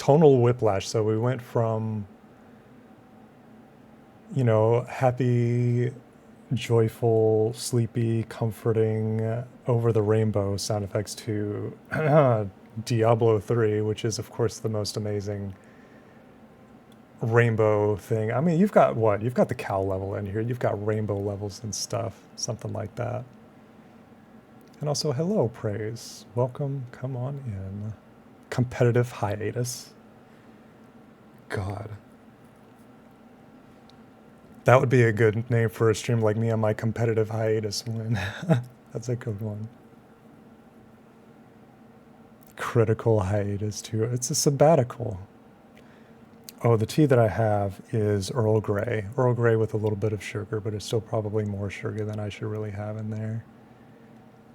tonal whiplash. So we went from, you know, happy, joyful, sleepy, comforting, over the rainbow sound effects to Diablo 3, which is, of course, the most amazing rainbow thing. I mean, you've got what? You've got the cow level in here. You've got rainbow levels and stuff, something like that. And also, hello, Praise. Welcome. Come on in. Competitive hiatus. God. That would be a good name for a stream, like me on my competitive hiatus one. That's a good one. Critical hiatus too. It's a sabbatical. Oh, the tea that I have is Earl Grey. Earl Grey with a little bit of sugar, but it's still probably more sugar than I should really have in there.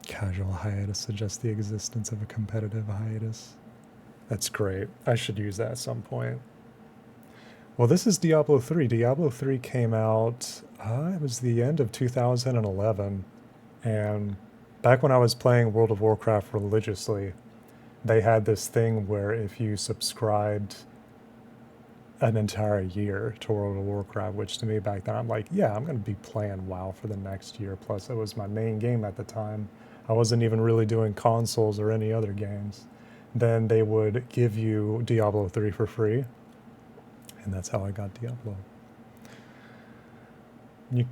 Casual hiatus suggests the existence of a competitive hiatus. That's great. I should use that at some point. Well, this is Diablo 3. Diablo 3 came out, it was the end of 2011. And back when I was playing World of Warcraft religiously, they had this thing where if you subscribed an entire year to World of Warcraft, which to me back then, I'm like, yeah, I'm going to be playing WoW for the next year. Plus, it was my main game at the time. I wasn't even really doing consoles or any other games. Then they would give you Diablo 3 for free. And that's how I got Diablo.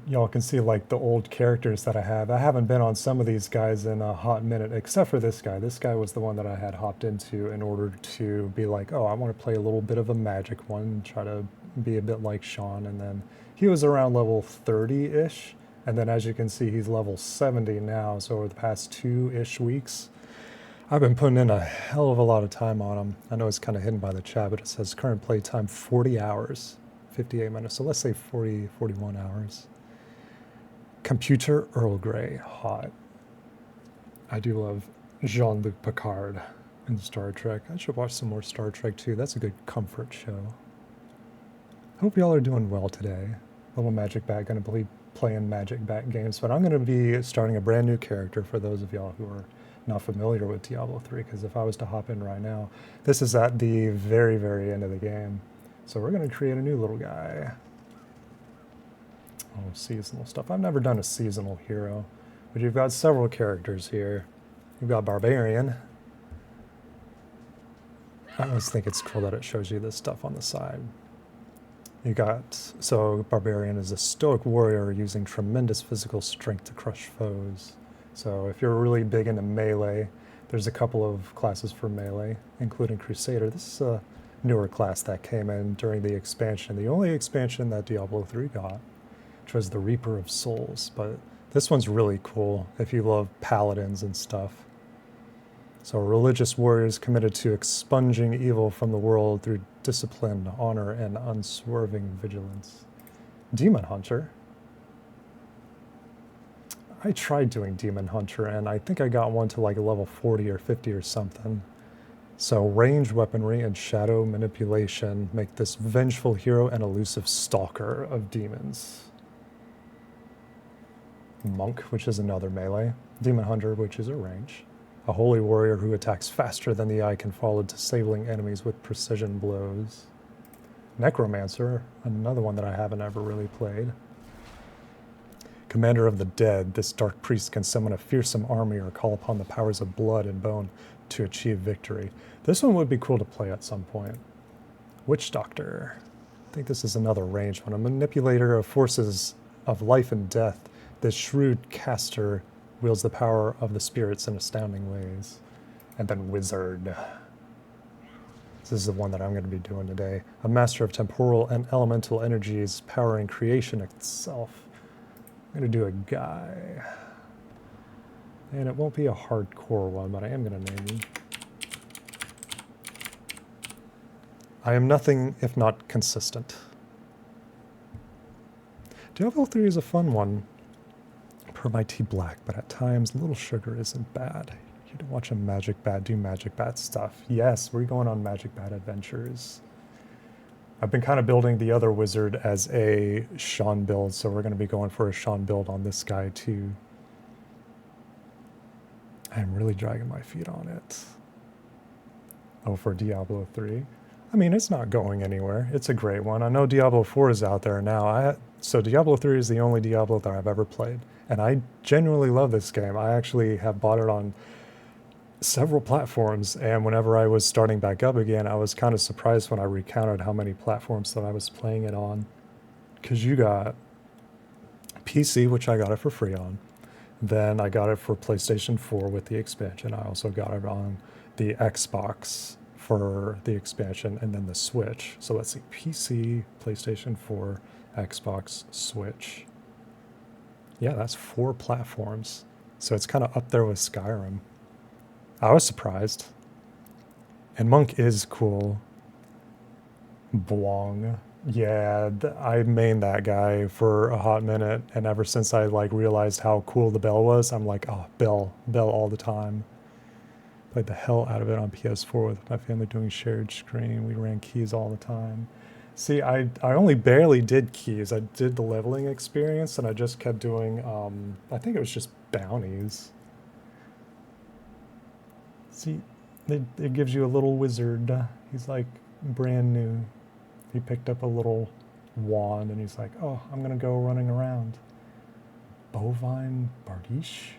Y'all can see like the old characters that I have. I haven't been on some of these guys in a hot minute, except for this guy. This guy was the one that I had hopped into in order to be like, oh, I want to play a little bit of a magic one, try to be a bit like Sean. And then he was around level 30-ish. And then as you can see, he's level 70 now. So over the past 2-ish weeks, I've been putting in a hell of a lot of time on him. I know it's kind of hidden by the chat, but it says current play time 40 hours, 58 minutes. So let's say 40, 41 hours. Computer Earl Grey, hot. I do love Jean-Luc Picard in Star Trek. I should watch some more Star Trek too. That's a good comfort show. Hope y'all are doing well today. Little Magic Bat gonna be playing Magic Bat games, but I'm gonna be starting a brand new character for those of y'all who are not familiar with Diablo 3, because if I was to hop in right now, this is at the very, very end of the game. So we're going to create a new little guy. Oh, seasonal stuff. I've never done a seasonal hero, but you've got several characters here. You've got Barbarian. I always think it's cool that it shows you this stuff on the side. You got, so Barbarian is a stoic warrior using tremendous physical strength to crush foes. So if you're really big into melee, there's a couple of classes for melee, including Crusader. This is a newer class that came in during the expansion, the only expansion that Diablo 3 got, which was the Reaper of Souls. But this one's really cool if you love paladins and stuff. So religious warriors committed to expunging evil from the world through discipline, honor, and unswerving vigilance. Demon Hunter. I tried doing Demon Hunter, and I think I got one to like a level 40 or 50 or something. So ranged weaponry and shadow manipulation make this vengeful hero an elusive stalker of demons. Monk, which is another melee. Demon Hunter, which is a range. A holy warrior who attacks faster than the eye can follow, disabling enemies with precision blows. Necromancer, another one that I haven't ever really played. Commander of the Dead, this dark priest can summon a fearsome army or call upon the powers of blood and bone to achieve victory. This one would be cool to play at some point. Witch Doctor. I think this is another ranged one. A manipulator of forces of life and death, this shrewd caster wields the power of the spirits in astounding ways. And then Wizard. This is the one that I'm going to be doing today. A master of temporal and elemental energies powering creation itself. I'm going to do a guy. And it won't be a hardcore one, but I am going to name him. I am nothing if not consistent. Diablo 3 is a fun one, per my T Black, but at times little sugar isn't bad. You don't watch a Magic Bat do Magic Bat stuff. Yes, we're going on Magic Bat adventures. I've been kind of building the other wizard as a Sean build, so we're going to be going for a Sean build on this guy too. I'm really dragging my feet on it. Oh, for Diablo 3. I mean, it's not going anywhere. It's a great one. I know Diablo 4 is out there now. So Diablo 3 is the only Diablo that I've ever played. And I genuinely love this game. I actually have bought it on several platforms, and whenever I was starting back up again, I was kind of surprised when I recounted how many platforms that I was playing it on. Because you got PC, which I got it for free on. Then I got it for PlayStation 4 with the expansion. I also got it on the Xbox for the expansion, and then the Switch. So let's see, PC, PlayStation 4, Xbox, Switch. Yeah, that's 4 platforms. So it's kind of up there with Skyrim. I was surprised. And Monk is cool. Blong. Yeah, I mained that guy for a hot minute, and ever since I like realized how cool the bell was, I'm like, oh, bell all the time. Played the hell out of it on PS4 with my family doing shared screen. We ran keys all the time. See, I only barely did keys. I did the leveling experience, and I just kept doing, I think it was just bounties. See, it gives you a little wizard. He's like brand new. He picked up a little wand and he's like, oh, I'm going to go running around. Bovine Bardiche?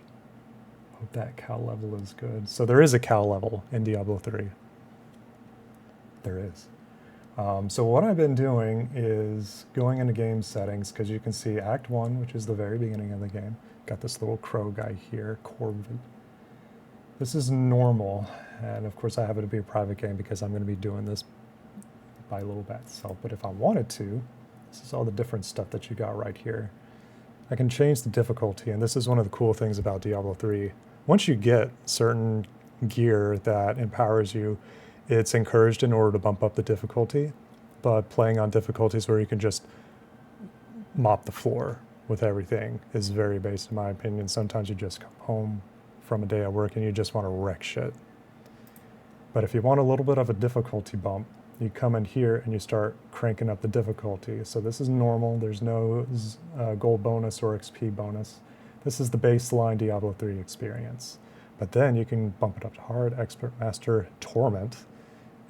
Hope that cow level is good. So there is a cow level in Diablo 3. There is. So what I've been doing is going into game settings, because you can see Act 1, which is the very beginning of the game. Got this little crow guy here, Corvid. This is normal, and of course I have it to be a private game because I'm going to be doing this by little bat itself. But if I wanted to, this is all the different stuff that you got right here. I can change the difficulty, and this is one of the cool things about Diablo 3. Once you get certain gear that empowers you, it's encouraged in order to bump up the difficulty, but playing on difficulties where you can just mop the floor with everything is very basic in my opinion. Sometimes you just come home from a day at work and you just want to wreck shit. But if you want a little bit of a difficulty bump, you come in here and you start cranking up the difficulty. So this is normal. There's no gold bonus or XP bonus. This is the baseline Diablo 3 experience. But then you can bump it up to hard, expert, master, torment.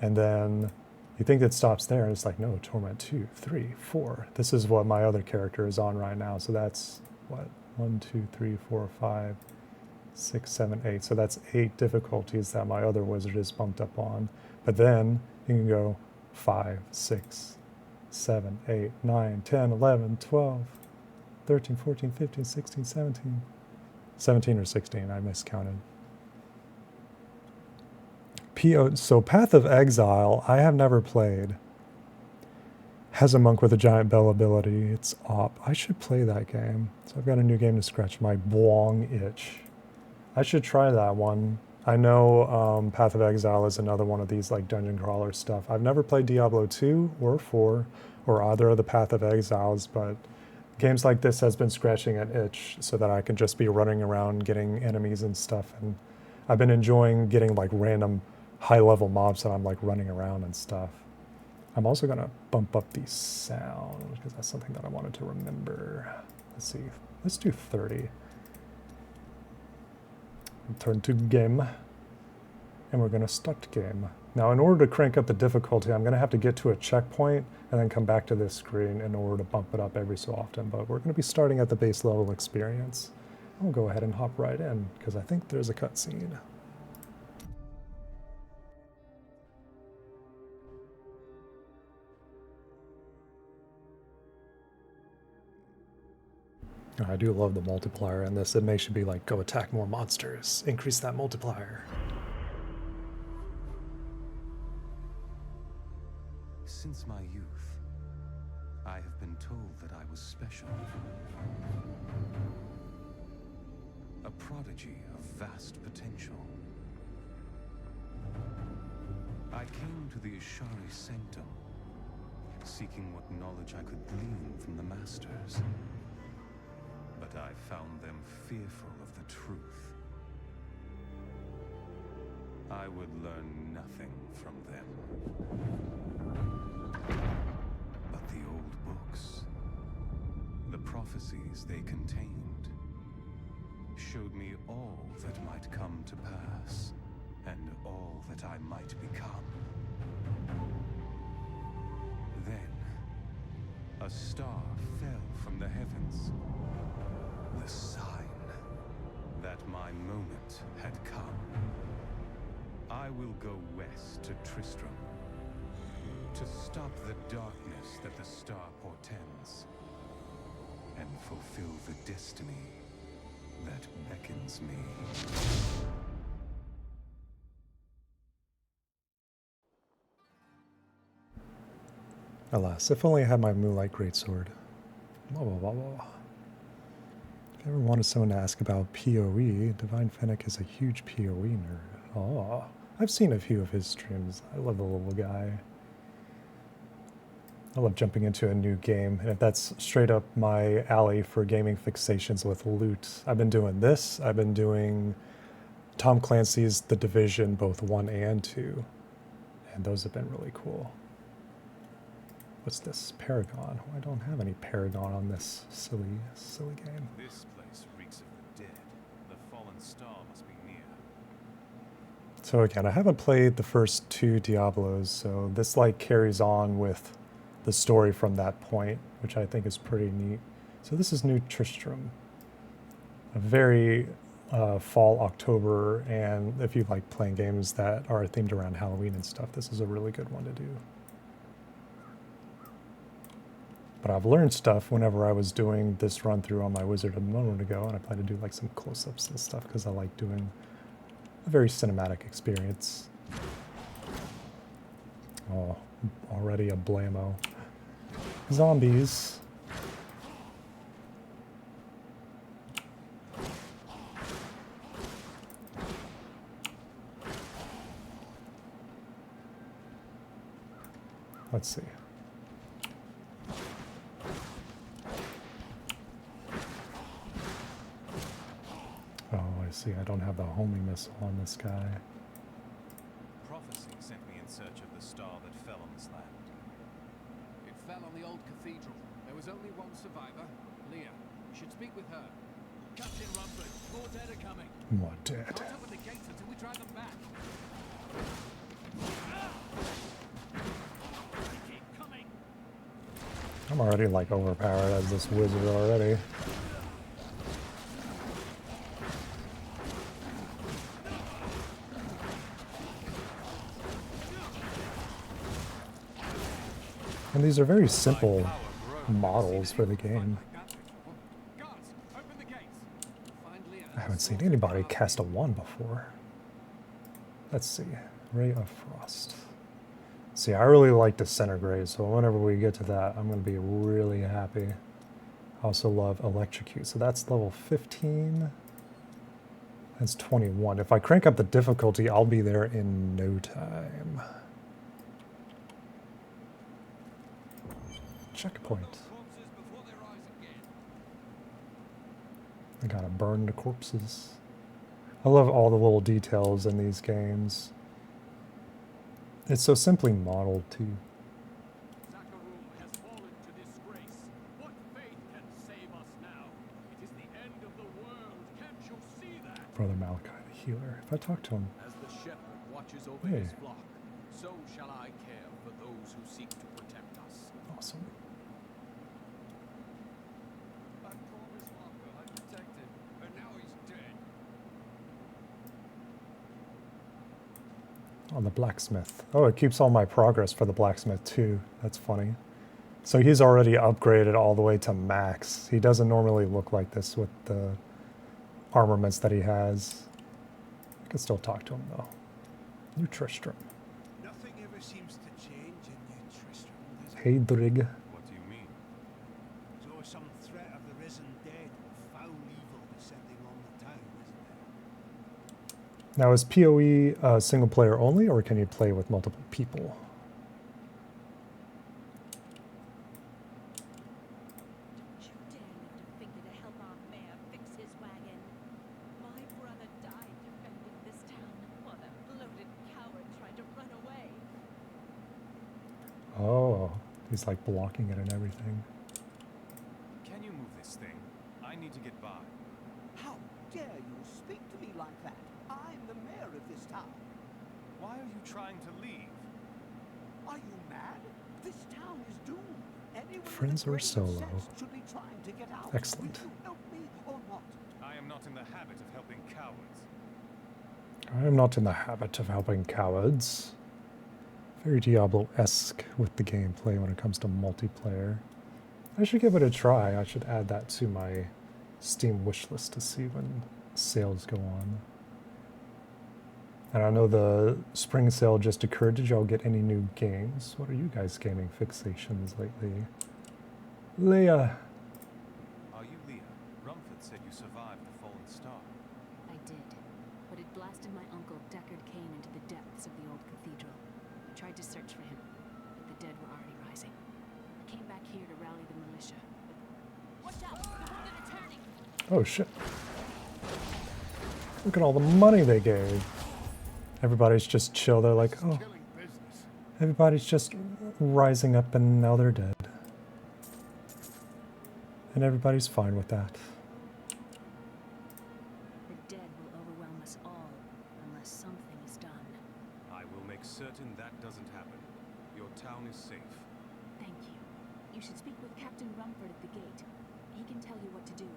And then you think it stops there. And it's like, no, torment 2, 3, 4. This is what my other character is on right now. So that's what? 1, 2, 3, 4, 5, 6, 7, 8. So that's 8 difficulties that my other wizard is bumped up on. But then you can go 5, 6, 7, 8, 9, 10, 11, 12, 13, 14, 15, 16, 17. 17 or 16, I miscounted. So Path of Exile, I have never played. Has a monk with a giant bell ability. It's op. I should play that game. So I've got a new game to scratch my blong itch. I should try that one. I know Path of Exile is another one of these like dungeon crawler stuff. I've never played Diablo 2 or 4 or either of the Path of Exiles, but games like this has been scratching an itch so that I can just be running around getting enemies and stuff. And I've been enjoying getting like random high-level mobs that I'm like running around and stuff. I'm also going to bump up the sound because that's something that I wanted to remember. Let's see. Let's do 30. Turn to game. And we're going to start game. Now, in order to crank up the difficulty, I'm going to have to get to a checkpoint and then come back to this screen in order to bump it up every so often. But we're going to be starting at the base level experience. I'll go ahead and hop right in because I think there's a cutscene. I do love the multiplier in this. It makes you be like, go attack more monsters. Increase that multiplier. Since my youth, I have been told that I was special. A prodigy of vast potential. I came to the Ishari Sanctum, seeking what knowledge I could glean from the Masters. But I found them fearful of the truth. I would learn nothing from them. But the old books, the prophecies they contained, showed me all that might come to pass, and all that I might become. a star fell from the heavens. The sign that my moment had come. I will go west to Tristram to stop the darkness that the star portends and fulfill the destiny that beckons me. Alas, if only I had my Moonlight Greatsword. Blah, blah, blah, blah. If you ever wanted someone to ask about PoE, Divine Fennec is a huge PoE nerd. Oh, I've seen a few of his streams. I love the little guy. I love jumping into a new game, and if that's straight up my alley for gaming fixations with loot. I've been doing this. I've been doing Tom Clancy's The Division, both 1 and 2. And those have been really cool. What's this? Paragon. Oh, I don't have any Paragon on this silly game. This place reeks of the dead. The fallen star must be near. So again, I haven't played the first 2 Diablos, so this like carries on with the story from that point, which I think is pretty neat. So this is New Tristram. A very fall, October, and if you like playing games that are themed around Halloween and stuff, this is a really good one to do. But I've learned stuff whenever I was doing this run through on my wizard a moment ago, and I plan to do like some close-ups and stuff because I like doing a very cinematic experience. Oh, already a blammo. Zombies. Let's see. Oh, I see. I don't have the homing missile on this guy. Prophecy sent me in search of the star that fell on this land. It fell on the old cathedral. There was only one survivor, Leah. You should speak with her. Captain Rumford, more dead are coming. More dead. Don't open the gates until we drive them back. They keep coming. I'm already like overpowered as this wizard already. And these are very simple models for the game. Guards, open the gates. Find Leah. I haven't seen anybody cast a 1 before. Let's see. Ray of Frost. See, I really like Disintegrate, so whenever we get to that, I'm going to be really happy. I also love Electrocute, so that's level 15. That's 21. If I crank up the difficulty, I'll be there in no time. Checkpoint. I gotta burn the corpses. I love all the little details in these games. It's so simply modeled too. Zakharum has fallen to disgrace. What faith can save us now? It is the end of the world. Can't you see that? Brother Malachi the healer. If I talk to him, As the shepherd watches over Hey. his flock, so shall I care for those who seek to protect us. awesome. I promised Marco I'd protect him, and now he's dead. On the blacksmith. Oh, it keeps all my progress for the blacksmith too. That's funny. So he's already upgraded all the way to max. He doesn't normally look like this with the armaments that he has. I can still talk to him though. New Tristram. Nothing ever seems to change in New Tristram, does it? Heydrig. What do you mean? There's always some threat of the risen dead or foul evil descending on the town, isn't there? Now is PoE single player only, or can you play with multiple people? Don't you dare lift a finger to help our mayor fix his wagon. My brother died defending this town while that bloated coward tried to run away. Oh, he's like blocking it and everything. Can you move this thing? I need to get by. How dare you speak to me like that? I'm the mayor of this town. Why are you trying to leave? Are you mad? This town is doomed. Any Anyone with a Friends or grain of solo? sense should be trying to get out. Excellent. Will you help me or not? I am not in the habit of helping cowards. I am not in the habit of helping cowards. Very Diablo-esque with the gameplay when it comes to multiplayer. I should give it a try. I should add that to my Steam wishlist to see when sales go on. And I know the spring sale just occurred. Did y'all get any new games? What are you guys gaming fixations lately? Leia. Are you Leah? Rumford said you survived the fallen star. I did, but it blasted my uncle Deckard Cain into the depths of the old cathedral. I tried to search for him, but the dead were already rising. I came back here to rally the militia, but... Watch out! The wounded are turning! Oh shit. Look at all the money they gave. Everybody's just chill. They're like, oh, Killing business. everybody's just rising up and now they're dead. And everybody's fine with that. The dead will overwhelm us all, unless something is done. I will make certain that doesn't happen. Your town is safe. Thank you. You should speak with Captain Rumford at the gate. He can tell you what to do.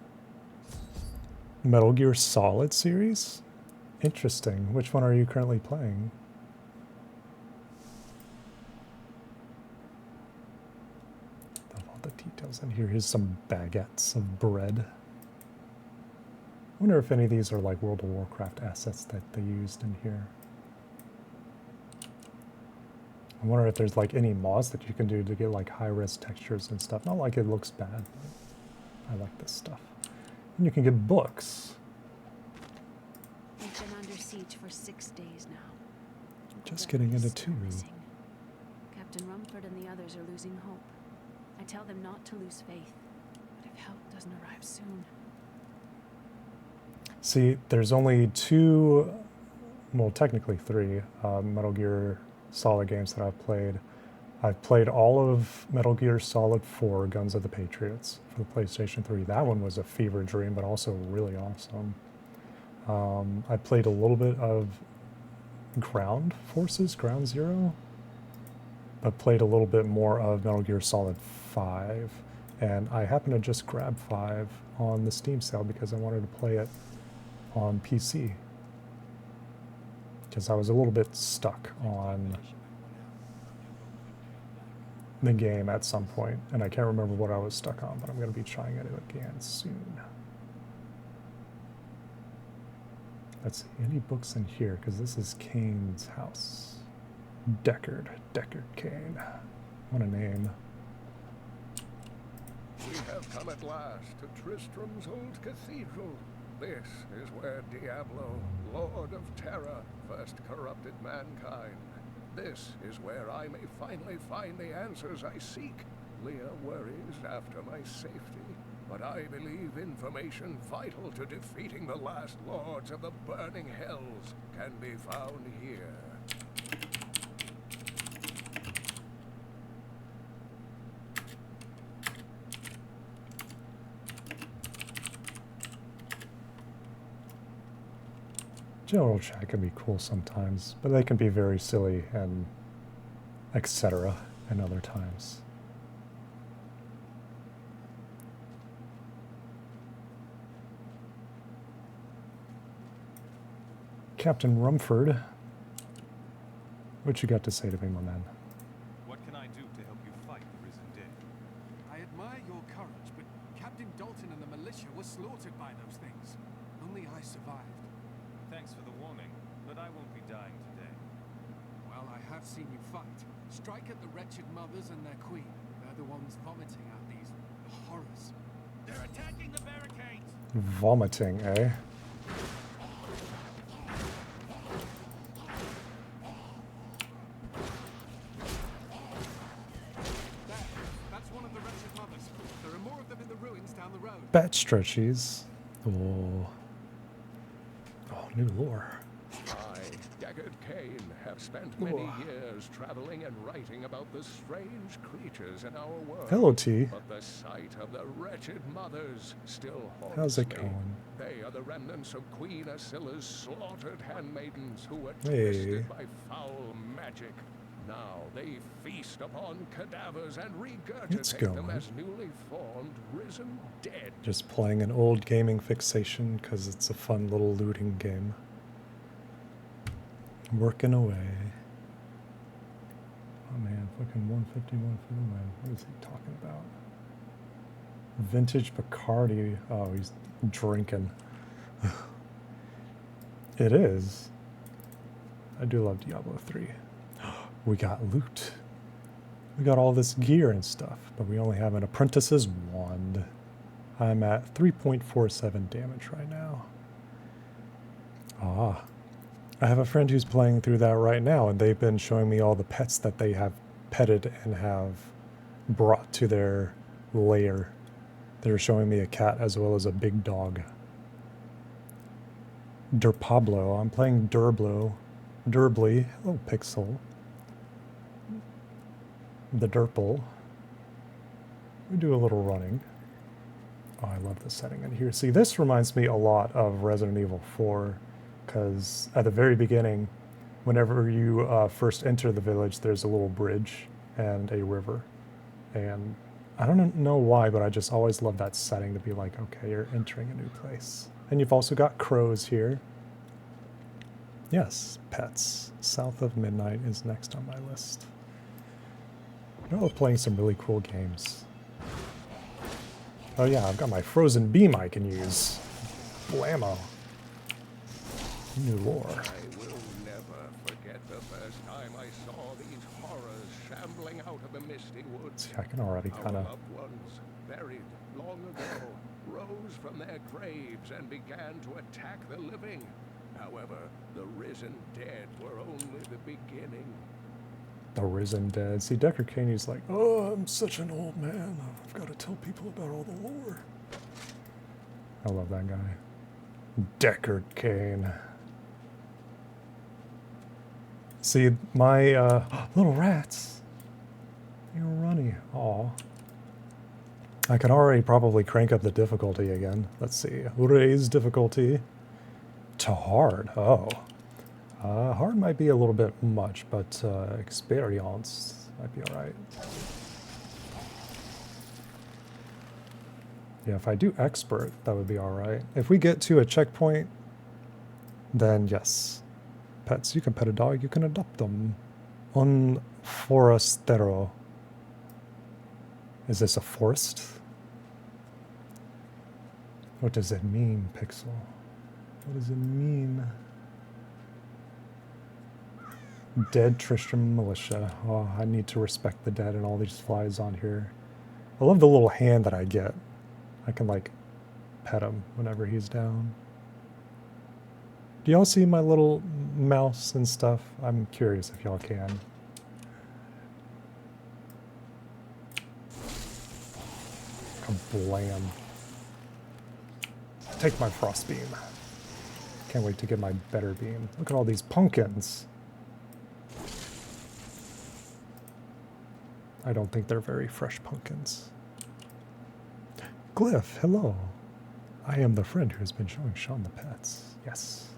Metal Gear Solid series? Interesting. Which one are you currently playing? Love all the details in here. Here's some baguettes of bread. I wonder if any of these are like World of Warcraft assets that they used in here. I wonder if there's like any mods that you can do to get like high-res textures and stuff. Not like it looks bad, but I like this stuff. And you can get books. We've been under siege for 6 days now. Just Uncle getting Deckard into is still 2. missing. Captain Rumford and the others are losing hope. I tell them not to lose faith, but if help doesn't arrive soon... See, there's only 2, well, technically 3 Metal Gear Solid games that I've played. I've played all of Metal Gear Solid 4, Guns of the Patriots, for the PlayStation 3. That one was a fever dream, but also really awesome. I played a little bit of Ground Forces, Ground Zero, but played a little bit more of Metal Gear Solid 5. And I happened to just grab 5 on the Steam sale because I wanted to play it on PC. Because I was a little bit stuck on the game at some point, and I can't remember what I was stuck on, but I'm going to be trying it again soon. Let's see, any books in here, because this is Kane's house. Deckard Cain. What a name. We have come at last to Tristram's old cathedral. This is where Diablo, Lord of Terror, first corrupted mankind. This is where I may finally find the answers I seek. Leah worries after my safety, but I believe information vital to defeating the last lords of the burning hells can be found here. General chat can be cool sometimes, but they can be very silly and etc. and other times. Captain Rumford, what you got to say to me, my man? What can I do to help you fight the risen dead? I admire your courage, but Captain Dalton and the militia were slaughtered by those things. Only I survived. Thanks for the warning, but I won't be dying today. Well, I have seen you fight. Strike at the wretched mothers and their queen. They're the ones vomiting out these horrors. They're attacking the barricades! Vomiting, eh? That's one of the wretched mothers. There are more of them in the ruins down the road. Bat stretchies. Oh. Oh, new lore. I, Deckard Cain, have spent many years traveling and writing about the strange creatures in our world. Hello, T. But the sight of the wretched mothers still haunts How's it me. going? They are the remnants of Queen Asilla's slaughtered handmaidens who were Hey. twisted by foul magic. Now they feast upon cadavers and It's regurgitate them going. as newly formed, risen dead. Just playing an old gaming fixation because it's a fun little looting game. Working away. Oh man, fucking 151 for the win. What is he talking about? Vintage Bacardi. Oh, he's drinking. It is. I do love Diablo 3. We got loot. We got all this gear and stuff, but we only have an apprentice's wand. I'm at 3.47 damage right now. Ah. I have a friend who's playing through that right now, and they've been showing me all the pets that they have petted and have brought to their lair. They're showing me a cat as well as a big dog. Pablo. I'm playing Durbly. Hello, Pixel. The Durple. We do a little running. Oh, I love the setting in here. See, this reminds me a lot of Resident Evil 4, because at the very beginning, whenever you first enter the village, there's a little bridge and a river. And I don't know why, but I just always love that setting to be like, okay, you're entering a new place. And you've also got crows here. Yes, pets. South of Midnight is next on my list. I love playing some really cool games. Oh yeah, I've got my frozen beam I can use. Blammo. New lore. I will never forget the first time I saw these horrors shambling out of the misty woods. See, I can already kind Our of... loved ones, buried long ago, rose from their graves and began to attack the living. However, the risen dead were only the beginning. The risen dead. See, Deckard Cain's like, oh, I'm such an old man. I've got to tell people about all the lore. I love that guy. Deckard Cain. See, my little rats. You're runny. Aw. I can already probably crank up the difficulty again. Let's see. Raise difficulty to hard. Oh. Hard might be a little bit much, but experience might be alright. Yeah, if I do expert, that would be alright. If we get to a checkpoint, then yes. Pets, you can pet a dog, you can adopt them. Un forastero. Is this a forest? What does it mean, Pixel? What does it mean? Dead Tristram Militia. Oh, I need to respect the dead and all these flies on here. I love the little hand that I get. I can, like, pet him whenever he's down. Do y'all see my little mouse and stuff? I'm curious if y'all can. Kablam. Take my frost beam. Can't wait to get my better beam. Look at all these pumpkins. I don't think they're very fresh pumpkins. Glyph, hello. I am the friend who has been showing Sean the pets. Yes.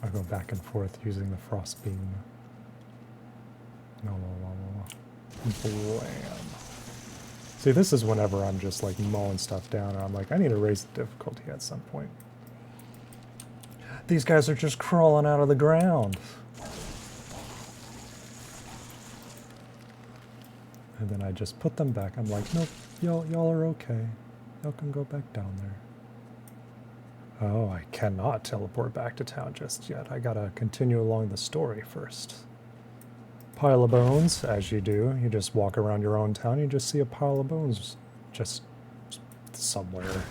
I'll go back and forth using the frost beam. No. Blam. See, this is whenever I'm just like mowing stuff down and I'm like, I need to raise the difficulty at some point. These guys are just crawling out of the ground. And then I just put them back. I'm like, nope, y'all are okay. Y'all can go back down there. Oh, I cannot teleport back to town just yet. I gotta continue along the story first. Pile of bones, as you do. You just walk around your own town, you just see a pile of bones just somewhere.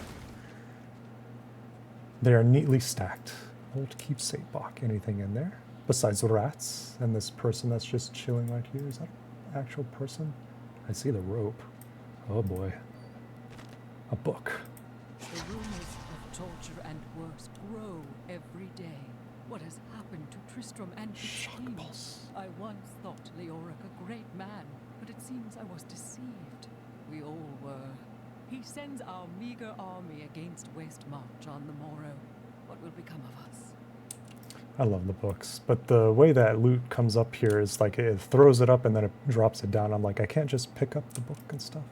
They are neatly stacked. Old keepsake box. Anything in there? Besides the rats and this person that's just chilling right here. Is that an actual person? I see the rope. Oh boy. A book. The rumors of torture and worse grow every day. What has happened to Tristram and his team? I once thought Leoric a great man, but it seems I was deceived. We all were. He sends our meager army against Westmarch on the morrow. what will become of us? I love the books, but the way that loot comes up here is like it throws it up and then it drops it down. I'm like, I can't just pick up the book and stuff.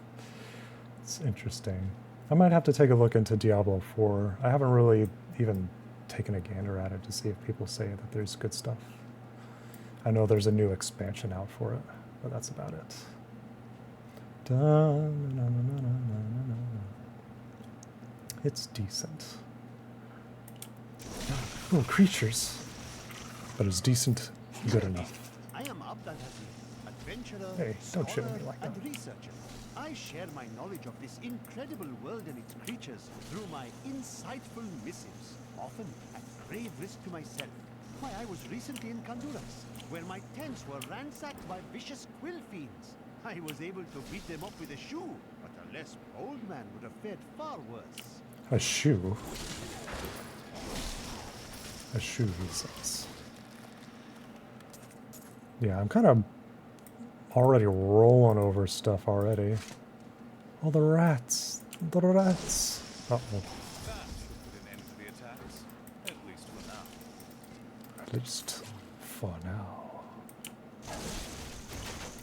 It's interesting. I might have to take a look into Diablo 4. I haven't really even taken a gander at it to see if people say that there's good stuff. I know there's a new expansion out for it, but that's about it. It's decent. Oh, creatures. But it's decent, good enough. I am Abdul adventurer, Hey, don't shit on me scholar, like that. and researcher. I share my knowledge of this incredible world and its creatures through my insightful missives, often at grave risk to myself. Why, I was recently in Honduras, where my tents were ransacked by vicious quill fiends. I was able to beat them up with a shoe, but a less bold man would have fared far worse. A shoe? A shoe, he says. Yeah, I'm kind of already rolling over stuff already. Oh, the rats. The rats. Uh-oh. That should put an end to the attacks, at least for now. At least for now.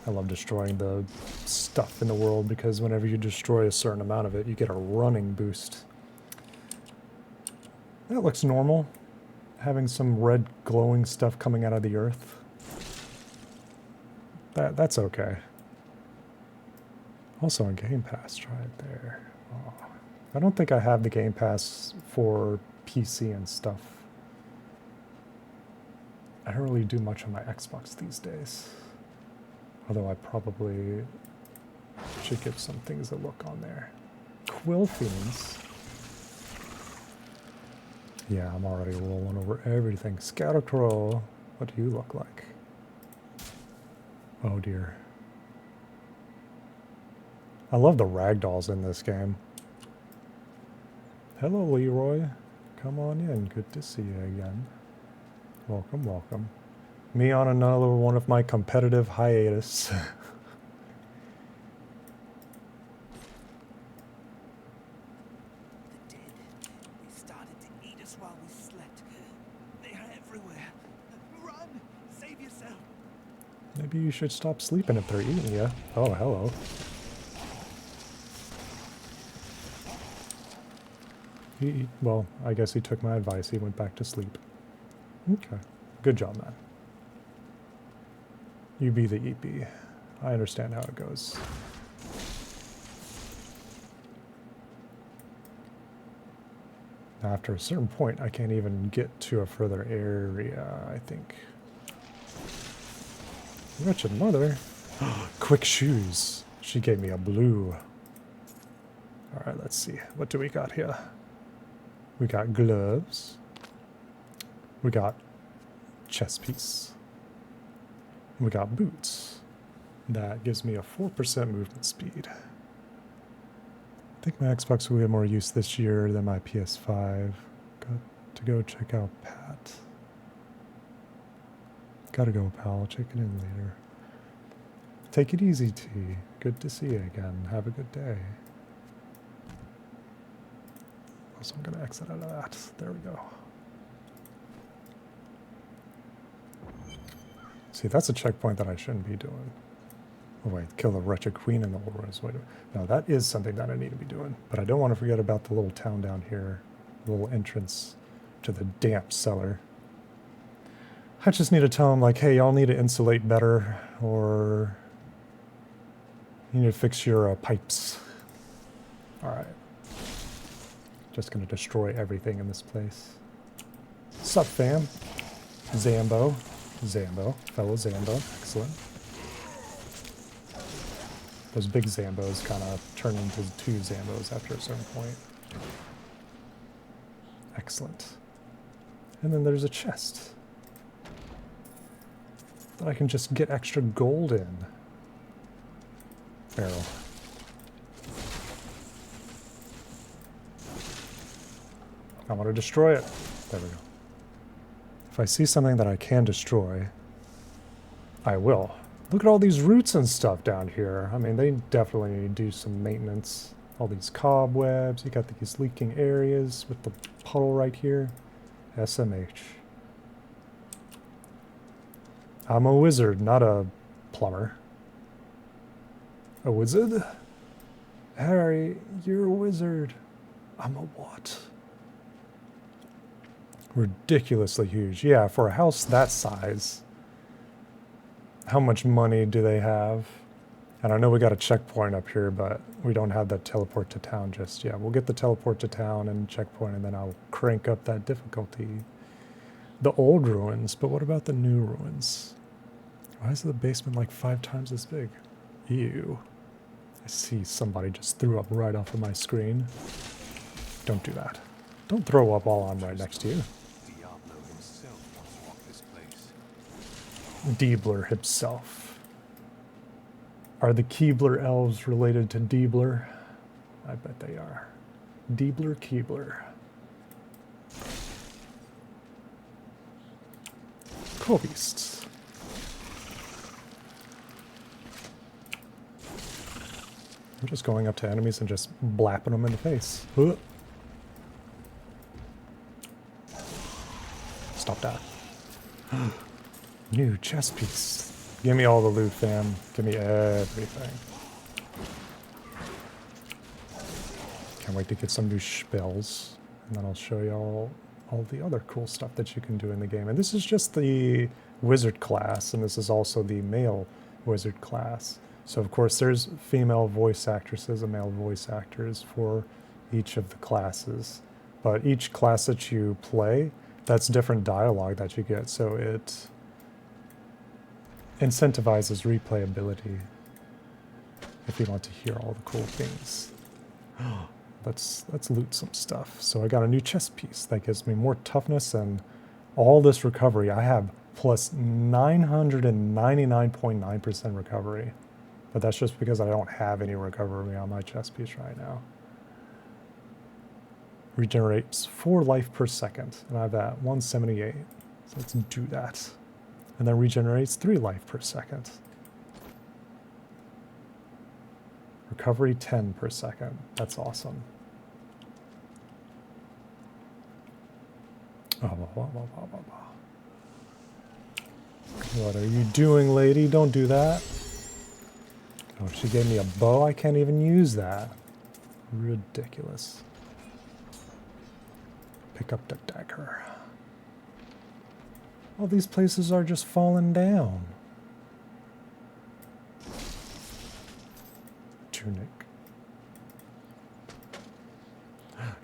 I love destroying the stuff in the world because whenever you destroy a certain amount of it, you get a running boost. That looks normal. Having some red glowing stuff coming out of the earth. That's okay. Also on Game Pass, try it there. Oh, I don't think I have the Game Pass for PC and stuff. I don't really do much on my Xbox these days. Although I probably should give some things a look on there. Quill Fiends. Yeah, I'm already rolling over everything. Scarecrow, what do you look like? Oh dear. I love the ragdolls in this game. Hello, Leroy. Come on in. Good to see you again. Welcome, welcome. Me on another one of my competitive hiatus. The dead. They started to eat us while we slept. They are everywhere. Run! Save yourself! Maybe you should stop sleeping if they're eating you. Oh, hello. Well, I guess he took my advice. He went back to sleep. Okay. Good job, man. You be the EP. I understand how it goes. After a certain point, I can't even get to a further area, I think. Wretched mother. Quick shoes. She gave me a blue. Alright, let's see. What do we got here? We got gloves. We got chest piece. We got boots. That gives me a 4% movement speed. I think my Xbox will get more use this year than my PS5. Got to go check out Pat. Gotta go, pal. Check it in later. Take it easy, T. Good to see you again. Have a good day. Also, I'm gonna exit out of that. There we go. See, that's a checkpoint that I shouldn't be doing. Oh wait, kill the wretched queen in the Horus. Wait, no, that is something that I need to be doing. But I don't want to forget about the little town down here. The little entrance to the damp cellar. I just need to tell them, like, hey, y'all need to insulate better, or you need to fix your pipes. Alright. Just gonna destroy everything in this place. Sup, fam? Zambo. Zambo. Fellow Zambo. Excellent. Those big Zambos kind of turn into two Zambos after a certain point. Excellent. And then there's a chest that I can just get extra gold in. Barrel. I want to destroy it. There we go. If I see something that I can destroy, I will. Look at all these roots and stuff down here. I mean, they definitely need to do some maintenance. All these cobwebs. You got these leaking areas with the puddle right here. SMH. I'm a wizard, not a plumber. A wizard? Harry, you're a wizard. I'm a what? Ridiculously huge. Yeah, for a house that size. How much money do they have? And I know we got a checkpoint up here, but we don't have that teleport to town just yet. We'll get the teleport to town and checkpoint, and then I'll crank up that difficulty. The old ruins, but what about the new ruins? Why is the basement like 5 times as big? Ew. I see somebody just threw up right off of my screen. Don't do that. Don't throw up while I'm right next to you. Diablo himself once walked this place. Diebler himself. Are the Keebler elves related to Diebler? I bet they are. Diebler, Keebler. Cool beasts. I'm just going up to enemies and just blapping them in the face. Huh. Stop that. New chess piece. Give me all the loot, fam. Give me everything. Can't wait to get some new spells. And then I'll show you all the other cool stuff that you can do in the game. And this is just the wizard class, and this is also the male wizard class. So of course there's female voice actresses and male voice actors for each of the classes. But each class that you play, that's different dialogue that you get. So it incentivizes replayability if you want to hear all the cool things. Let's loot some stuff. So I got a new chest piece that gives me more toughness and all this recovery. I have plus 999.9% recovery. But that's just because I don't have any recovery on my chest piece right now. Regenerates 4 life per second, and I'm at 178. So let's do that. And then regenerates 3 life per second. Recovery 10 per second. That's awesome. What are you doing, lady? Don't do that. Oh, she gave me a bow. I can't even use that. Ridiculous. Pick up the dagger. All these places are just falling down. Tunic.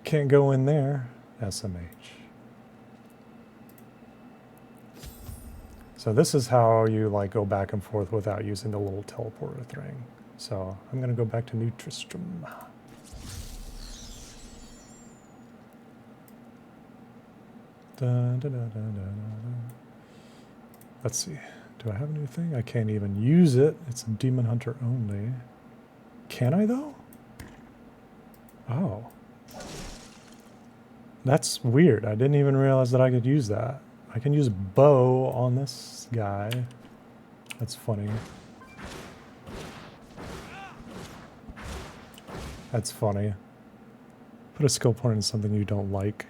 Can't go in there. SMH. So this is how you like go back and forth without using the little teleporter thing. So I'm gonna go back to New Tristram. Let's see. Do I have a new thing? I can't even use it. It's a Demon Hunter only. Can I though? Oh. That's weird. I didn't even realize that I could use that. I can use bow on this guy. That's funny. That's funny. Put a skill point in something you don't like.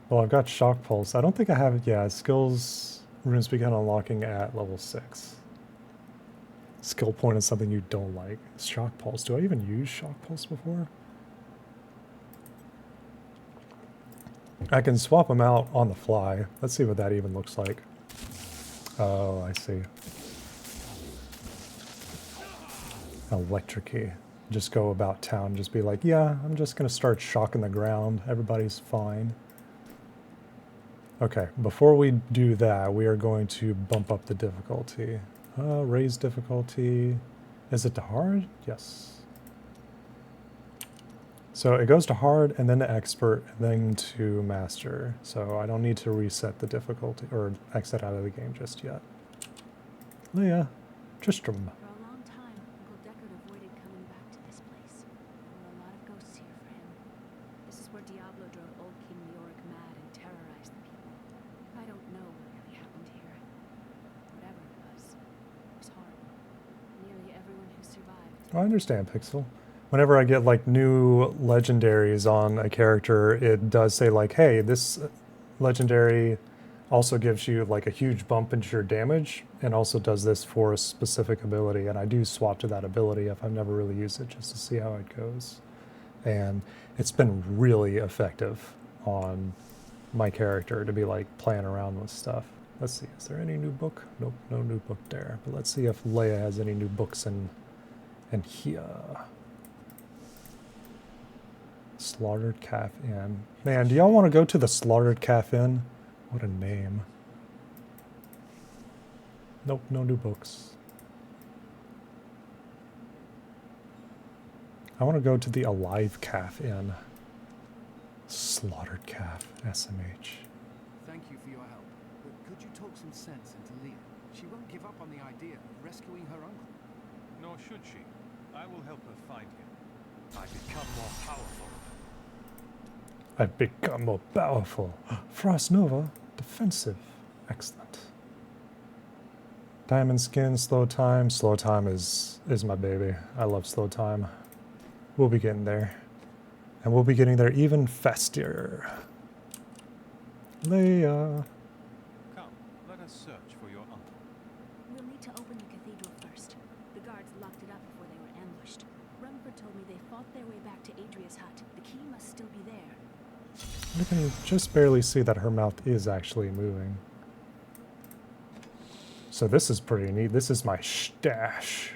Well, I've got Shock Pulse. I don't think I have it. Yeah, skills runes begin unlocking at level 6. Skill point is something you don't like. Shock Pulse. Do I even use Shock Pulse before? I can swap them out on the fly. Let's see what that even looks like. Oh, I see. Electric key. Just go about town, just be like, yeah, I'm just going to start shocking the ground. Everybody's fine. Okay, before we do that, we are going to bump up the difficulty. Raise difficulty. Is it to hard? Yes. So it goes to hard, and then to expert, and then to master. So I don't need to reset the difficulty, or exit out of the game just yet. Leah, Tristram. For a long time, Uncle Deckard avoided coming back to this place. There were a lot of ghosts here for him. This is where Diablo drove old King Leoric mad and terrorized the people. I don't know what really happened here. Whatever it was horrible. Nearly everyone who survived. I understand, Pixel. whenever I get like new legendaries on a character, it does say like, hey, this legendary also gives you like a huge bump into your damage and also does this for a specific ability. And I do swap to that ability if I've never really used it just to see how it goes. And it's been really effective on my character to be like playing around with stuff. Let's see, is there any new book? Nope, no new book there. But let's see if Leia has any new books in here. Slaughtered Calf Inn. Man, do y'all want to go to the Slaughtered Calf Inn? What a name. Nope, no new books. I want to go to the Alive Calf Inn. Slaughtered Calf, SMH. Thank you for your help. But could you talk some sense into Leah? She won't give up on the idea of rescuing her uncle. Nor should she. I will help her find him. I become more powerful. I've become more powerful. Frost Nova, defensive. Excellent. Diamond Skin, Slow Time. Slow Time is my baby. I love Slow Time. We'll be getting there. And we'll be getting there even faster. Leia. Come, let us search for your uncle. We'll need to open the cathedral first. The guards locked it up before they were ambushed. Rumford told me they fought their way back to Adria's hut. The key must still be there. You can just barely see that her mouth is actually moving. So this is pretty neat. This is my stash.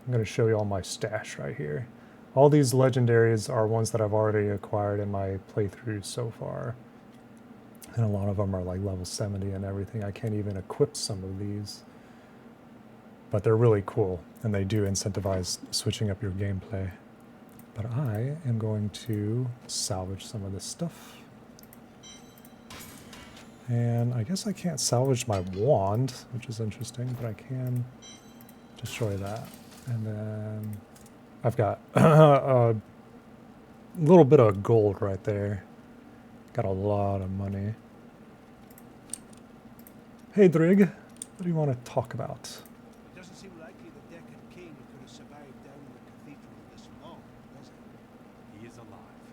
I'm going to show you all my stash right here. All these legendaries are ones that I've already acquired in my playthrough so far. And a lot of them are like level 70 and everything. I can't even equip some of these. But they're really cool, and they do incentivize switching up your gameplay. But I am going to salvage some of this stuff. And I guess I can't salvage my wand, which is interesting, but I can destroy that. And then I've got a little bit of gold right there. Got a lot of money. Hey Drig, what do you want to talk about? It doesn't seem likely that Deckard Cain could have survived down in the cathedral this long, does it? He is alive,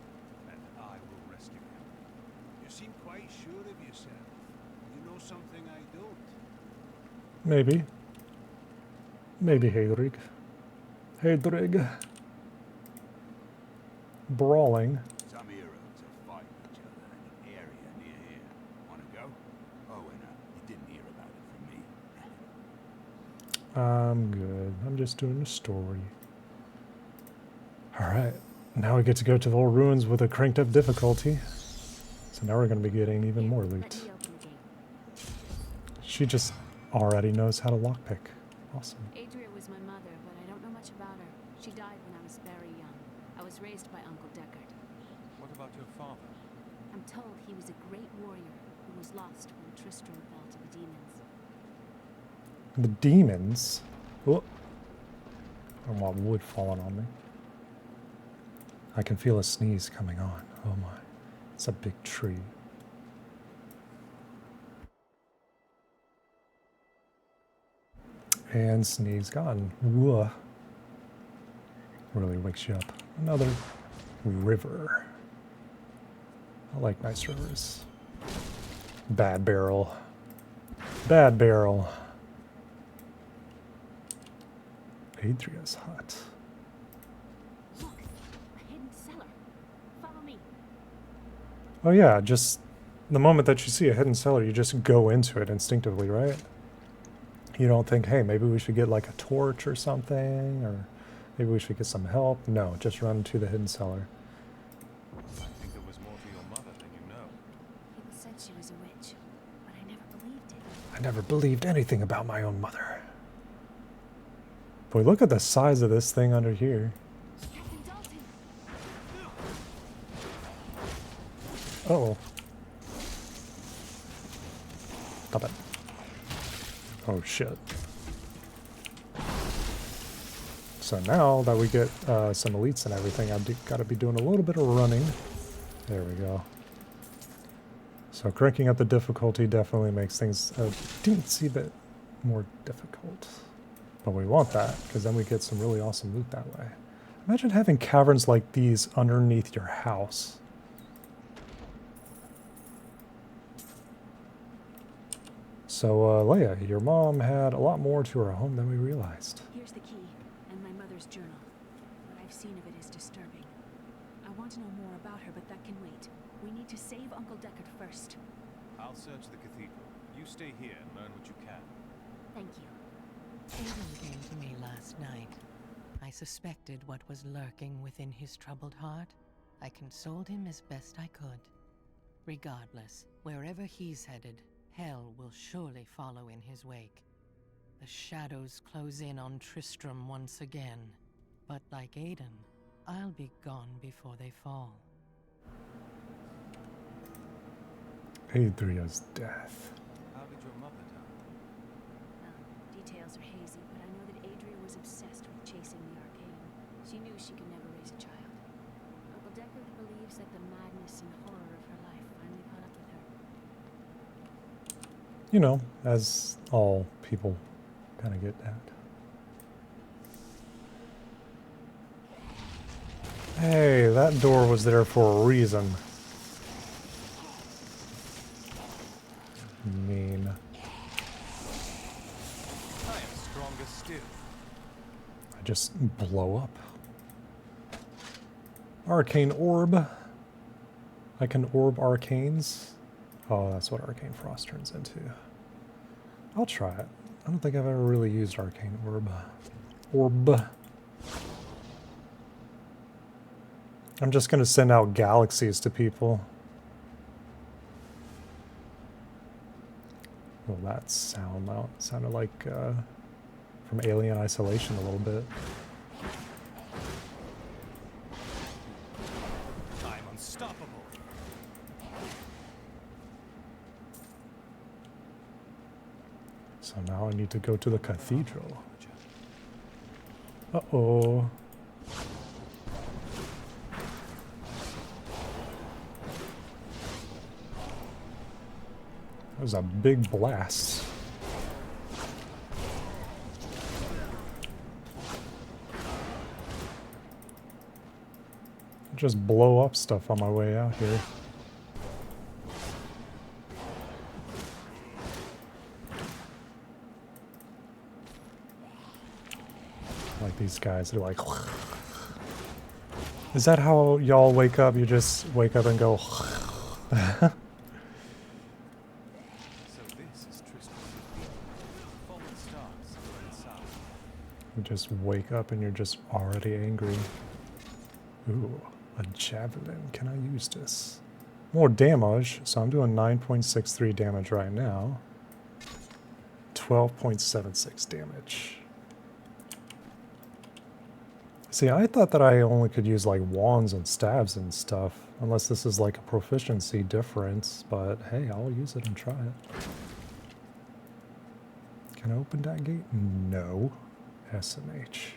and I will rescue him. You seem quite sure of yourself. You know something I don't. Maybe. Maybe Hedrig. Hedrig. Brawling. Some heroes are fighting each other in an area near here. Want to go? Oh, and you didn't hear about it from me. I'm good. I'm just doing the story. Alright. Now we get to go to the old ruins with a cranked up difficulty. So now we're going to be getting even more Let loot. me open the gate. She just already knows how to lockpick. Awesome. Adria was my mother, but I don't know much about her. She died when I was very young. I was raised by Uncle Deckard. What about your father? I'm told he was a great warrior who was lost when Tristram fell to the demons. The demons? Oh. I want wood falling on me. I can feel a sneeze coming on. Oh my. It's a big tree. And sneeze gone. Whoa. Really wakes you up. Another river. I like nice rivers. Bad barrel. Bad barrel. Adria's hut. Look, a hidden cellar. Follow me. Oh yeah, just the moment that you see a hidden cellar, you just go into it instinctively, right? You don't think, hey, maybe we should get like a torch or something, or maybe we should get some help. No, just run to the hidden cellar. I think there was more to your mother than you know. People said she was a witch, but I never believed it. I never believed anything about my own mother. Boy, look at the size of this thing under here. Captain Dalton! Uh-oh. Stop it. Oh shit. So now that we get some elites and everything, I've got to be doing a little bit of running. There we go. So cranking up the difficulty definitely makes things a teensy bit more difficult. But we want that, because then we get some really awesome loot that way. Imagine having caverns like these underneath your house. So, Leia, your mom had a lot more to her home than we realized. Here's the key, and my mother's journal. What I've seen of it is disturbing. I want to know more about her, but that can wait. We need to save Uncle Deckard first. I'll search the cathedral. You stay here and learn what you can. Thank you. Aiden came to me last night. I suspected what was lurking within his troubled heart. I consoled him as best I could. Regardless, wherever he's headed, hell will surely follow in his wake. The shadows close in on Tristram once again. But like Aiden, I'll be gone before they fall. Adria's death. How did your mother die? Details are hazy, but I know that Adria was obsessed with chasing the arcane. She knew she could never raise a child. Uncle Deckard believes that the madness and horror of her life finally caught up with her. You know, as all people kind of get at. Hey, that door was there for a reason. Mean. I am stronger still. I just blow up. Arcane orb. I can orb arcanes. Oh, that's what Arcane Frost turns into. I'll try it. I don't think I've ever really used Arcane Orb. I'm just going to send out galaxies to people. Well, that sounded like from Alien Isolation a little bit. I'm unstoppable. So now I need to go to the cathedral. Uh-oh. That was a big blast. Just blow up stuff on my way out here. Like these guys, they're like... Is that how y'all wake up? You just wake up and go... You just wake up and you're just already angry. Ooh, a javelin. Can I use this? More damage. So I'm doing 9.63 damage right now. 12.76 damage. See, I thought that I only could use like wands and stabs and stuff. Unless this is like a proficiency difference. But hey, I'll use it and try it. Can I open that gate? No. SMH.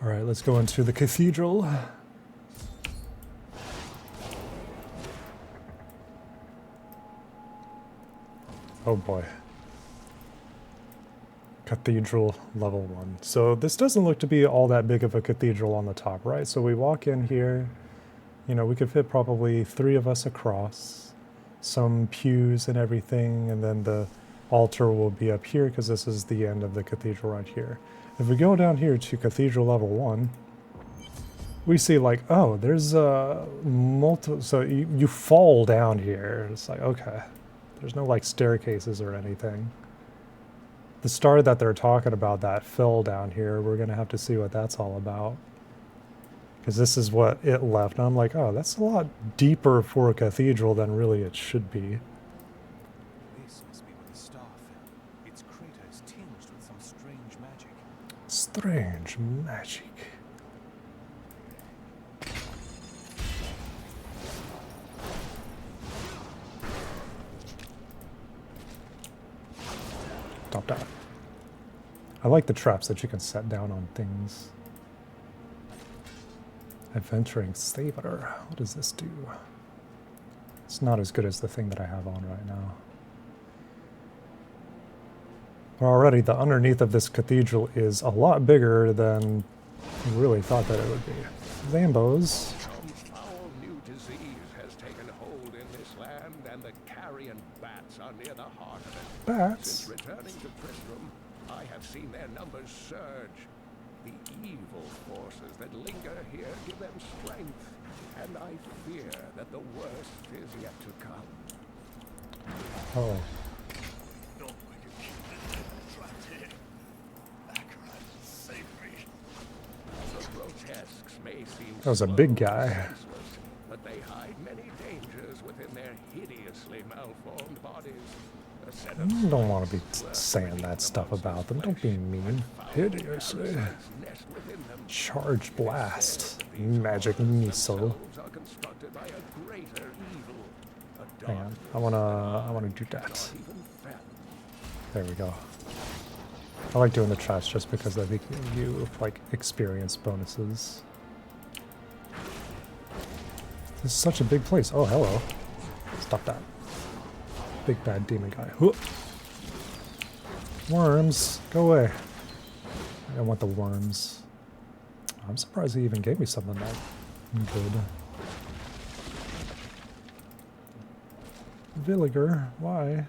Alright, let's go into the cathedral. Oh boy. Cathedral level 1. So this doesn't look to be all that big of a cathedral on the top, right? So we walk in here, you know, we could fit probably 3 of us across. Some pews and everything, and then the altar will be up here because this is the end of the cathedral right here. If we go down here to cathedral level 1, we see like, oh, there's a multiple, so you fall down here. It's like, okay, there's no like staircases or anything. The star that they're talking about that fell down here, we're gonna have to see what that's all about. Because this is what it left, and I'm like, oh, that's a lot deeper for a cathedral than really it should be. Strange magic. Stop that. I like the traps that you can set down on things. Adventuring Saber. What does this do? It's not as good as the thing that I have on right now. But already the underneath of this cathedral is a lot bigger than Really thought that it would be. Zambos. Some foul new disease has taken hold in this land, and the carrion bats are near the heart of it. Bats? Since returning to Tristram, I have seen their numbers surge. The evil forces that linger here give them strength, and I fear that the worst is yet to come. Oh. That was a big guy. But they hide many dangers within their hideously malformed bodies. You don't want to be saying that stuff about them. Don't be mean. Hideously. Charge blast. Magic missile. Hang on. I wanna do that. There we go. I like doing the trash just because they give you like experience bonuses. This is such a big place. Oh, hello. Stop that. Big bad demon guy. Whoop. Worms, go away. I don't want the worms. I'm surprised he even gave me something that good. Villager, why?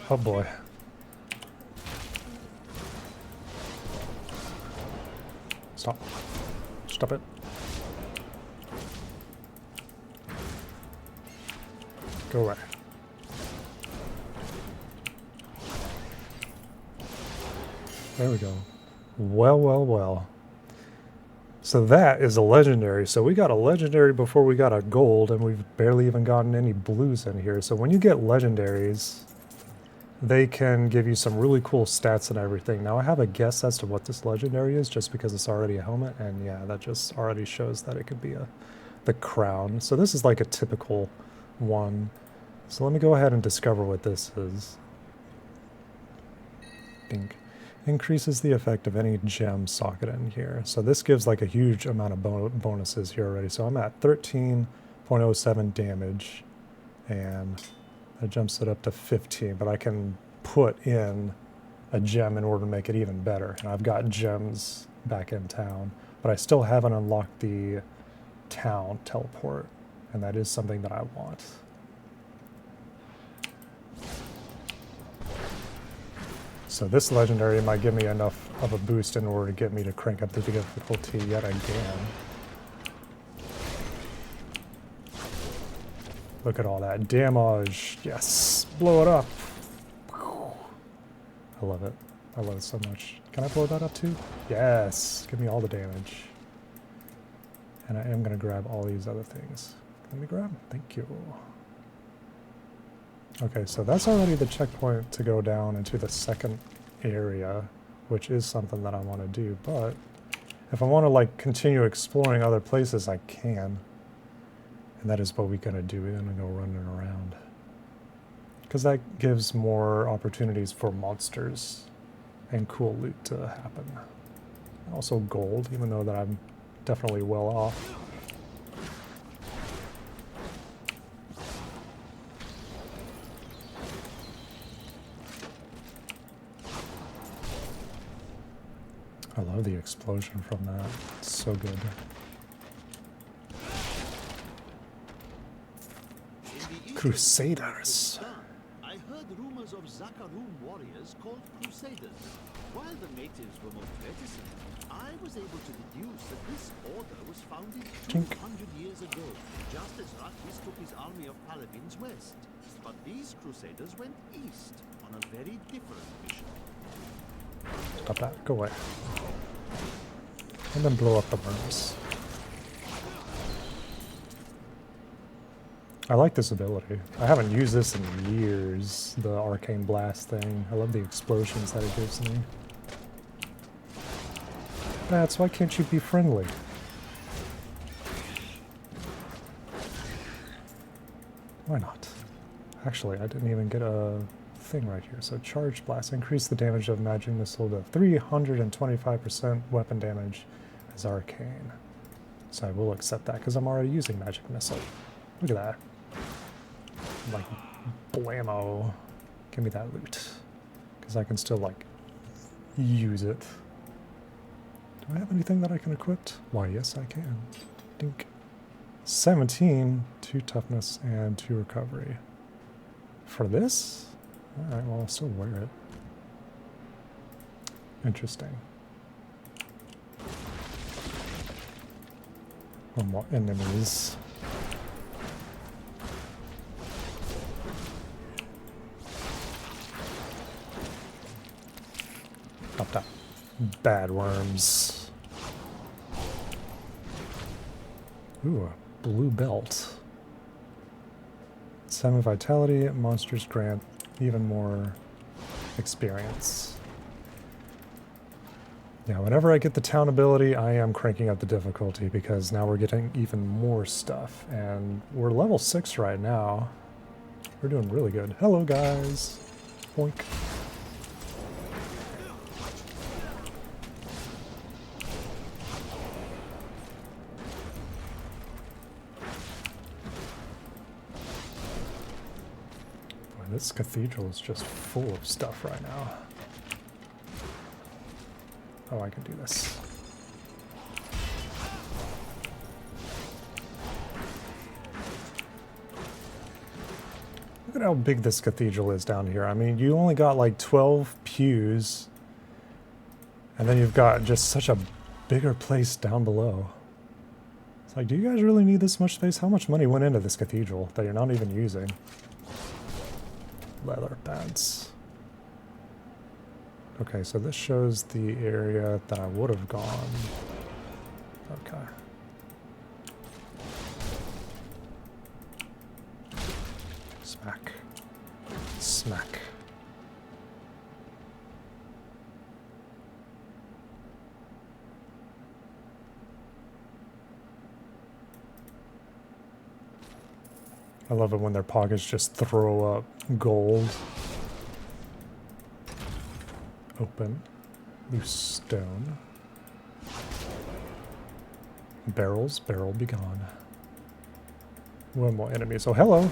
Oh boy. Stop. Stop it. Go away. There we go. Well, well, well. So that is a legendary. So we got a legendary before we got a gold, and we've barely even gotten any blues in here. So when you get legendaries, they can give you some really cool stats and everything. Now I have a guess as to what this legendary is just because it's already a helmet, and yeah, that just already shows that it could be the crown. So this is like a typical one. So let me go ahead and discover what this is. Dink. Increases the effect of any gem socket in here. So this gives like a huge amount of bonuses here already. So I'm at 13.07 damage, and that jumps it up to 15, but I can put in a gem in order to make it even better. And I've got gems back in town, but I still haven't unlocked the town teleport, and that is something that I want. So this legendary might give me enough of a boost in order to get me to crank up the difficulty yet again. Look at all that damage. Yes, blow it up. I love it. I love it so much. Can I blow that up too? Yes, give me all the damage. And I am gonna grab all these other things. Let me grab, thank you. Okay, so that's already the checkpoint to go down into the second area, which is something that I want to do, but if I want to like continue exploring other places, I can. And that is what we're going to do. We're going to go running around. Because that gives more opportunities for monsters and cool loot to happen. Also gold, even though that I'm definitely well off. I love the explosion from that. It's so good. Crusaders. I heard rumors of Zakarum warriors called Crusaders. While the natives were most reticent, I was able to deduce that this order was founded 200 years ago, just as Rakis took his army of paladins west. But these Crusaders went east on a very different mission. Stop that. Go away. And then blow up the worms. I like this ability. I haven't used this in years, the arcane blast thing. I love the explosions that it gives me. Bats, why can't you be friendly? Why not? Actually, I didn't even get a thing right here. So charge blast, increase the damage of magic missile to 325% weapon damage as arcane. So I will accept that because I'm already using magic missile. Look at that. Like, blammo. Give me that loot. Because I can still, like, use it. Do I have anything that I can equip? Why, yes, I can. Dink. 17, 2 toughness, and 2 recovery. For this? Alright, well, I'll still wear it. Interesting. One more enemies. Up that. Bad worms. Ooh, a blue belt. 7 vitality, monsters grant even more experience. Yeah, whenever I get the town ability, I am cranking up the difficulty because now we're getting even more stuff. And we're level 6 right now. We're doing really good. Hello, guys. Boink. Boy, this cathedral is just full of stuff right now. Oh, I can do this. Look at how big this cathedral is down here. I mean, you only got like 12 pews, and then you've got just such a bigger place down below. It's like, do you guys really need this much space? How much money went into this cathedral that you're not even using? Leather pants. Okay, so this shows the area that I would have gone. Okay. Smack. Smack. I love it when their pockets just throw up gold. Open. Loose stone. Barrels. Barrel be gone. One more enemy. So hello.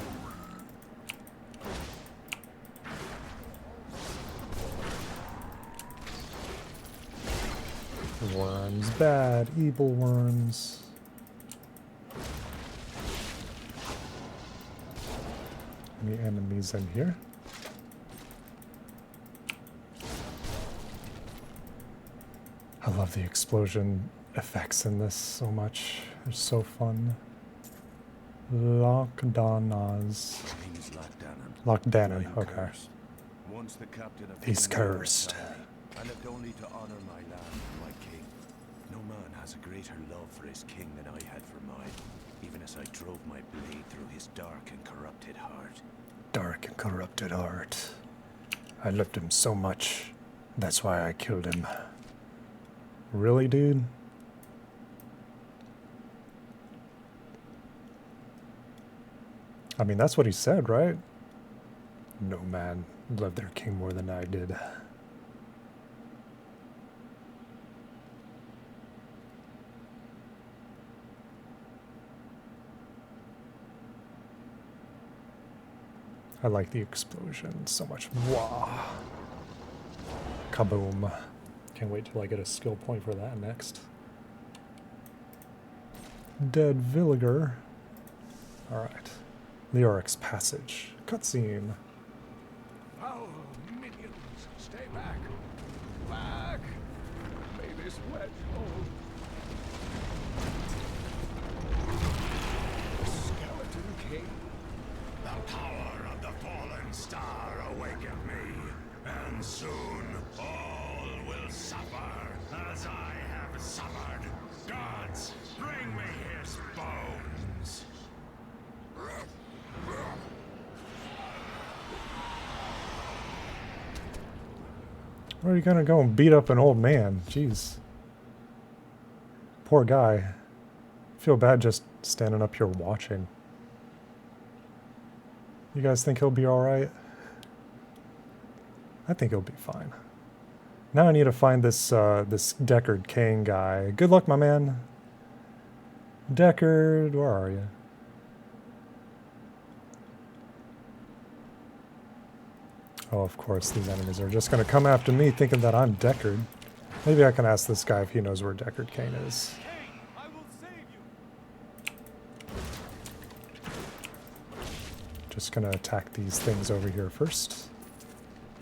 Worms. Bad. Evil worms. Any enemies in here? I love the explosion effects in this so much. They're so fun. Lockdanas. Lockdanan, okay. Once the captain of He's cursed. I lived only to honor my land and my king. No man has a greater love for his king than I had for mine, even as I drove my blade through his dark and corrupted heart. Dark and corrupted heart. I loved him so much. That's why I killed him. Really, dude? I mean, that's what he said, right? No man loved their king more than I did. I like the explosion so much. Wow. Kaboom. Can't wait till I get a skill point for that next. Dead villager. Alright. Leoric's Passage. Cutscene. Foul minions, stay back! Back! May this wedge hold. The Skeleton King. The power of the fallen star awakened me, and soon all will suffer as I have suffered. Gods, bring me his bones. Where are you gonna go and beat up an old man? Jeez. Poor guy. Feel bad just standing up here watching. You guys think he'll be alright? I think he'll be fine. Now I need to find this this Deckard Cain guy. Good luck, my man. Deckard, where are you? Oh, of course, these enemies are just going to come after me thinking that I'm Deckard. Maybe I can ask this guy if he knows where Deckard Cain is. I will save you. Just going to attack these things over here first.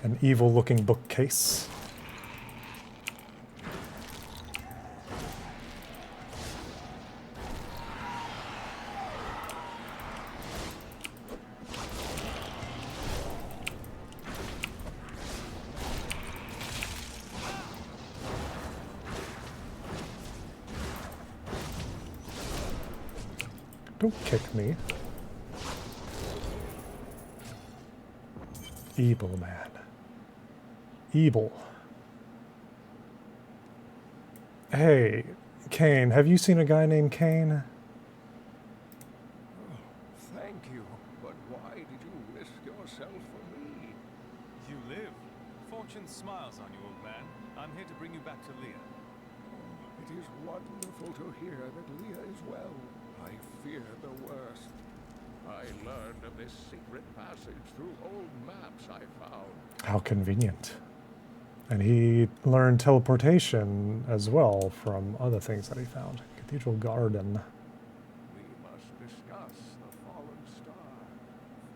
An evil-looking bookcase. Don't kick me. Evil man. Evil. Hey, Cain, have you seen a guy named Cain? Oh, thank you. But why did you risk yourself for me? You live. Fortune smiles on you, old man. I'm here to bring you back to Leah. It is wonderful to hear that Leah is well. I fear the worst. I learned of this secret passage through old maps I found. How convenient. And he learned teleportation as well from other things that he found. Cathedral Garden. We must discuss the fallen star.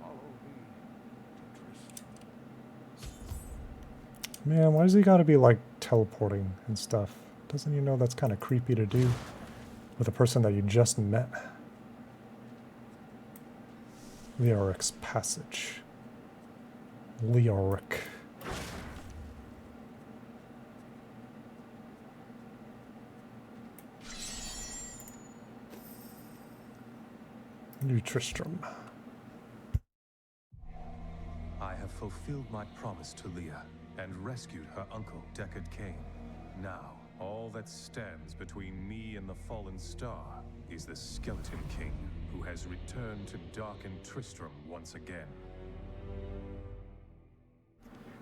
Follow me to Tristram. Man, why does he gotta be like teleporting and stuff? Doesn't he know that's kind of creepy to do with a person that you just met? Leoric's Passage. Leoric. New Tristram. I have fulfilled my promise to Leah and rescued her uncle, Deckard Cain. Now, all that stands between me and the fallen star is the Skeleton King, who has returned to darken Tristram once again.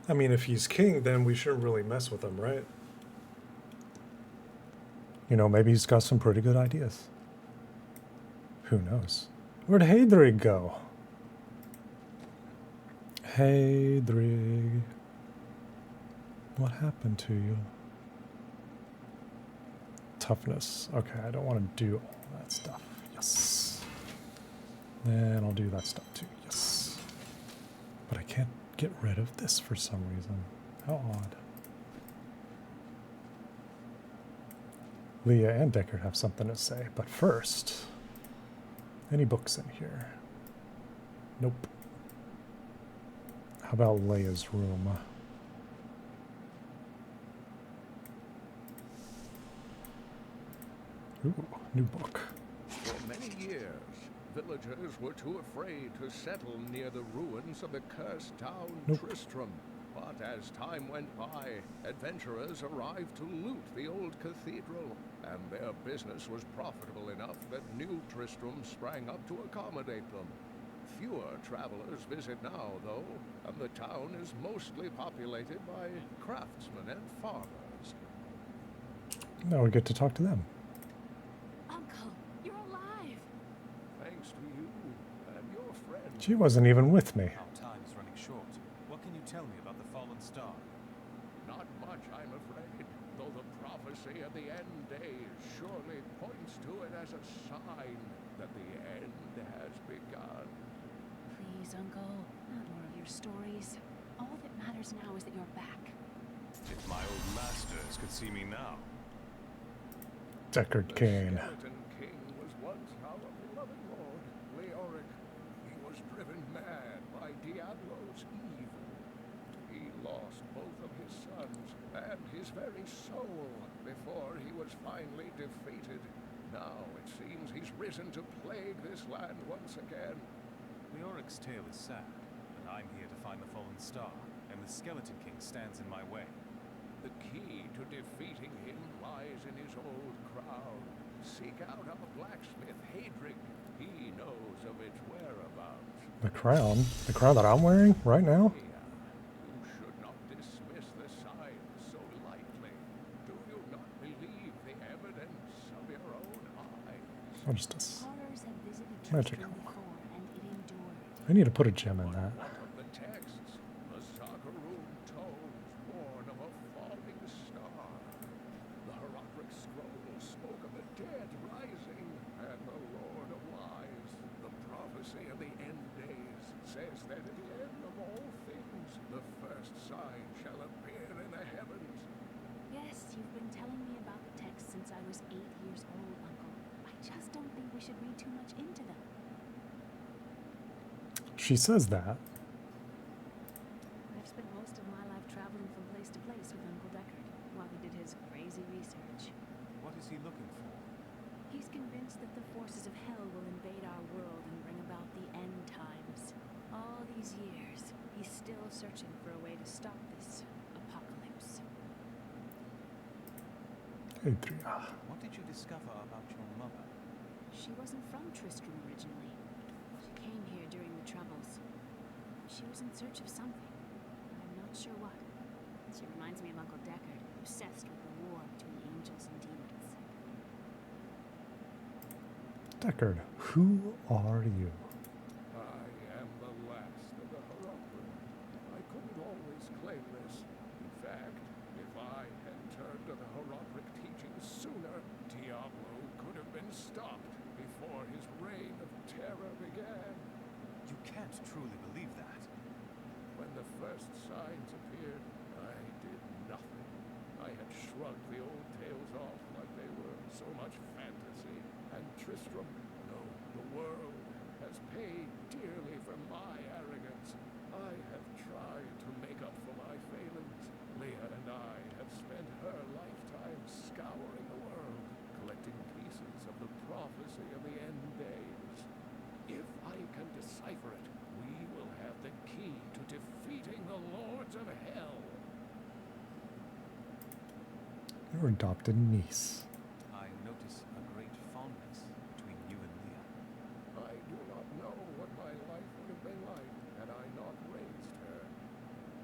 I mean, if he's king, then we shouldn't really mess with him, right? You know, maybe he's got some pretty good ideas. Who knows? Where'd Hadrig go? Hadrig. What happened to you? Toughness. Okay, I don't want to do all that stuff. Yes. Then I'll do that stuff too. Yes. But I can't get rid of this for some reason. How odd. Leah and Deckard have something to say, but first, any books in here? Nope. How about Leia's room? Ooh, new book. For many years, villagers were too afraid to settle near the ruins of the cursed town Tristram. But as time went by, adventurers arrived to loot the old cathedral, and their business was profitable enough that new Tristram sprang up to accommodate them. Fewer travelers visit now, though, and the town is mostly populated by craftsmen and farmers. Now we get to talk to them. Uncle, you're alive! Thanks to you and your friend. She wasn't even with me. Our time is running short. What can you tell me about the fallen star? Not much, I'm afraid, though the prophecy of the end days surely points to it as a sign that the end has begun. Please, Uncle, not more of your stories. All that matters now is that you're back. If my old masters could see me now. Deckard Cain. The Skeleton King was once our beloved lord, Leoric. He was driven mad by Diablo's evil. He lost both of his sons and his very soul before he was finally defeated. Now it seems he's risen to plague this land once again. Leoric's tale is sad, but I'm here to find the fallen star, and the Skeleton King stands in my way. The key to defeating him lies in his old crown. Seek out our blacksmith, Hadrig. He knows of its whereabouts. The crown? The crown that I'm wearing right now? You should not dismiss the signs so lightly. Do you not believe the evidence of your own eyes? What is this? Horrors have visited Magic. Tristram before, and it endured. I need to put a gem in that. What of the texts? The Saga She says that. I've spent most of my life traveling from place to place with Uncle Deckard while he did his crazy research. What is he looking for? He's convinced that the forces of hell will invade our world and bring about the end times. All these years, he's still searching for a way to stop this apocalypse. Adria. What did you discover about your mother? She wasn't from Tristram originally. She came here during the Troubles. She was in search of something. I'm not sure what. She reminds me of Uncle Deckard, obsessed with the war between angels and demons. Deckard, who are you? I am the last of the Hierarchy. I couldn't always claim this. In fact, if I had turned to the Hierarchic teachings sooner, Diablo could have been stopped before his reign of terror began. You can't truly believe that. When the first signs appeared, I did nothing. I had shrugged the old tales off like they were so much fantasy. And Tristram, no, the world, has paid dearly for my arrogance. I have tried to make up for my failings. Leah and I have spent her lifetime scouring the world, collecting pieces of the prophecy of the end days. If I can decipher it, we will have the key to defeating the Lords of Hell. Your adopted niece. I notice a great fondness between you and Leah. I do not know what my life would have been like had I not raised her.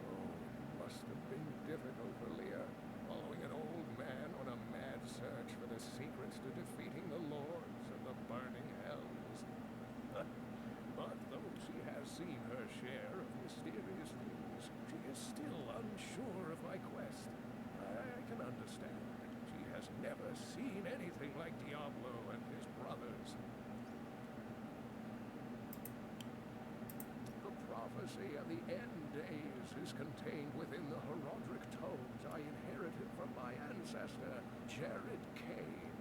Oh, it must have been difficult for Leah, following an old man on a mad search for the secrets to defeating the Lords of the burning hells. But though she has seen her share of mysterious things, she is still unsure of my quest. I can understand. She has never seen anything like Diablo and his brothers. The prophecy of the end days is contained within the Herodric tomes I inherited from my ancestor, Jared Kane.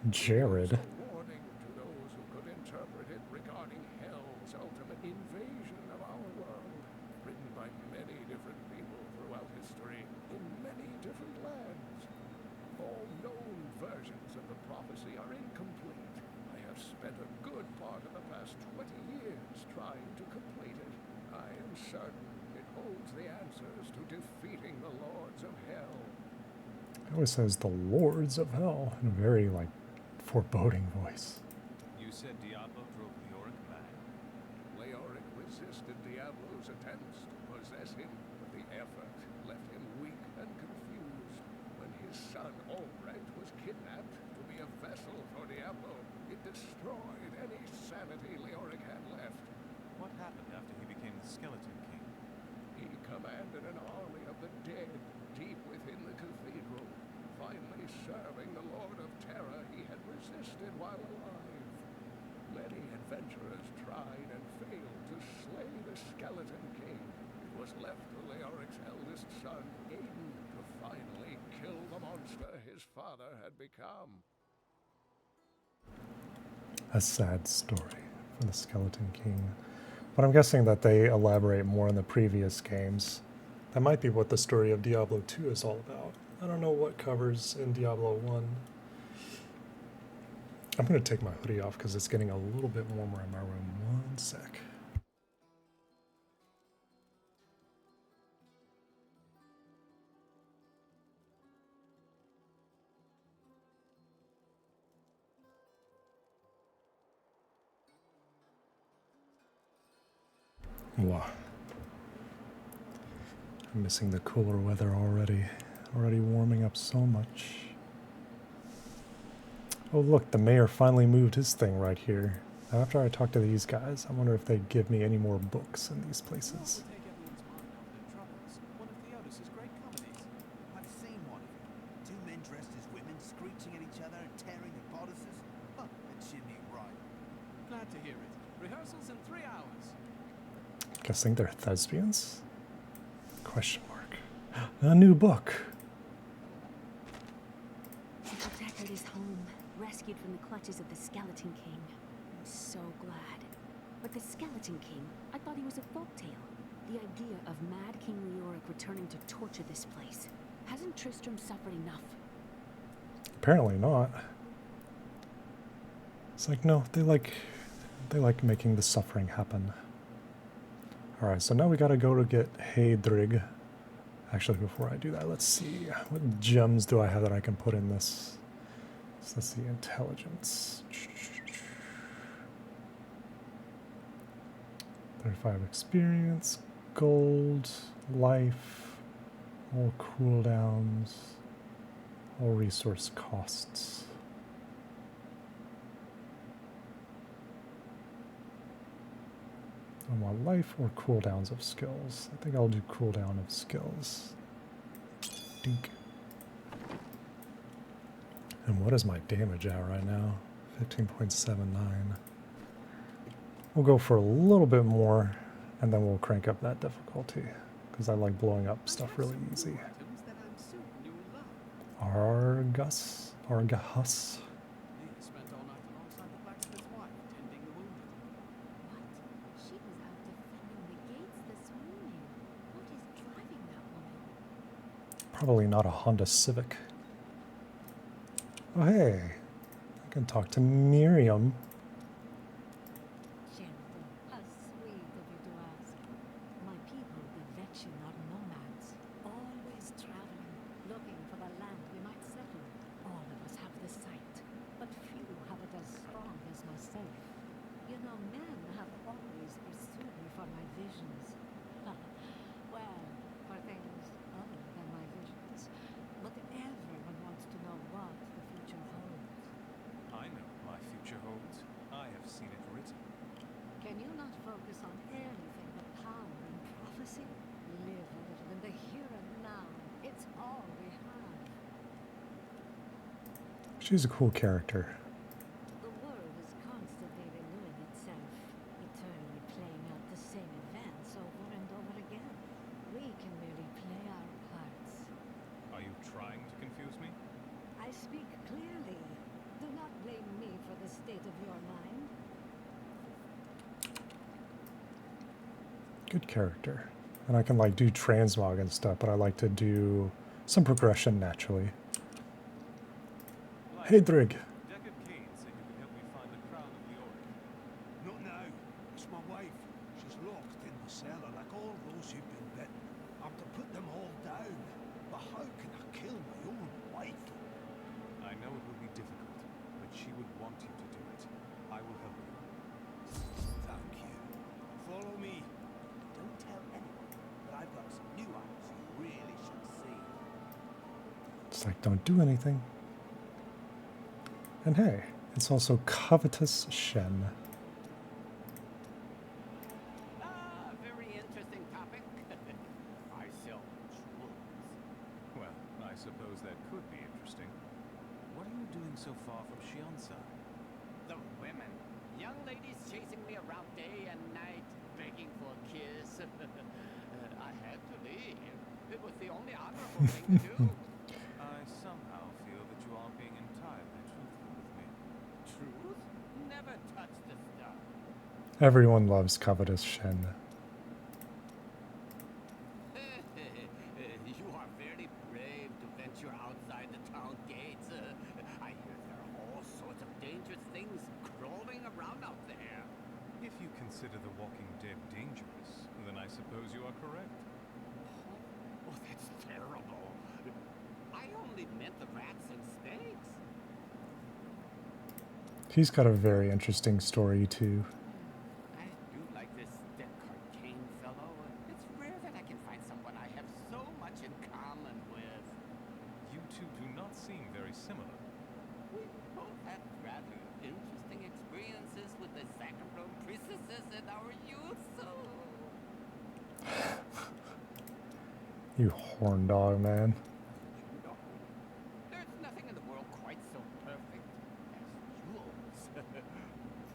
Jared. It was a warning to those who could interpret it regarding Hell's ultimate invasion of our world, written by many different people throughout history, in many different lands. All known versions of the prophecy are incomplete. I have spent a good part of the past 20 years trying to complete it. I am certain it holds the answers to defeating the Lords of Hell. It always says the Lords of Hell in a very, like, foreboding voice. You said Diablo drove Leoric mad. Leoric resisted Diablo's attempts to possess him, but the effort left him weak and confused. When his son Albrecht was kidnapped to be a vessel for Diablo, it destroyed any sanity Leoric had left. What happened after he became the Skeleton King? He commanded an army of the dead deep within the cathedral, finally serving the Lord of Terror he had resisted while alive. Many adventurers tried and failed to slay the Skeleton King. It was left to Leoric's eldest son, Aiden, to finally kill the monster his father had become. A sad story for the Skeleton King. But I'm guessing that they elaborate more in the previous games. That might be what the story of Diablo 2 is all about. I don't know what covers in Diablo 1. I'm going to take my hoodie off because it's getting a little bit warmer in my room. One sec. Wow. I'm missing the cooler weather already. Already warming up so much. Oh look, the mayor finally moved his thing right here. Now after I talk to these guys, I wonder if they give me any more books in these places. Take everyone's mind off their troubles. One of Theodos's great comedies. I've seen one of them. Two men dressed as women screeching at each other and tearing their bodices. Huh, a chimney right. Glad to hear it. Rehearsals in 3 hours. Guessing they're thespians? Question mark. A new book. Uncle Deckard is home, rescued from the clutches of the Skeleton King. I'm so glad. But the Skeleton King, I thought he was a folktale. The idea of Mad King Leoric returning to torture this place. Hasn't Tristram suffered enough? Apparently not. It's like, no, they like making the suffering happen. Alright, so now we gotta go to get Heydrig. Actually, before I do that, let's see. What gems do I have that I can put in this? So let's see, intelligence. 35 experience, gold, life, all cooldowns, all resource costs. I want life or cooldowns of skills. I think I'll do cooldown of skills. Dink. And what is my damage at right now? 15.79. We'll go for a little bit more, and then we'll crank up that difficulty, because I like blowing up stuff really easy. Argus? Argahus? Spent all night alongside the blacksmith's wife, tending the wounded. What? She was out defending the gates this morning. What is driving that woman? Probably not a Honda Civic. Oh hey, I can talk to Miriam. Gentle, how sweet of you to ask. My people, the Vetchin, are nomads, always traveling, looking for the land we might settle. All of us have the sight, but few have it as strong as myself. You know, men have always pursued me for my visions. Well, for things other than my visions. But everyone wants to know what the future holds. I know what my future holds. I have seen it written. Can you not focus on anything but power and prophecy? Live a little in the here and now. It's all we have. She's a cool character. The world is constantly renewing itself, eternally playing out the same events over and over again. We can merely play our parts. Are you trying to confuse me? I speak clearly. Do not blame me for the state of your mind. Good character. And I can like do transmog and stuff, but I like to do some progression naturally. Heydrig. Deckard Cain said you could help me find the crown of Leoric. Not now. It's my wife. She's locked in the cellar like all those who've been bitten. I'm to put them all down. But how can I kill my own wife? I know it will be difficult, but she would want you to do it. I will help you. Thank you. Follow me. Don't tell anyone, but I've got some new eyes you really should see. It's like, don't do anything. And hey, it's also Covetous Shen. Very interesting topic. I sell jewels. Well, I suppose that could be interesting. What are you doing so far from Shiansa? The women. Young ladies chasing me around day and night, begging for a kiss. I had to leave. It was the only honorable thing to do. I somehow feel that you aren't being entirely truthful with me. Truth? Never touch the stuff. Everyone loves Covetous Shen. You are very brave to venture outside the town gates. I hear there are all sorts of dangerous things crawling around out there. If you consider the Walking Dead dangerous, then I suppose you are correct. Oh, that's terrible. I only meant the rats and snakes. He's got a very interesting story too. I do like this Deckard Cain fellow. It's rare that I can find someone I have so much in common with. You two do not seem very similar. We both had rather interesting experiences with the Saccharum priestesses in our youth, so... You horn dog, man. No. There's nothing in the world quite so perfect as jewels.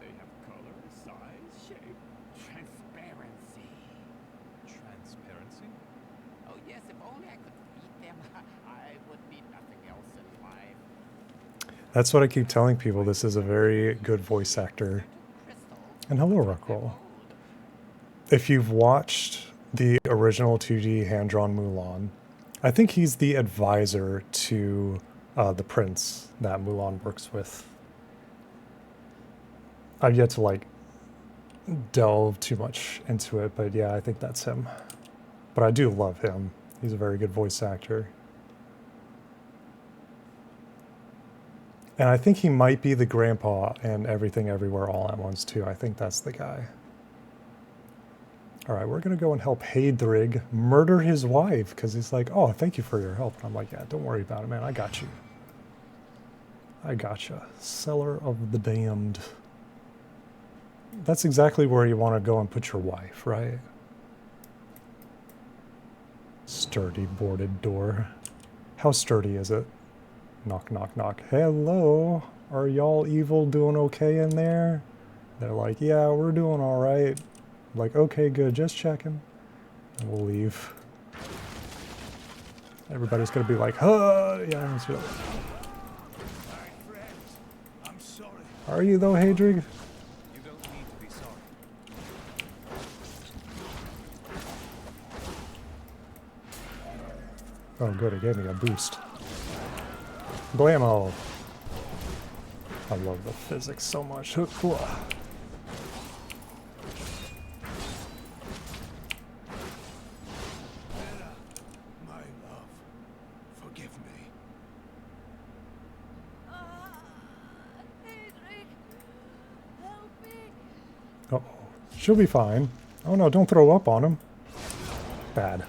They have color, size, shape, transparency. Transparency? Oh yes, if only I could eat them, I would need nothing else in life. That's what I keep telling people. This is a very good voice actor. And hello, Rockwell. If you've watched the original 2D hand-drawn Mulan, I think he's the advisor to the prince that Mulan works with. I've yet to like delve too much into it, but yeah, I think that's him. But I do love him. He's a very good voice actor. And I think he might be the grandpa in Everything Everywhere All at Once too. I think that's the guy. All right, we're gonna go and help Heydrig murder his wife because he's like, oh, thank you for your help. And I'm like, yeah, don't worry about it, man. I got you. I gotcha. Cellar of the Damned. That's exactly where you want to go and put your wife, right? Sturdy boarded door. How sturdy is it? Knock, knock, knock. Hello? Are y'all evil doing okay in there? They're like, yeah, we're doing all right. I'm like, okay, good, just checking. And we'll leave. Everybody's gonna be like, huh? Yeah, that's right. I'm sorry. Are you though, Heydrig? You don't need to be sorry. Oh, good, it gave me a boost. Blammo! I love the physics so much. Bella, my love, forgive me. Hedrick, help me. Uh-oh. She'll be fine. Oh no, don't throw up on him. Bad.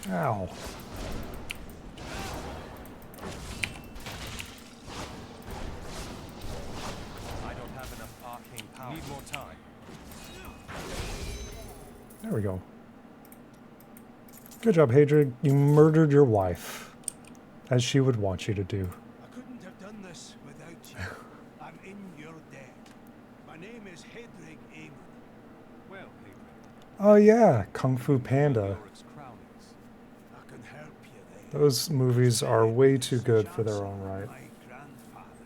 Ow. I don't have enough arcane power. Need more time. There we go. Good job, Heydrig. You murdered your wife. As she would want you to do. I couldn't have done this without you. I'm in your debt. My name is Hedrig Aemon. Well, Hedrig. Oh yeah, Kung Fu Panda. Yorick's crown is. I can help you there. Those movies are way too good for their own right. My grandfather.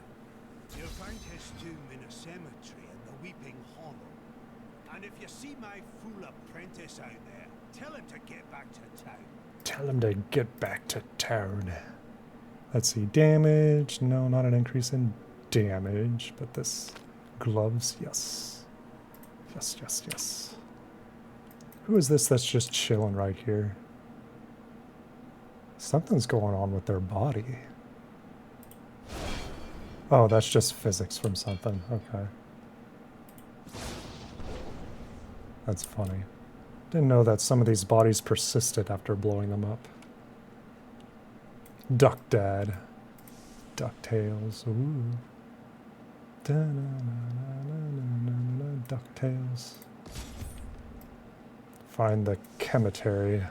You'll find his tomb in a cemetery in the Weeping Hollow. And if you see my fool apprentice out there, tell him to get back to town. Tell him to get back to town. Let's see, damage. No, not an increase in damage, but this gloves, yes. Yes, yes, yes. Who is this that's just chilling right here? Something's going on with their body. Oh, that's just physics from something. Okay. That's funny. Didn't know that some of these bodies persisted after blowing them up. Duck Dad. DuckTales. Ooh. DuckTales. Find the cemetery.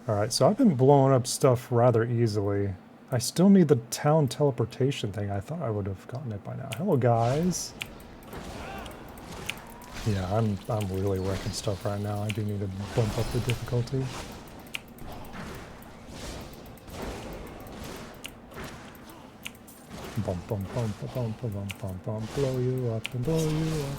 Alright, so I've been blowing up stuff rather easily. I still need the town teleportation thing. I thought I would have gotten it by now. Hello, guys. Yeah, I'm really wrecking stuff right now. I do need to bump up the difficulty. Bump, bump, bump, bump, bump, bump, bump, blow you up and blow you up.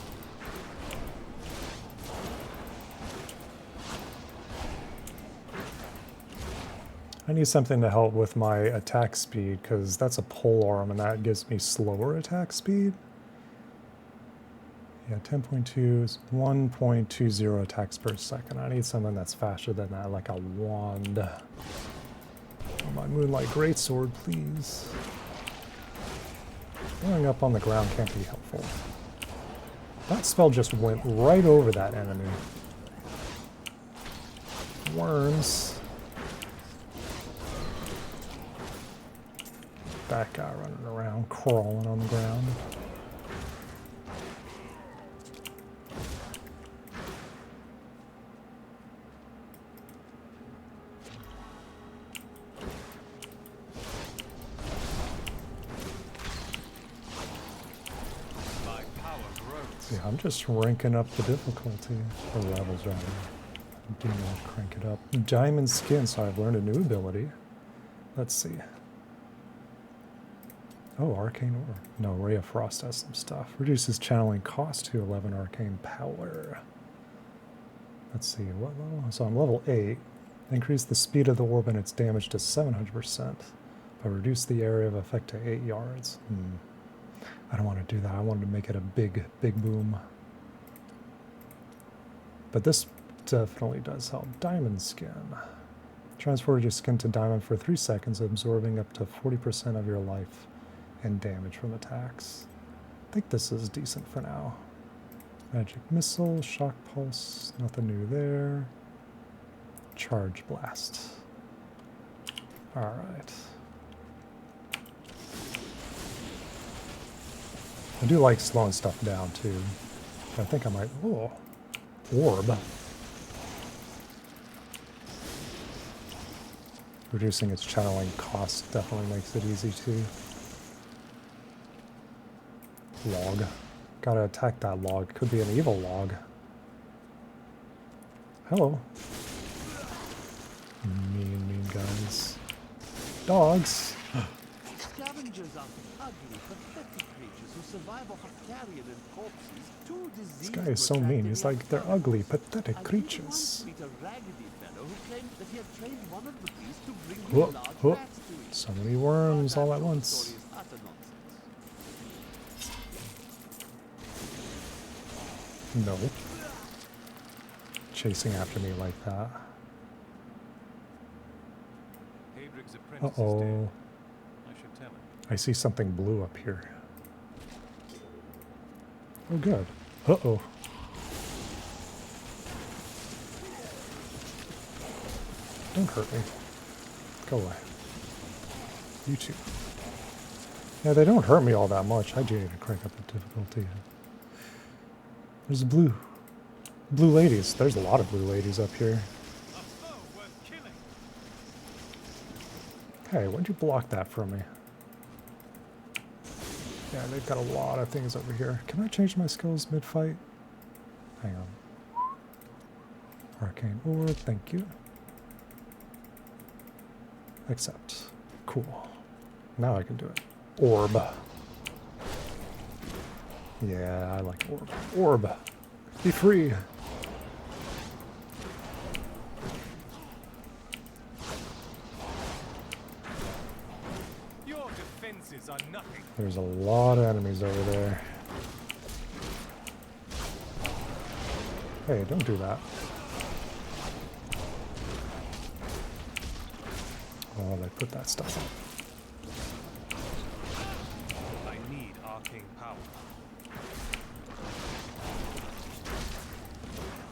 I need something to help with my attack speed, because that's a polearm and that gives me slower attack speed. Yeah, 10.2 is 1.20 attacks per second. I need something that's faster than that, like a wand. Oh, my Moonlight Greatsword, please. Going up on the ground can't be helpful. That spell just went right over that enemy. Worms. That guy running around, crawling on the ground. Yeah, I'm just ranking up the difficulty, or levels rather. I do not crank it up. Diamond skin, so I've learned a new ability. Let's see. Oh, arcane ore. No, Ray of Frost has some stuff. Reduces channeling cost to 11 arcane power. Let's see, what level? So I'm level 8. Increase the speed of the orb and its damage to 700%. But reduce the area of effect to 8 yards. I don't want to do that. I wanted to make it a big boom. But this definitely does help. Diamond skin. Transfer your skin to diamond for 3 seconds, absorbing up to 40% of your life and damage from attacks. I think this is decent for now. Magic missile, shock pulse, nothing new there. Charge blast. Alright. I do like slowing stuff down too. I think I might. Oh, orb. Reducing its channeling cost definitely makes it easy too. Log. Gotta attack that log. Could be an evil log. Hello. Mean guys. Dogs. Scavengers are ugly, pathetic creatures who survive off of carrion and corpses. Too This diseased guy is to so attract mean. any He's like, they're others. ugly, pathetic I did once creatures. meet a raggedy fellow who claimed that he had trained one of the beasts to bring Whoa, him large whoa. rats to eat. So many worms But I'm all at sure the once. story is utter nonsense. No. Chasing after me like that. Hadrig's apprentice is Uh-oh. dead. I should tell him. I see something blue up here. Oh, good. Uh-oh. Don't hurt me. Go away. You too. Yeah, they don't hurt me all that much. I do need to crank up the difficulty. There's blue ladies. There's a lot of blue ladies up here. Hey, why'd you block that from me? Yeah, they've got a lot of things over here. Can I change my skills mid-fight? Hang on. Arcane orb, thank you. Accept. Cool. Now I can do it. Orb. Yeah, I like orb. Orb. Be free. Your defenses are nothing. There's a lot of enemies over there. Hey, don't do that. Oh, they put that stuff up. I need arcane power.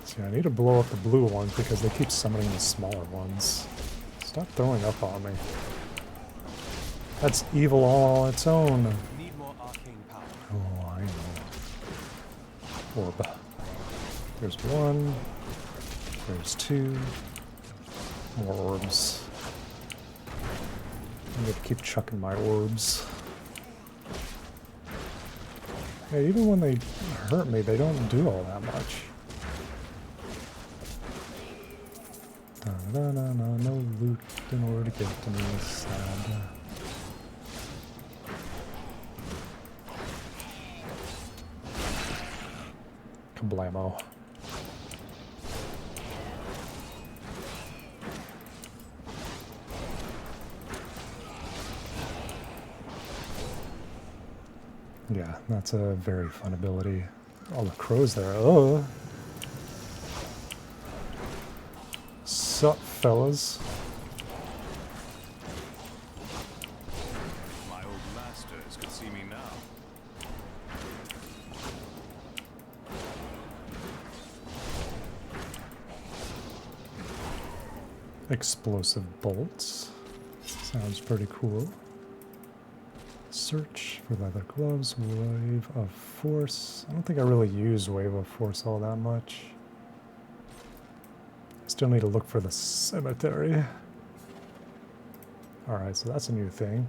See, I need to blow up the blue ones because they keep summoning the smaller ones. Stop throwing up on me. That's evil all on its own. Need more arcane power. Oh, I know. Orb. There's one. There's two. More orbs. I'm gonna keep chucking my orbs. Yeah, even when they hurt me, they don't do all that much. No loot in order to get to me. Sad. Kablamo. Yeah, that's a very fun ability. All the crows there. Oh. Sup, fellas? My old masters could see me now. Explosive bolts. Sounds pretty cool. Search for leather gloves. Wave of force. I don't think I really use wave of force all that much. Still need to look for the cemetery. Alright, so that's a new thing.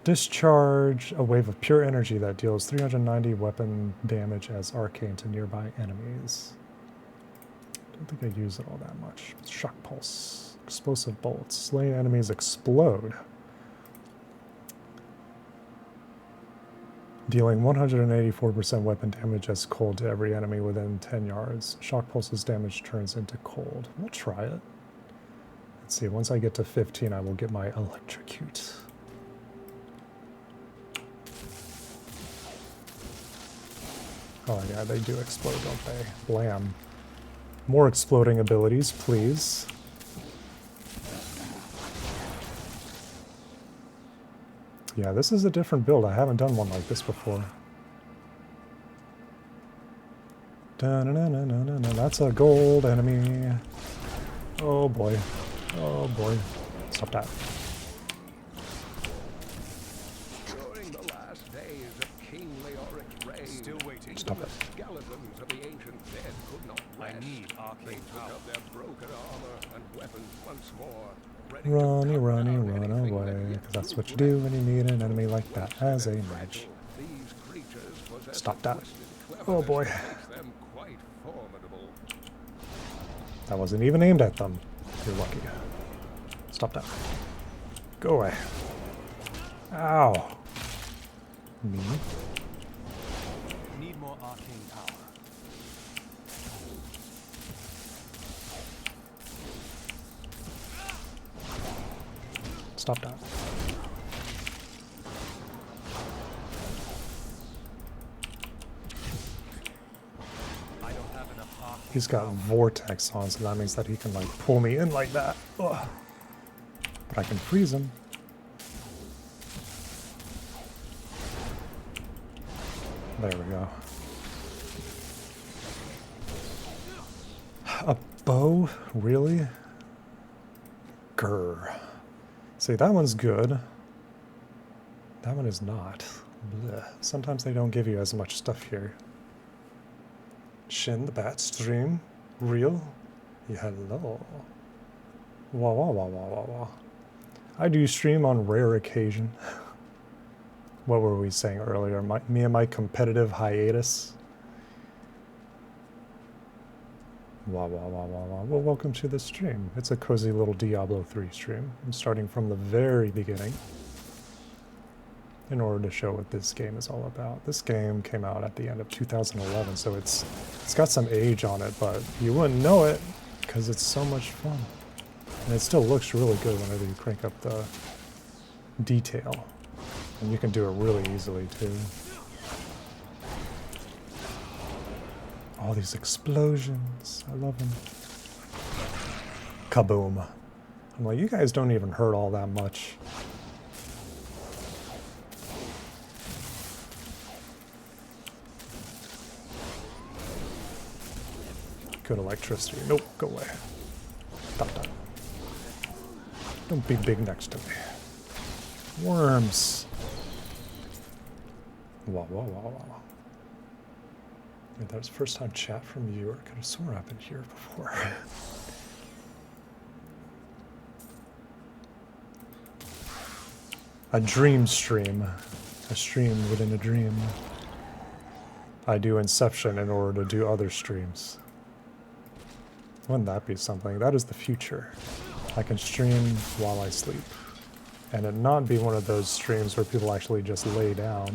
Discharge a wave of pure energy that deals 390 weapon damage as arcane to nearby enemies. Don't think I use it all that much. Shock pulse. Explosive bolts. Slain enemies explode. Dealing 184% weapon damage as cold to every enemy within 10 yards. Shock pulse's damage turns into cold. We'll try it. Let's see, once I get to 15, I will get my electrocute. Oh yeah, they do explode, don't they? Blam. More exploding abilities, please. Yeah, this is a different build. I haven't done one like this before. Da-na-na-na-na-na. That's a gold enemy. Oh boy. Oh boy. Stop that. During the last days of King Leoric's reign, Still waiting. even the skeletons of the ancient dead could not rest. I need arcane They took power. up their broken armor and weapons once more. Runny, runny, run away. Because that's what you do when you meet an enemy like that as a mage. These creatures possess Stop a that. twisted Oh cleverness boy. that makes them quite formidable. That wasn't even aimed at them. You're lucky. Stop that. Go away. Ow. Me. Need more arcane power. Stop that. I don't have enough arcane. He's got vortex on, so that means that he can like pull me in like that. Ugh. But I can freeze him. There we go. A bow? Really? Grr. See, that one's good. That one is not. Blech. Sometimes they don't give you as much stuff here. SeanTheBat stream? Real? Yeah, hello. Wah wah wah wah wah wah. I do stream on rare occasion. What were we saying earlier? Me and my competitive hiatus? Wah wah wah wah wah. Well, welcome to the stream. It's a cozy little Diablo 3 stream. I'm starting from the very beginning in order to show what this game is all about. This game came out at the end of 2011, so it's got some age on it, but you wouldn't know it because it's so much fun. And it still looks really good whenever you crank up the detail. And you can do it really easily too. All these explosions. I love them. Kaboom. I'm like, you guys don't even hurt all that much. Good electricity. Nope, go away. Stop that. Don't be big next to me. Worms. Wow, wow, wow, wow. Yeah, that was first time chat from you. I could have sworn I've been here before. A dream stream. A stream within a dream. I do Inception in order to do other streams. Wouldn't that be something? That is the future. I can stream while I sleep. And it not be one of those streams where people actually just lay down.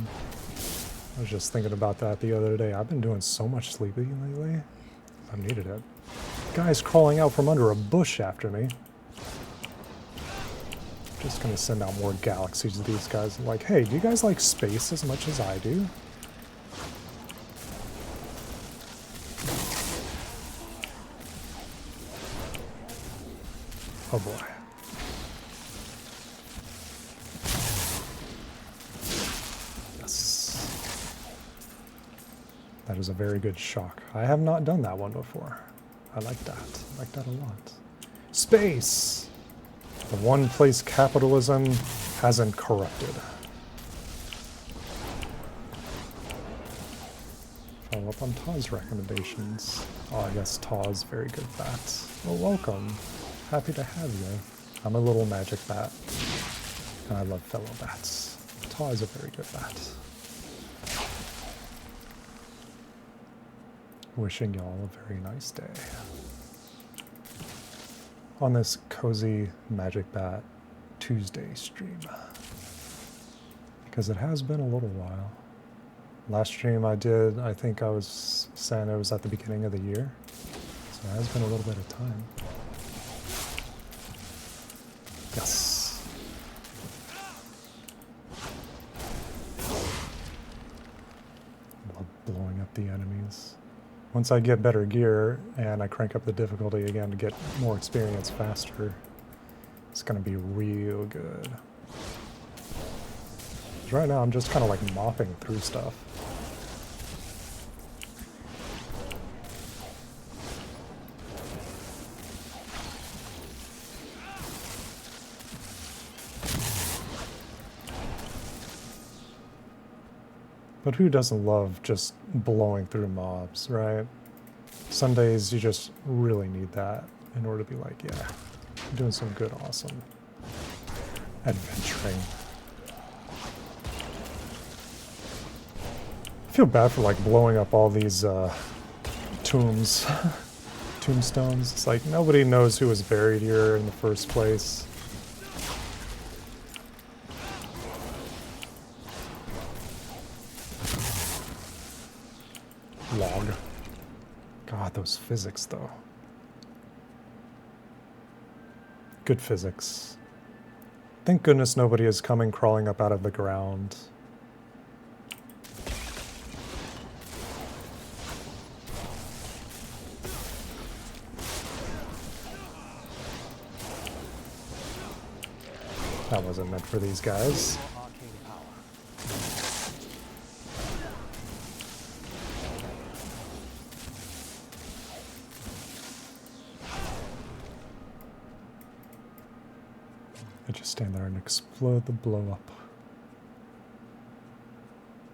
I was just thinking about that the other day. I've been doing so much sleeping lately. I've needed it. Guy's crawling out from under a bush after me. Just gonna send out more galaxies to these guys. Like, hey, do you guys like space as much as I do? Oh boy. Yes. That is a very good shock. I have not done that one before. I like that. I like that a lot. Space! The one place capitalism hasn't corrupted. Follow up on Taw's recommendations. Oh, I guess Taw's very good bat. Well, welcome. Happy to have you. I'm a little magic bat. And I love fellow bats. Taw is a very good bat. Wishing y'all a very nice day. On this cozy Magic Bat Tuesday stream. Because it has been a little while. Last stream I did, I think I was saying it was at the beginning of the year. So it has been a little bit of time. Yes. Love blowing up the enemies. Once I get better gear and I crank up the difficulty again to get more experience faster, it's gonna be real good. 'Cause right now I'm just kind of like mopping through stuff. But who doesn't love just blowing through mobs, right? Some days you just really need that in order to be like, yeah, I'm doing some good, awesome adventuring. I feel bad for like blowing up all these tombstones. It's like nobody knows who was buried here in the first place. Log. God, those physics though. Good physics. Thank goodness nobody is coming crawling up out of the ground. That wasn't meant for these guys. I just stand there and explode the blow up.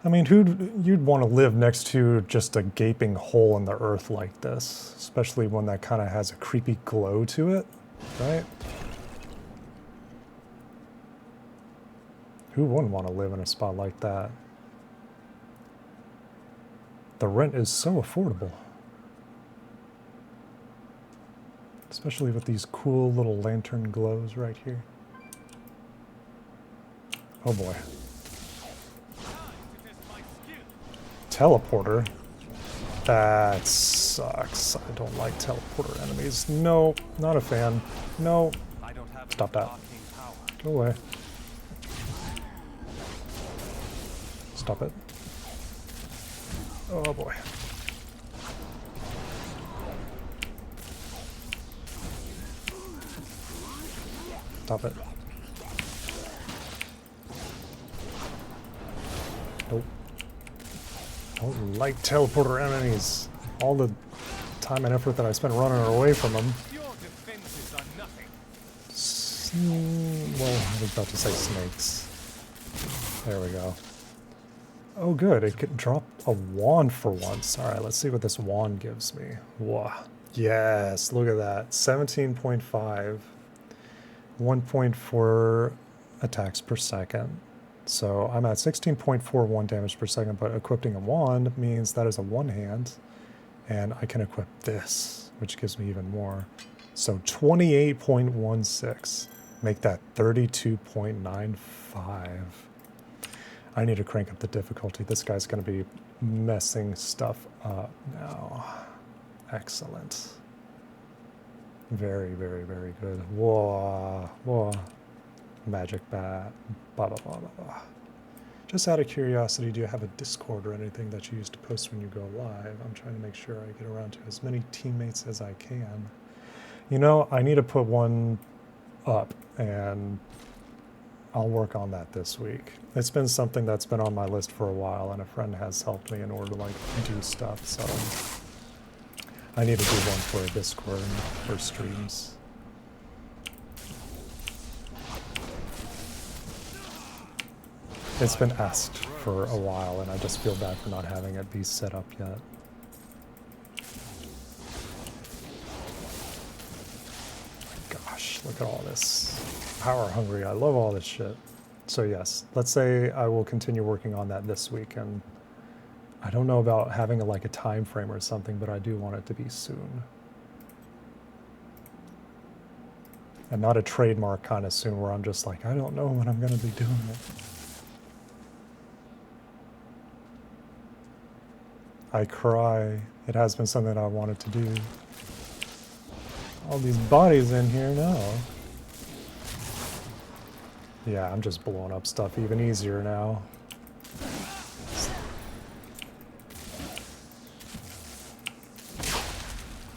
I mean, you'd want to live next to just a gaping hole in the earth like this, especially one that kind of has a creepy glow to it, right? Who wouldn't want to live in a spot like that? The rent is so affordable. Especially with these cool little lantern glows right here. Oh boy. Teleporter? That sucks. I don't like teleporter enemies. No, not a fan. No. Stop that. Go away. Stop it. Oh boy. Stop it. Nope. I don't like teleporter enemies. All the time and effort that I spent running away from them. Well, I was about to say snakes. There we go. Oh good, it could drop a wand for once. Alright, let's see what this wand gives me. Wow. Yes, look at that. 17.5. 1.4 attacks per second. So I'm at 16.41 damage per second, but equipping a wand means that is a one hand, and I can equip this, which gives me even more. So 28.16. Make that 32.95. I need to crank up the difficulty. This guy's going to be messing stuff up now. Excellent. Very, very, very good. Whoa, whoa. Magic bat. Blah, blah, blah, blah, blah. Just out of curiosity, do you have a Discord or anything that you use to post when you go live? I'm trying to make sure I get around to as many teammates as I can. You know, I need to put one up, and I'll work on that this week. It's been something that's been on my list for a while, and a friend has helped me in order to like do stuff, so I need to do one for a Discord for streams. It's been asked for a while, and I just feel bad for not having it be set up yet. Gosh, look at all this. Power hungry, I love all this shit. So yes, let's say I will continue working on that this week, and I don't know about having like a time frame or something, but I do want it to be soon. And not a trademark kind of soon where I'm just like, I don't know when I'm going to be doing it. I cry. It has been something I wanted to do. All these bodies in here now. Yeah, I'm just blowing up stuff even easier now.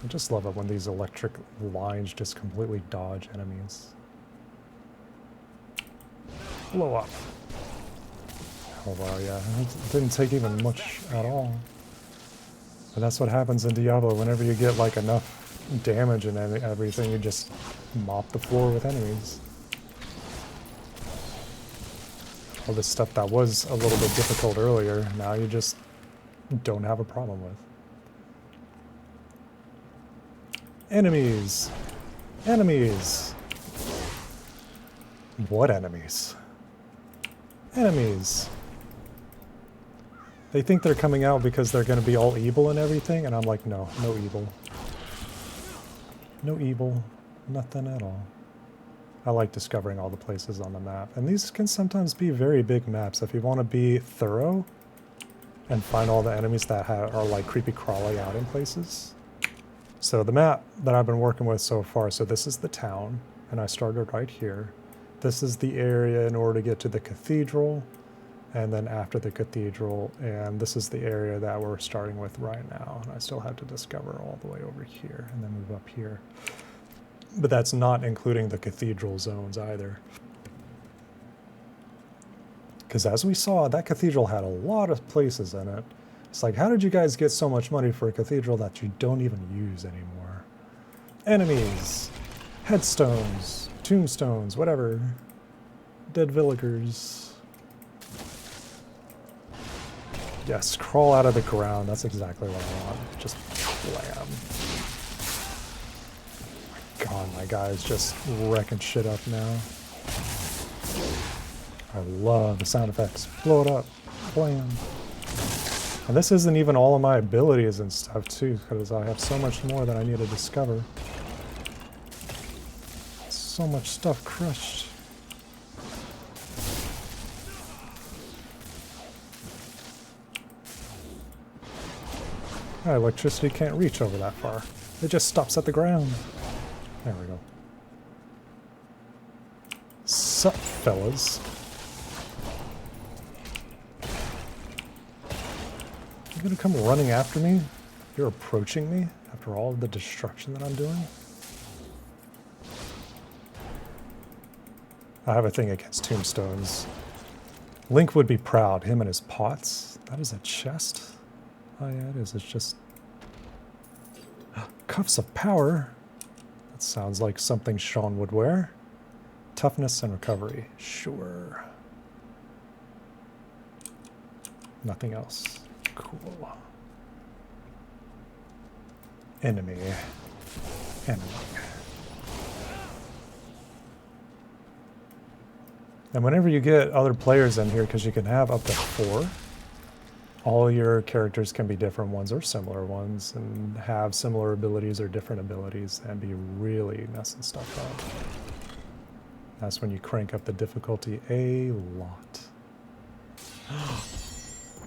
I just love it when these electric lines just completely dodge enemies. Blow up. Oh wow, yeah, it didn't take even much at all. But that's what happens in Diablo. Whenever you get like enough damage and everything, you just mop the floor with enemies. All this stuff that was a little bit difficult earlier, now you just don't have a problem with. Enemies! Enemies! What enemies? Enemies! They think they're coming out because they're going to be all evil and everything, and I'm like, no, no evil. No evil. Nothing at all. I like discovering all the places on the map. And these can sometimes be very big maps. If you want to be thorough and find all the enemies that are like creepy crawly out in places. So the map that I've been working with so far, so this is the town, and I started right here. This is the area in order to get to the cathedral, and then after the cathedral, and this is the area that we're starting with right now. And I still have to discover all the way over here, and then move up here. But that's not including the cathedral zones either. Because as we saw, that cathedral had a lot of places in it. It's like, how did you guys get so much money for a cathedral that you don't even use anymore? Enemies, headstones, tombstones, whatever. Dead villagers. Yes, crawl out of the ground. That's exactly what I want. Just blam. God, my guy is just wrecking shit up now. I love the sound effects. Blow it up. Blam. And this isn't even all of my abilities and stuff too, because I have so much more that I need to discover. So much stuff crushed. Electricity can't reach over that far. It just stops at the ground. There we go. Sup, fellas? You gonna come running after me? You're approaching me after all of the destruction that I'm doing? I have a thing against tombstones. Link would be proud, him and his pots. That is a chest? Oh yeah, it is. It's just... Cuffs of power? That sounds like something Sean would wear. Toughness and recovery. Sure. Nothing else. Cool. Enemy. Enemy. And whenever you get other players in here, because you can have up to 4, all your characters can be different ones or similar ones, and have similar abilities or different abilities, and be really messing stuff up. That's when you crank up the difficulty a lot.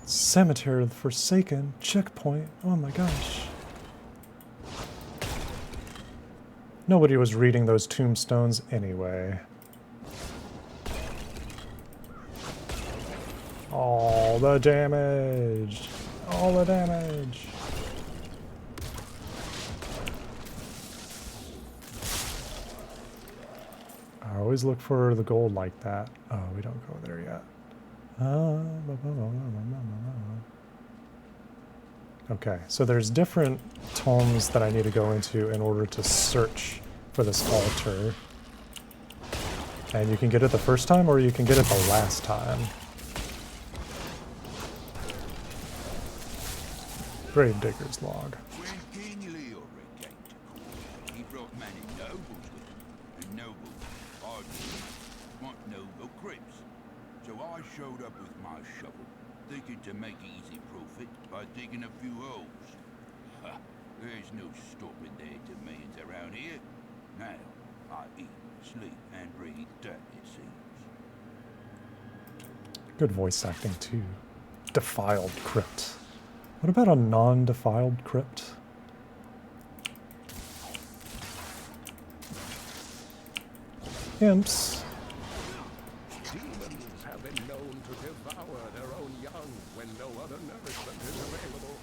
Cemetery of the Forsaken, checkpoint, oh my gosh. Nobody was reading those tombstones anyway. All the damage! All the damage! I always look for the gold like that. Oh, we don't go there yet. Okay, so there's different tomes that I need to go into in order to search for this altar. And you can get it the first time or you can get it the last time. Gravedigger's log. When King Leoric came to court, he brought many nobles with him, and nobles hardly want noble crypts. So I showed up with my shovel, thinking to make easy profit by digging a few holes. Ha! There's no stopping their demands around here. Now, I eat, sleep, and breathe dirt, it seems. Good voice acting too. Defiled crypt. What about a non-defiled crypt? Imps. Demons have been known to devour their own young when no other nourishment is available.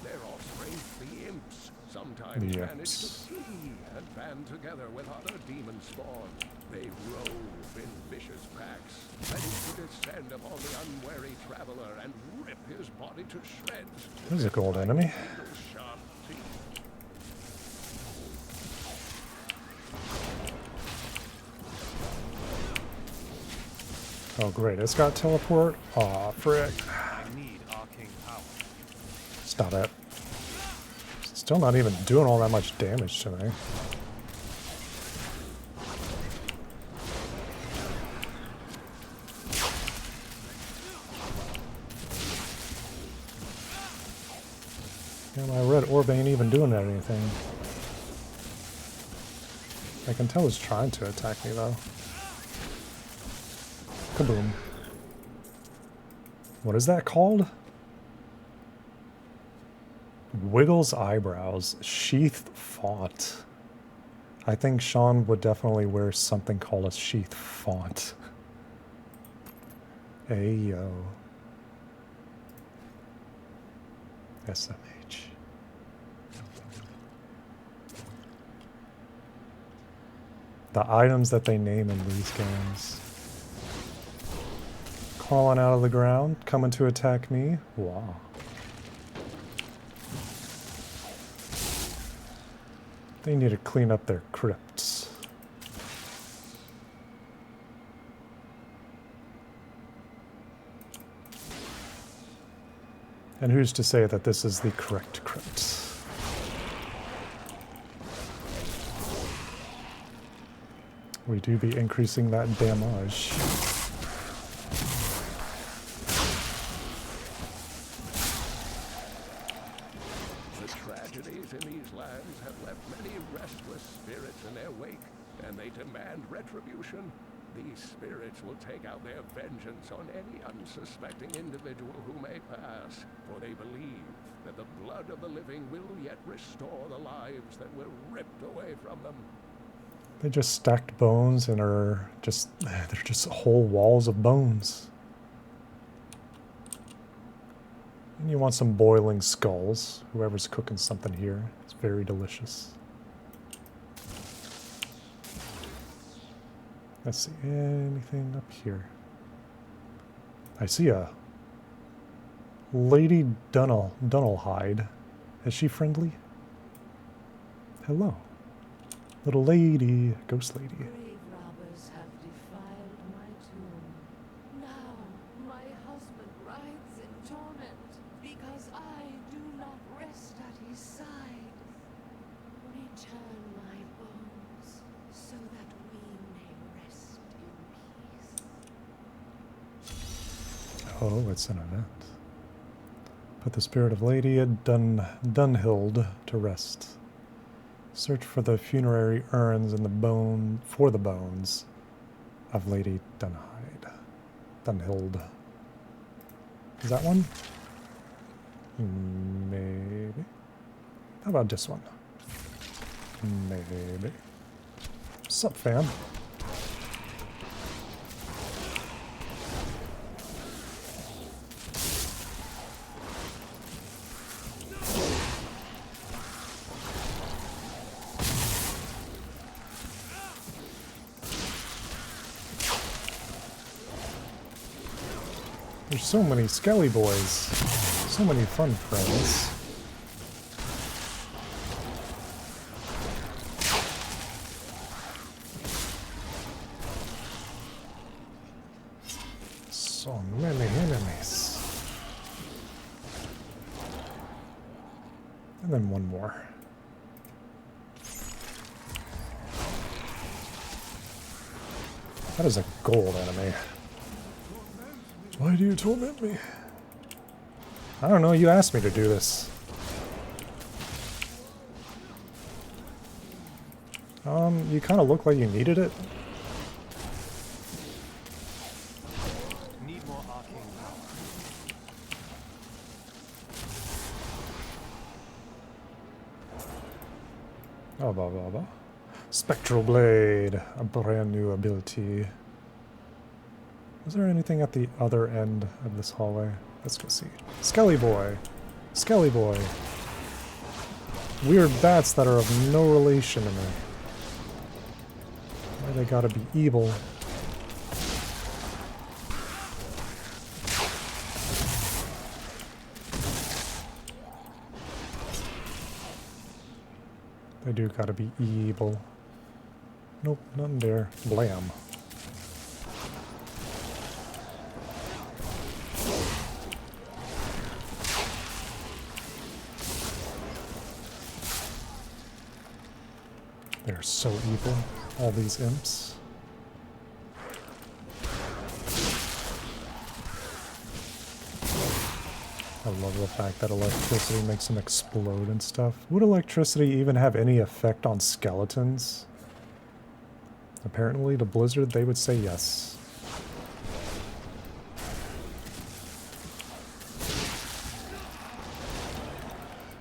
Their offspring, the imps, sometimes manage to flee and band together with other demon spawn. They rove in vicious packs, ready to descend upon the unwary traveler and rip his body to shreds. There's a gold enemy. Sharp teeth. Oh great, it's got teleport. Aw, frick. I need arcane power. Stop it. Still not even doing all that much damage to me. Yeah, my red orb ain't even doing anything. I can tell it's trying to attack me though. Kaboom. What is that called? Wiggles eyebrows. Sheath font. I think Sean would definitely wear something called a sheath font. Ayo. SMH. The items that they name in these games. Crawling out of the ground, coming to attack me. Wow. They need to clean up their crypts. And who's to say that this is the correct crypt? We do be increasing that damage. The tragedies in these lands have left many restless spirits in their wake, and they demand retribution. These spirits will take out their vengeance on any unsuspecting individual who may pass, for they believe that the blood of the living will yet restore the lives that were ripped away from them. They just stacked bones and are just, they're just whole walls of bones. And you want some boiling skulls. Whoever's cooking something here, it's very delicious. Let's see, anything up here? I see a Lady Dunnelhide. Is she friendly? Hello. Little lady, ghost lady. Grave robbers have defiled my tomb. Now my husband rides in torment because I do not rest at his side. Return my bones so that we may rest in peace. Oh, it's an event. Put the spirit of Lady Dunhild to rest. Search for the funerary urns and for the bones of Lady Dunhild. Is that one? Maybe. How about this one? Maybe. Sup, fam? There's so many Skelly boys. So many fun friends. So many enemies. And then one more. That is a gold enemy. Why do you torment me? I don't know, you asked me to do this. You kind of look like you needed it. Need more arcane power. Oh, blah, blah, blah. Spectral Blade, a brand new ability. Is there anything at the other end of this hallway? Let's go see. Skelly Boy! Skelly Boy! Weird bats that are of no relation to me. Why they gotta be evil? They do gotta be evil. Nope, nothing there. Blam. They're so evil, all these imps. I love the fact that electricity makes them explode and stuff. Would electricity even have any effect on skeletons? Apparently, to Blizzard, they would say yes.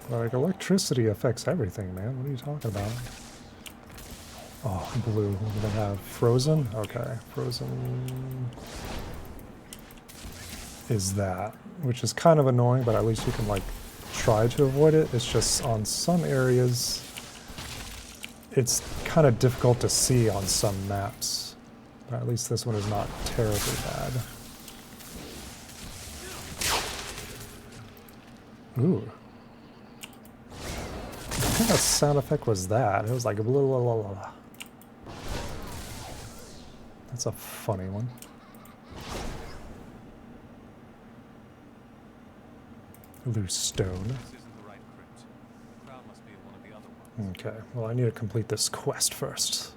Like, electricity affects everything, man. What are you talking about? Oh, blue. What do they have? Frozen? Okay, frozen is that, which is kind of annoying, but at least you can, like, try to avoid it. It's just on some areas, it's kind of difficult to see on some maps. But at least this one is not terribly bad. Ooh. What kind of sound effect was that? It was like blah, blah, blah, blah. That's a funny one. Loose stone. Okay, well I need to complete this quest first.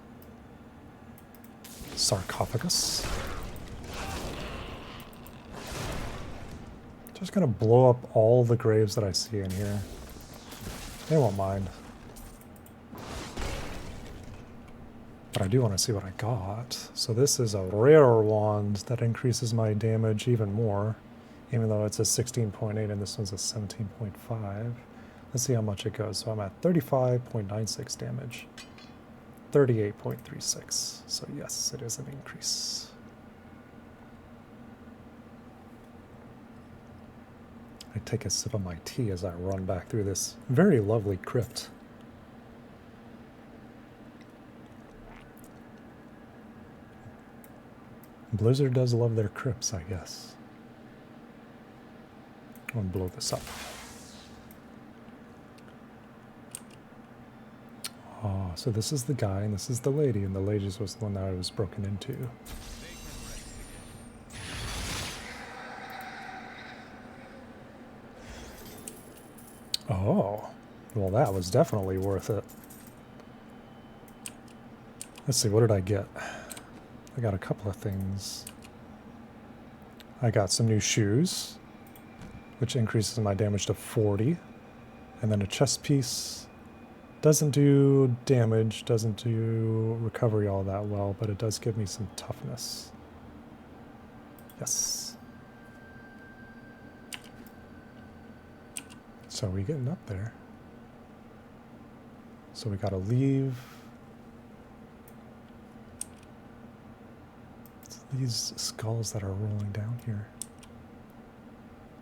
Sarcophagus. Just gonna blow up all the graves that I see in here. They won't mind. But I do want to see what I got. So this is a rare wand that increases my damage even more, even though it's a 16.8 and this one's a 17.5. Let's see how much it goes. So I'm at 35.96 damage. 38.36. So yes, it is an increase. I take a sip of my tea as I run back through this very lovely crypt. Blizzard does love their crypts, I guess. I'm gonna blow this up. Oh, so this is the guy and this is the lady, and the lady's was the one that I was broken into. Oh, well that was definitely worth it. Let's see, what did I get? I got a couple of things. I got some new shoes, which increases my damage to 40. And then a chest piece. Doesn't do damage, doesn't do recovery all that well, but it does give me some toughness. Yes. So we're getting up there. So we gotta leave. These skulls that are rolling down here.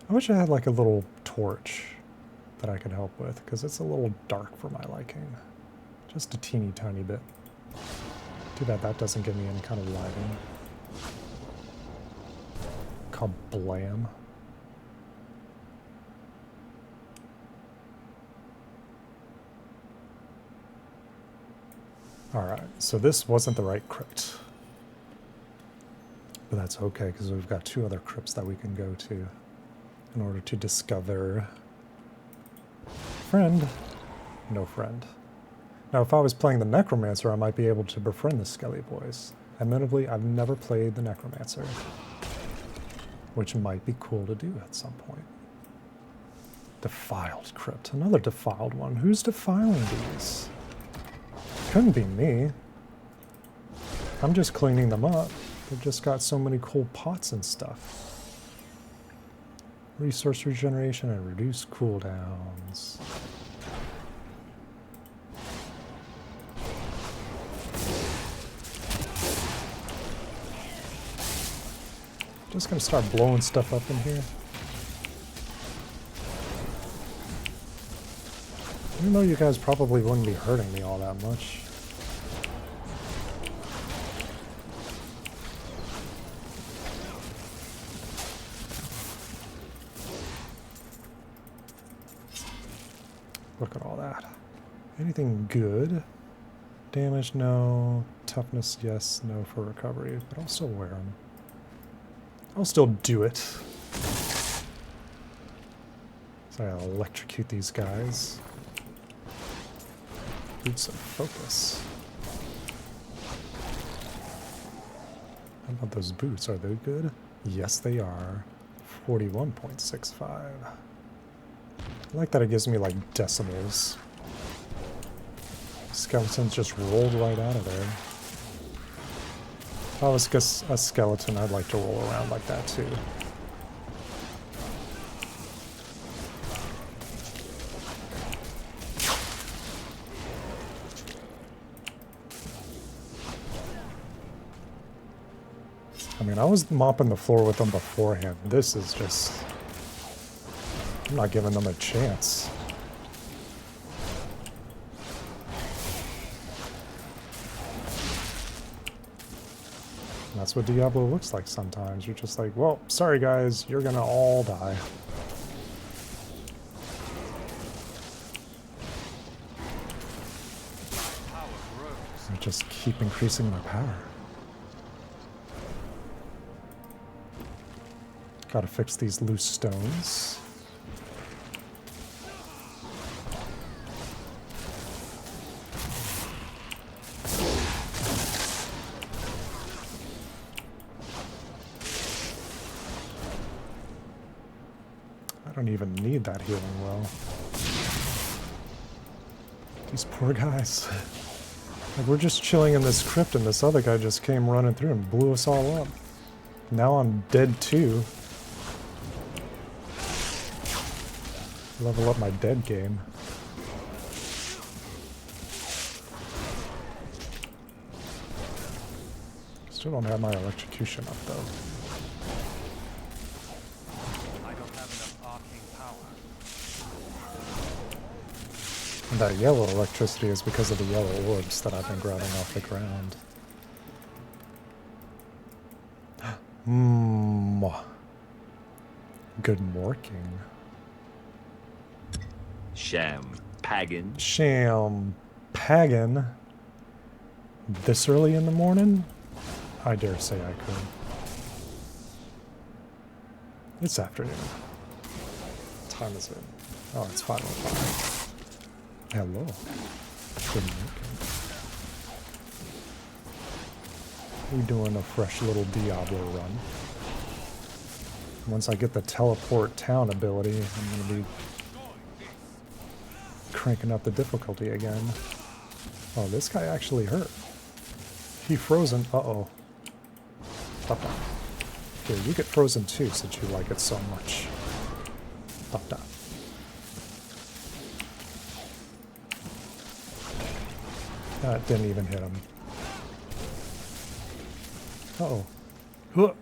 I wish I had like a little torch that I could help with, because it's a little dark for my liking. Just a teeny tiny bit. Too bad that doesn't give me any kind of lighting. Kablam. Alright, so this wasn't the right crypt. But that's okay, because we've got two other crypts that we can go to in order to discover friend. No friend. Now, if I was playing the Necromancer, I might be able to befriend the Skelly Boys. Admittedly, I've never played the Necromancer, which might be cool to do at some point. Defiled crypt. Another defiled one. Who's defiling these? Couldn't be me. I'm just cleaning them up. They've just got so many cool pots and stuff. Resource regeneration and reduced cooldowns. Just gonna start blowing stuff up in here. Even though you guys probably wouldn't be hurting me all that much. Look at all that. Anything good? Damage, no. Toughness, yes. No for recovery. But I'll still wear them. I'll still do it. So I electrocute these guys. Boots of focus. How about those boots? Are they good? Yes, they are. 41.65. I like that it gives me like decimals. Skeletons just rolled right out of there. If I was a skeleton, I'd like to roll around like that too. I mean, I was mopping the floor with them beforehand. This is just... I'm not giving them a chance. And that's what Diablo looks like sometimes. You're just like, well, sorry guys, you're gonna all die. I just keep increasing my power. Gotta fix these loose stones. I don't even need that healing well. These poor guys. Like, we're just chilling in this crypt and this other guy just came running through and blew us all up. Now I'm dead too. Level up my dead game. Still don't have my electrocution up though. I don't have enough arcane power. And that yellow electricity is because of the yellow orbs that I've been grabbing off the ground. Good morking. Sham Pagan. Sham Pagan. This early in the morning? I dare say I could. It's afternoon. What time is it? Oh, it's 5:05. Hello. Good morning. We're doing a fresh little Diablo run. Once I get the teleport town ability, I'm going to be cranking up the difficulty again. Oh, this guy actually hurt. He frozen. Uh-oh. Stop that. Here, you get frozen too, since you like it so much. Stop that. That didn't even hit him. Uh-oh. Huh.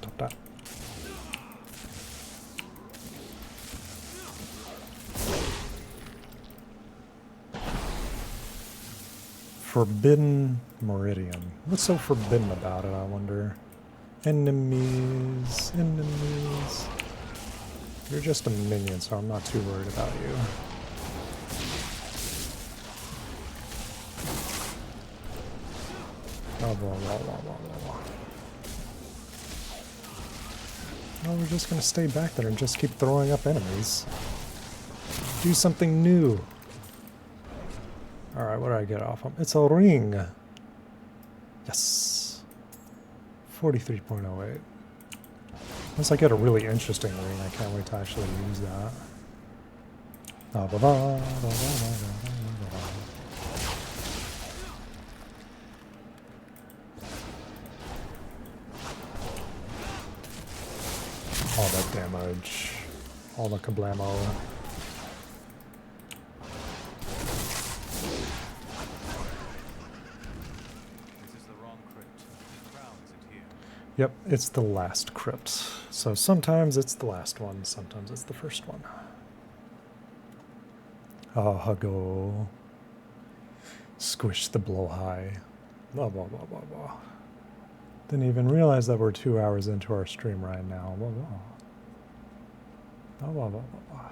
Stop that. Forbidden Meridian. What's so forbidden about it, I wonder? Enemies, enemies. You're just a minion, so I'm not too worried about you. Oh, blah, blah, blah, blah, blah. Oh, we're just gonna stay back there and just keep throwing up enemies. Do something new. Alright, what did I get off him? It's a ring! Yes! 43.08. Once I get a really interesting ring, I can't wait to actually use that. All that damage. All the kablamo. Yep, it's the last crypt. So sometimes it's the last one, sometimes it's the first one. Ah, Huggo. Squish the blowhigh. Blah, blah, blah, blah, blah. Didn't even realize that we're 2 hours into our stream right now. Blah, blah. Blah, blah, blah, blah, blah.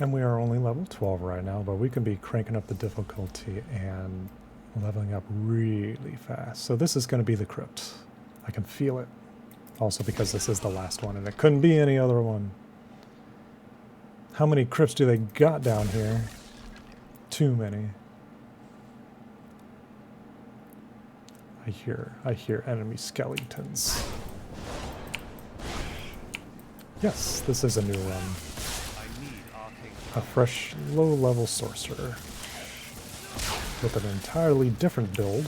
And we are only level 12 right now, but we can be cranking up the difficulty and leveling up really fast. So this is going to be the crypt. I can feel it. Also because this is the last one, and it couldn't be any other one. How many crypts do they got down here? Too many. I hear enemy skeletons. Yes, this is a new run. A fresh, low-level sorcerer with an entirely different build,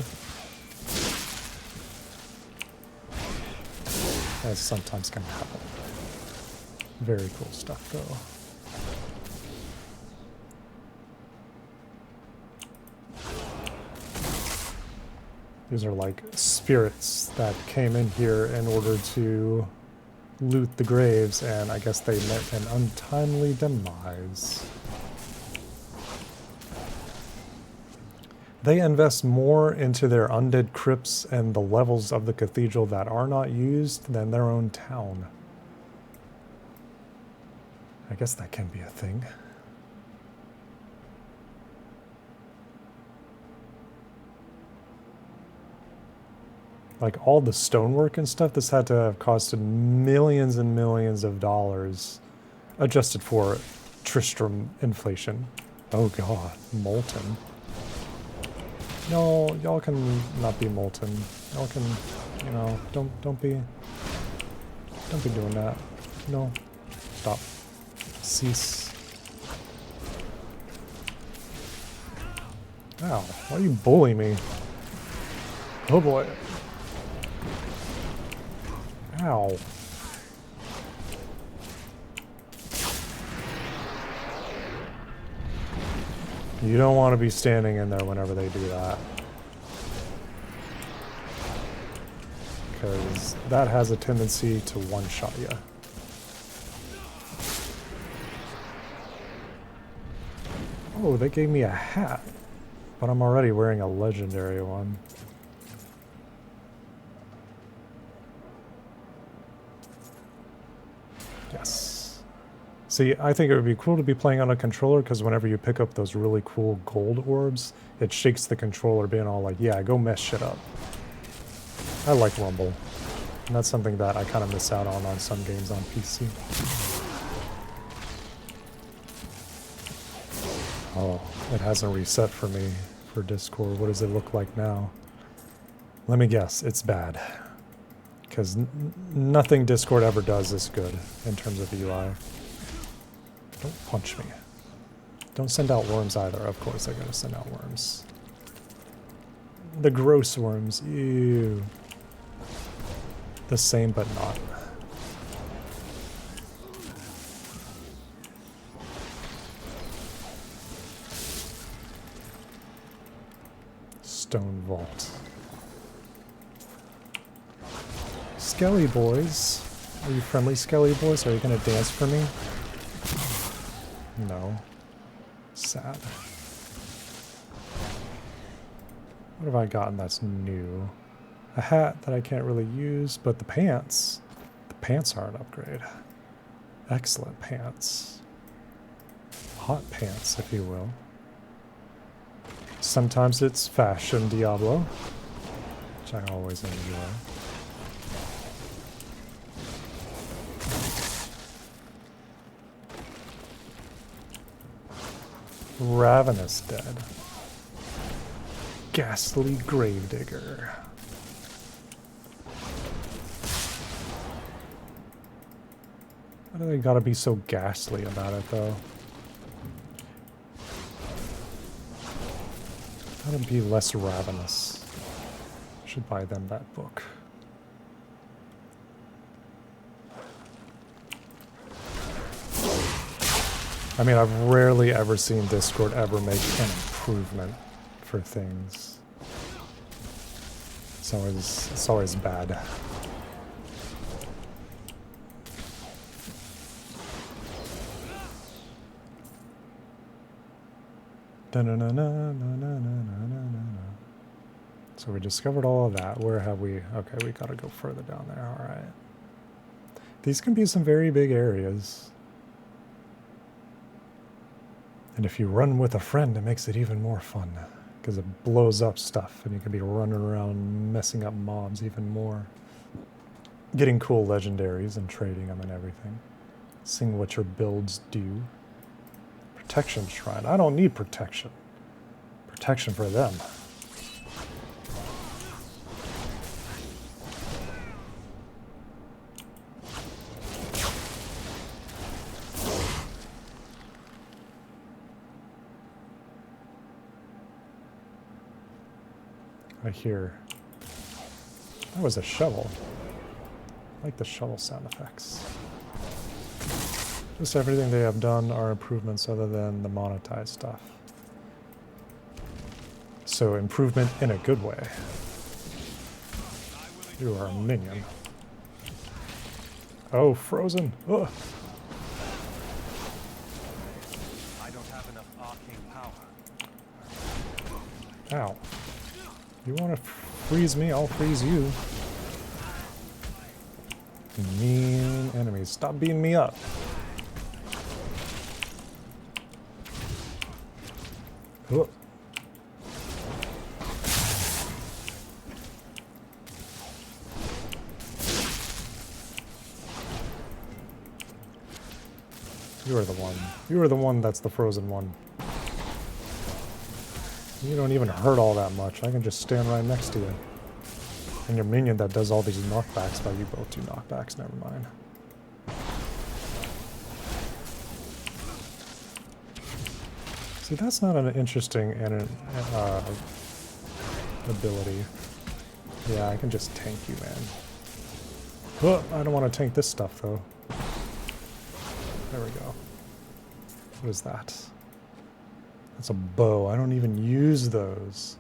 as sometimes can happen. Very cool stuff, though. These are like spirits that came in here in order to loot the graves, and I guess they met an untimely demise. They invest more into their undead crypts and the levels of the cathedral that are not used than their own town. I guess that can be a thing. Like all the stonework and stuff, this had to have costed millions and millions of dollars, adjusted for Tristram inflation. Oh god, molten. No, y'all can not be molten. Y'all can, you know, don't be doing that. No, stop, cease. Ow! Why do you bully me? Oh boy. Ow. You don't want to be standing in there whenever they do that. Because that has a tendency to one-shot you. Oh, they gave me a hat. But I'm already wearing a legendary one. Yes. See, I think it would be cool to be playing on a controller, because whenever you pick up those really cool gold orbs, it shakes the controller being all like, yeah, go mess shit up. I like Rumble. And that's something that I kind of miss out on some games on PC. Oh, it hasn't reset for me for Discord. What does it look like now? Let me guess, it's bad. Because nothing Discord ever does is good in terms of UI. Don't punch me. Don't send out worms either. Of course I gotta send out worms. The gross worms. Ew. The same but not. Stone vault. Skelly boys. Are you friendly, Skelly boys? Are you gonna dance for me? No. Sad. What have I gotten that's new? A hat that I can't really use, but the pants. The pants are an upgrade. Excellent pants. Hot pants, if you will. Sometimes it's fashion Diablo, which I always enjoy. Ravenous dead. Ghastly gravedigger. Why do they gotta be so ghastly about it, though? Gotta be less ravenous. Should buy them that book. I mean, I've rarely ever seen Discord ever make an improvement for things. It's always bad. So we discovered all of that. Where have we? Okay, we gotta go further down there. All right. These can be some very big areas. And if you run with a friend, it makes it even more fun. Because it blows up stuff and you can be running around messing up mobs even more. Getting cool legendaries and trading them and everything. Seeing what your builds do. Protection shrine. I don't need protection. Protection for them. I hear. That was a shovel. I like the shovel sound effects. Just everything they have done are improvements other than the monetized stuff. So improvement in a good way. You are a minion. Oh, frozen. Ugh. I don't have enough arcane power. Ow. You want to freeze me, I'll freeze you. Mean enemies. Stop beating me up. Ugh. You are the one. You are the one that's the frozen one. You don't even hurt all that much. I can just stand right next to you. And your minion that does all these knockbacks, but you both do knockbacks, never mind. See, that's not an interesting ability. Yeah, I can just tank you, man. Oh, I don't want to tank this stuff, though. There we go. What is that? That's a bow. I don't even use those.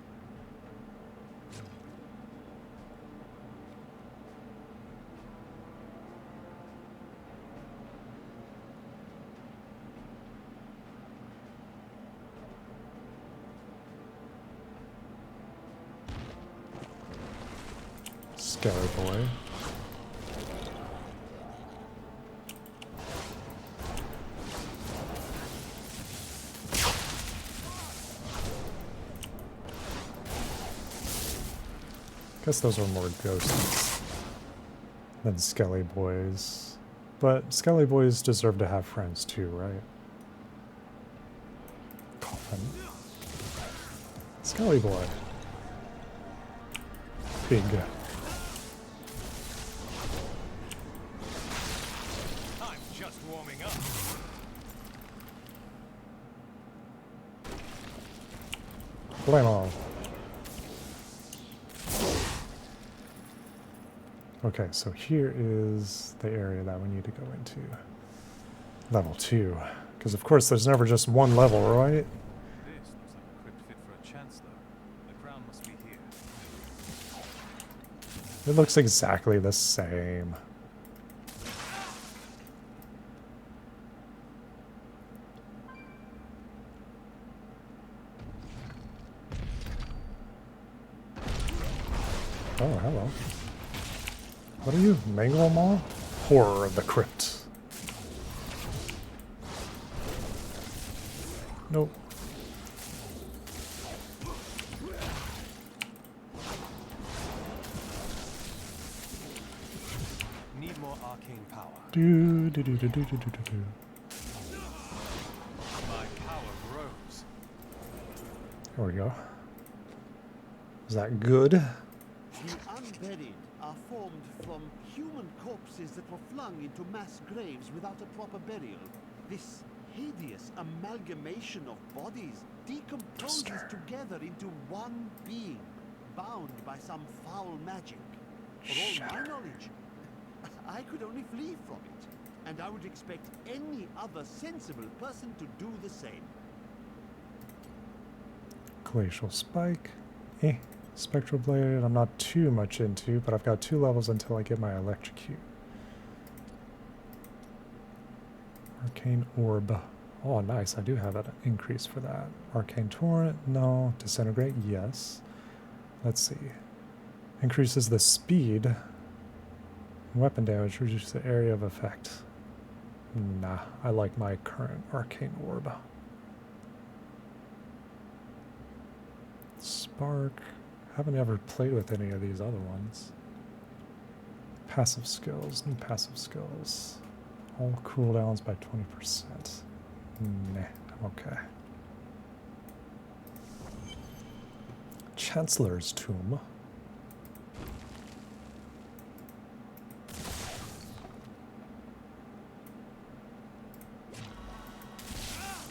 Scary boy. Guess those are more ghosts than Skelly boys. But Skelly boys deserve to have friends too, right? Coffin. Skelly boy. Pig. I'm just warming up. Blame on. Okay, so here is the area that we need to go into. Level 2. Because of course there's never just one level, right? This looks like a crypt fit for a chancellor. The crown must be here. It looks exactly the same. Oh, hello. What are you? Mangle them all? Horror of the Crypt. Nope. Need more arcane power. Do do do do do do do do. My power grows. There we go. Is that good? The unburied are formed from human corpses that were flung into mass graves without a proper burial. This hideous amalgamation of bodies decomposes together into one being, bound by some foul magic. For all my knowledge, I could only flee from it, and I would expect any other sensible person to do the same. Glacial spike. Eh. Spectral Blade, I'm not too much into, but I've got 2 levels until I get my Electrocute. Arcane Orb. Oh, nice. I do have an increase for that. Arcane Torrent, no. Disintegrate, yes. Let's see. Increases the speed. Weapon damage, reduces the area of effect. Nah, I like my current Arcane Orb. Spark. Haven't ever played with any of these other ones. Passive skills, new passive skills. All cooldowns by 20%. Nah, I'm okay. Chancellor's Tomb.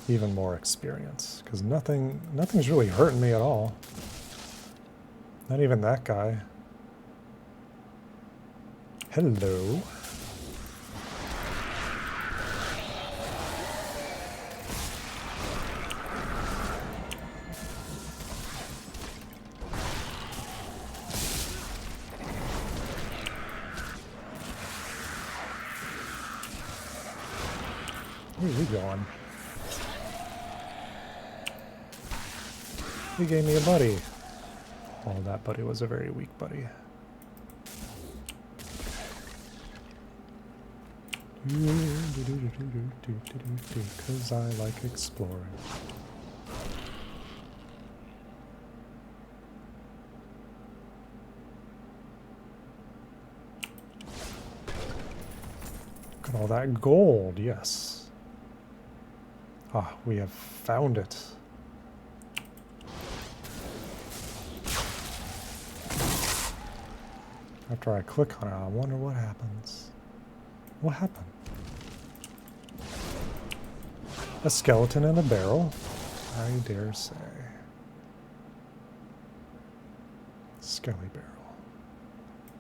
Even more experience, because nothing's really hurting me at all. Not even that guy. Hello. Where's he going? He gave me a buddy. Oh, that buddy was a very weak buddy. Because I like exploring. Look at all that gold, yes. Ah, we have found it. After I click on it, I wonder what happens. What happened? A skeleton in a barrel? I dare say. Skelly barrel.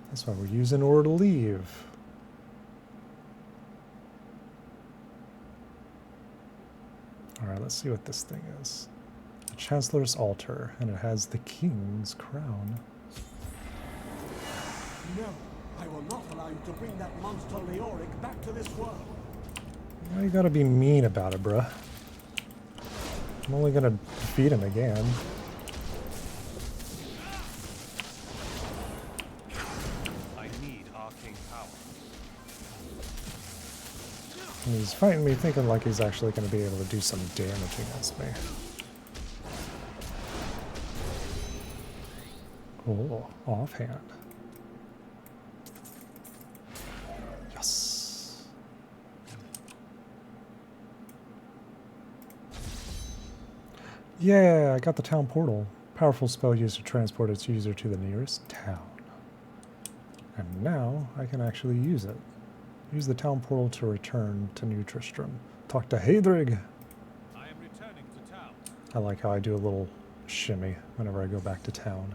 That's what we're using in order to leave. Alright, let's see what this thing is. The Chancellor's Altar, and it has the King's Crown. No, I will not allow you to bring that monster Leoric back to this world. Why you gotta be mean about it, bruh? I'm only gonna defeat him again. I need arcane power. And he's fighting me thinking like he's actually gonna be able to do some damage against me. Oh, offhand. Yes. Yeah, I got the town portal. Powerful spell used to transport its user to the nearest town. And now I can actually use it. Use the town portal to return to New Tristram. Talk to Heydrig. I am returning to town. I like how I do a little shimmy whenever I go back to town.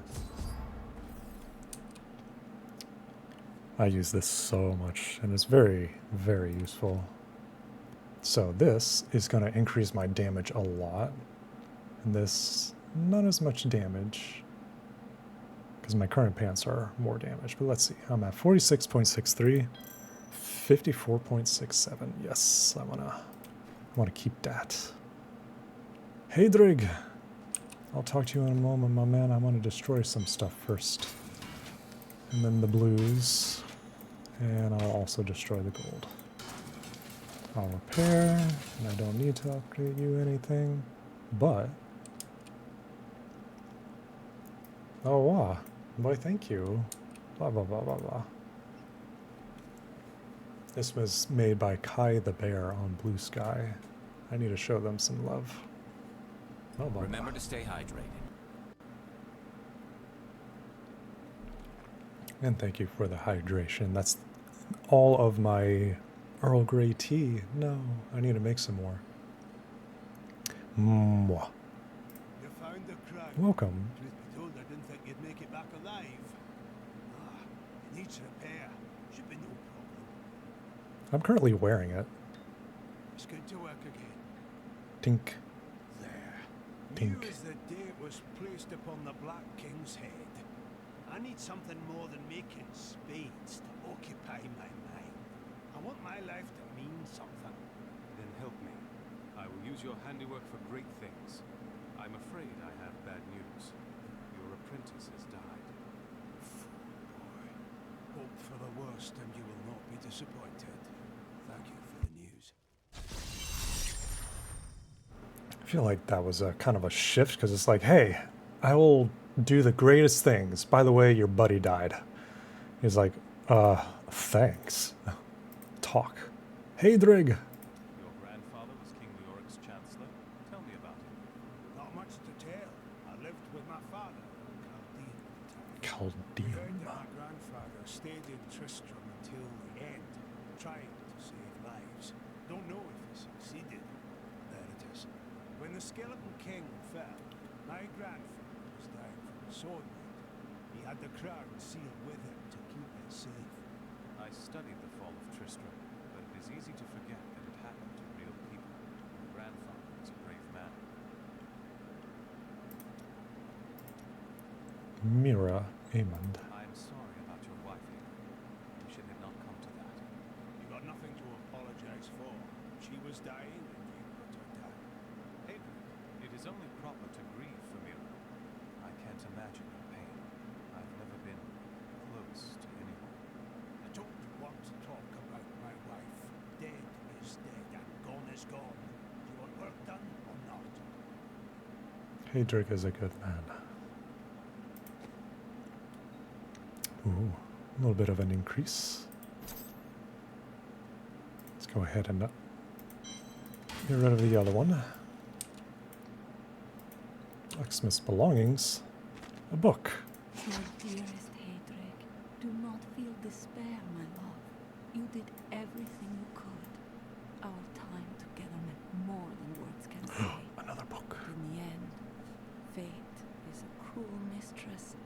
I use this so much, and it's very, very useful. So this is going to increase my damage a lot, and this not as much damage, because my current pants are more damage. But let's see, I'm at 46.63, 54.67. Yes, I wanna keep that. Heydrig, I'll talk to you in a moment, my man. I want to destroy some stuff first, and then the blues. And I'll also destroy the gold. I'll repair, and I don't need to upgrade you anything, but... Oh, wow. Boy, thank you. Blah, blah, blah, blah, blah. This was made by Kai the Bear on Blue Sky. I need to show them some love. Blah, blah, Remember blah. to stay hydrated. And thank you for the hydration. That's all of my Earl Grey tea. No, I need to make some more. Mwah. You found the crown. Welcome. Truth be told, I didn't think you'd make it back alive. Ah, it needs repair. Should be no problem. I'm currently wearing it. It's good to work again. Tink. There. New Dink. as the date was placed upon the Black King's head, I need something more than making spades to occupy my mind. I want my life to mean something. Then help me. I will use your handiwork for great things. I'm afraid I have bad news. Your apprentice has died. Fool boy. Hope for the worst and you will not be disappointed. Thank you for the news. I feel like that was a kind of a shift because it's like, hey, I will do the greatest things. By the way, your buddy died. He's like, thanks. Talk. Hey, Drig. Your grandfather was King Leoric's chancellor. Tell me about him. Not much to tell. I lived with my father, Chaldean. Chaldean. Heard that my grandfather stayed in Tristram until the end, trying to save lives. Don't know if he succeeded. There it is. When the Skeleton King fell, my grandfather was dying from a sword wound. He had the crown sealed with him to keep it safe. I studied the fall of Tristram, but it is easy to forget that it happened to real people. Your grandfather was a brave man. Mira Amond. I am sorry about your wife, Abel. We should have not come to that. You got nothing to apologize for. She was dying and you put her down. Adrian, it is only proper to grieve for Mira. I can't imagine her pain. I've never been close to anyone. I don't want to talk about my wife. Dead is dead and gone is gone. Do you want work done or not? Hedrick is a good man. Ooh, a little bit of an increase. Let's go ahead and get rid of the other one. Locksmith's belongings. A book. My dearest Hedrick, do not feel despair, my love. You did everything you could. Our time together meant more than words can say. Another book. In the end, fate is a cruel mistress.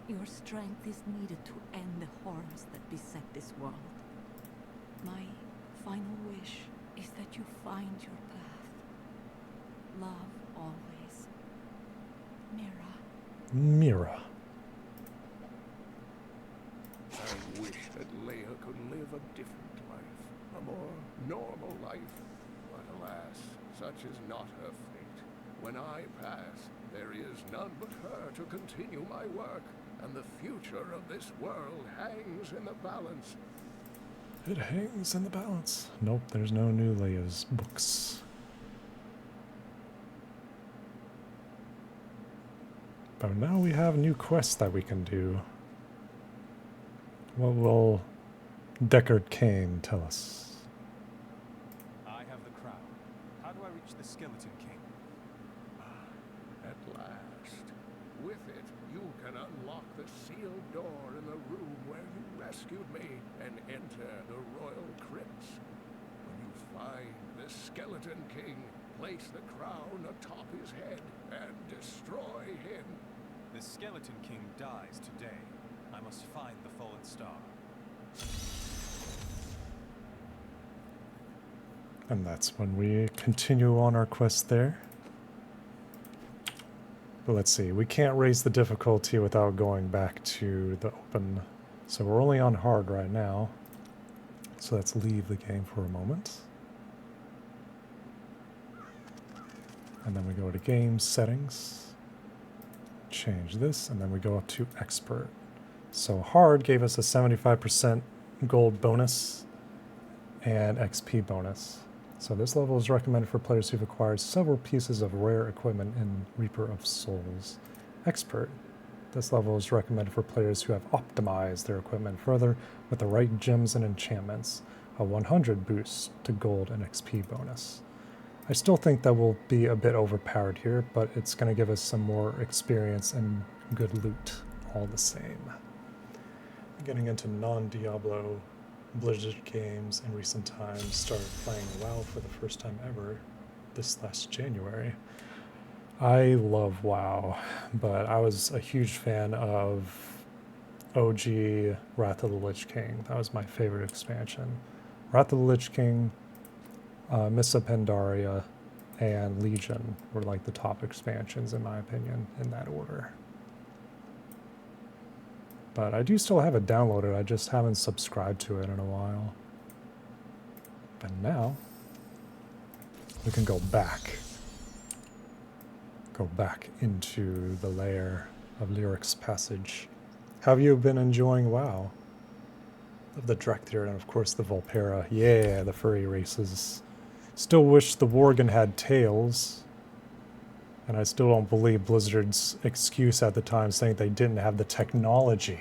Your strength is needed to end the horrors that beset this world. My final wish is that you find your path. Love always. Mira. Mira. I wish that Leia could live a different life, a more normal life. But alas, such is not her fate. When I pass, there is none but her to continue my work, and the future of this world hangs in the balance. It hangs in the balance. Nope, there's no new Leia's books. But now we have new quests that we can do. What will Deckard Cain tell us? I have the crown. How do I reach the Skeleton King? At last. With it, you can unlock the sealed door in the room where you rescued me and enter the royal crypts. When you find the Skeleton King, place the crown atop his head and destroy him. The Skeleton King dies today. I must find the fallen star. And that's when we continue on our quest there. But let's see, we can't raise the difficulty without going back to the open. So we're only on hard right now. So let's leave the game for a moment. And then we go to game settings. Change this, and then we go up to expert. So hard gave us a 75% gold bonus and XP bonus. So this level is recommended for players who've acquired several pieces of rare equipment in Reaper of Souls. Expert. This level is recommended for players who have optimized their equipment further with the right gems and enchantments. A 100 boost to gold and XP bonus. I still think that will be a bit overpowered here, but it's going to give us some more experience and good loot all the same. Getting into non-Diablo Blizzard games in recent times, started playing WoW for the first time ever this last January. I love WoW, but I was a huge fan of OG Wrath of the Lich King. That was my favorite expansion. Wrath of the Lich King, Mists of Pandaria, and Legion were like the top expansions in my opinion, in that order. But I do still have it downloaded, I just haven't subscribed to it in a while. And now, we can go back. Go back into the lair of Lyric's Passage. Have you been enjoying WoW? Of the Drekthir and of course the Volpera. Yeah, the furry races. Still wish the Worgen had tails. And I still don't believe Blizzard's excuse at the time saying they didn't have the technology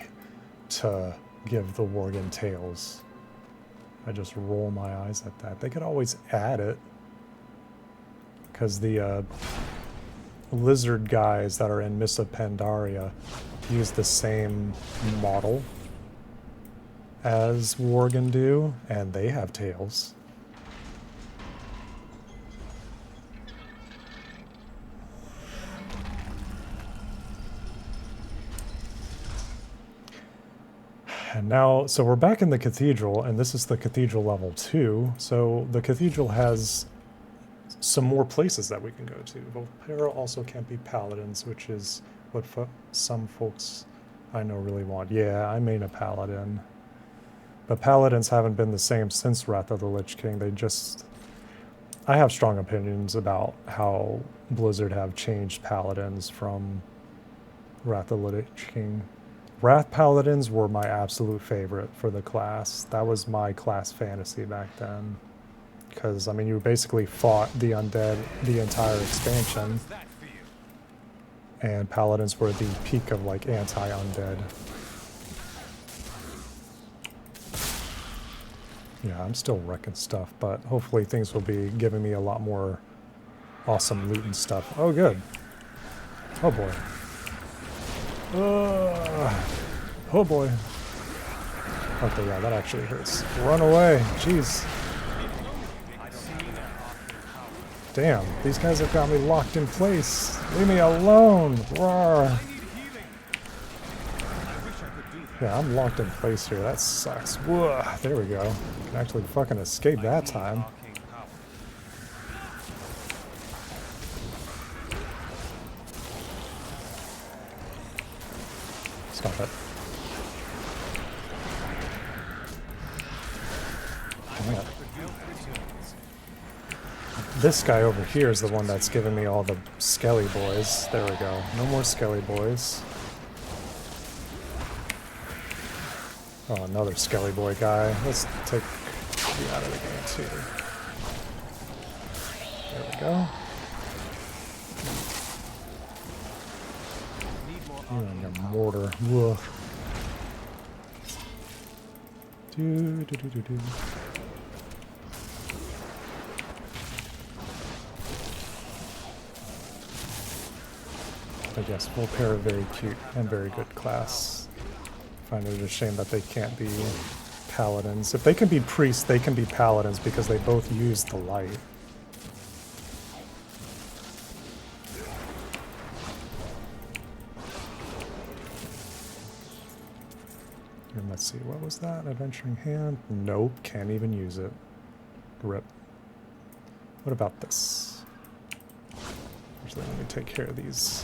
to give the Worgen tails. I just roll my eyes at that. They could always add it. Because the lizard guys that are in Mists of Pandaria use the same model as Worgen do, and they have tails. And now, so we're back in the cathedral, and this is the cathedral level 2. So the cathedral has some more places that we can go to. Volpera also can't be paladins, which is what some folks I know really want. Yeah, I main a paladin. But paladins haven't been the same since Wrath of the Lich King. They just... I have strong opinions about how Blizzard have changed paladins from Wrath of the Lich King. Wrath Paladins were my absolute favorite for the class. That was my class fantasy back then. Because, I mean, you basically fought the undead the entire expansion. And Paladins were the peak of, like, anti-undead. Yeah, I'm still wrecking stuff, but hopefully things will be giving me a lot more awesome loot and stuff. Oh, good. Oh, boy. Oh boy. Okay, yeah, that actually hurts. Run away. Jeez. Damn, these guys have got me locked in place. Leave me alone. Roar. Yeah, I'm locked in place here. That sucks. Whoa, there we go. Can actually fucking escape that time. Stop it. Yeah. This guy over here is the one that's giving me all the skelly boys. There we go. No more skelly boys. Oh, another skelly boy guy. Let's take you out of the game too. There we go. You and your mortar. Woof. Do. But yes, Volpera very cute and very good class. I find it a shame that they can't be paladins. If they can be priests, they can be paladins because they both use the light. And let's see, what was that? Adventuring Hand? Nope, can't even use it. Rip. What about this? Actually, let me take care of these.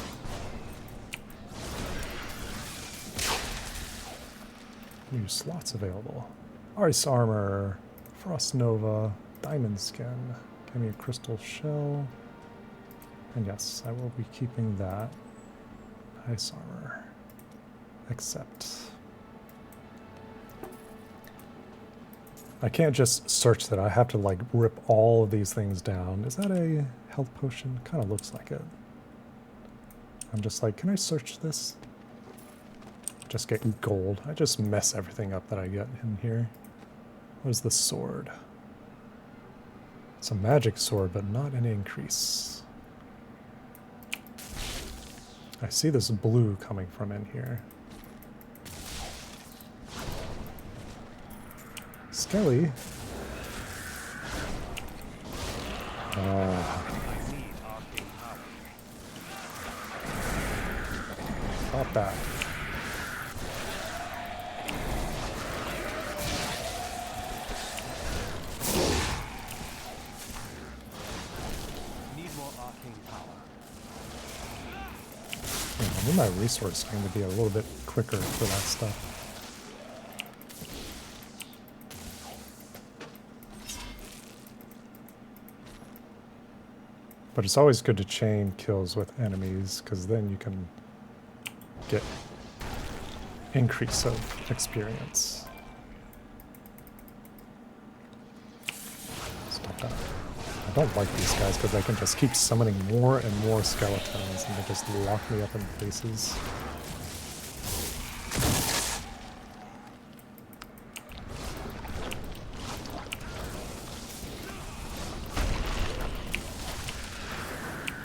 New slots available. Ice Armor, Frost Nova, Diamond Skin. Give me a Crystal Shell. And yes, I will be keeping that. Ice Armor. Accept. I can't just search that. I have to like rip all of these things down. Is that a health potion? Kind of looks like it. I'm just like, can I search this? Just get gold. I just mess everything up that I get in here. What is the sword? It's a magic sword, but not an increase. I see this blue coming from in here. Skelly. Stop that. I need my resource game to be a little bit quicker for that stuff. But it's always good to chain kills with enemies, because then you can get increase of experience. Stop that. I don't like these guys because I can just keep summoning more and more skeletons and they just lock me up in places.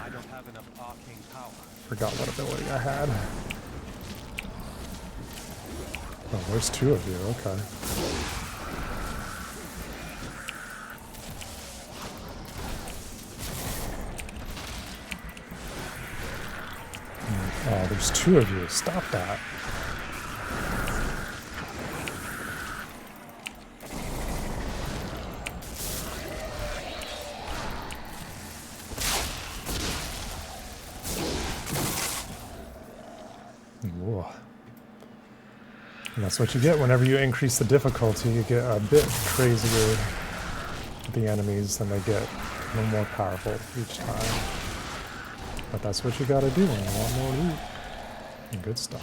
I don't have enough arcane power. Forgot what ability I had. Oh, there's two of you, okay. Oh, there's two of you. Stop that. Whoa. And that's what you get whenever you increase the difficulty. You get a bit crazier with the enemies and they get a little more powerful each time. But that's what you gotta do when you want more loot. And good stuff.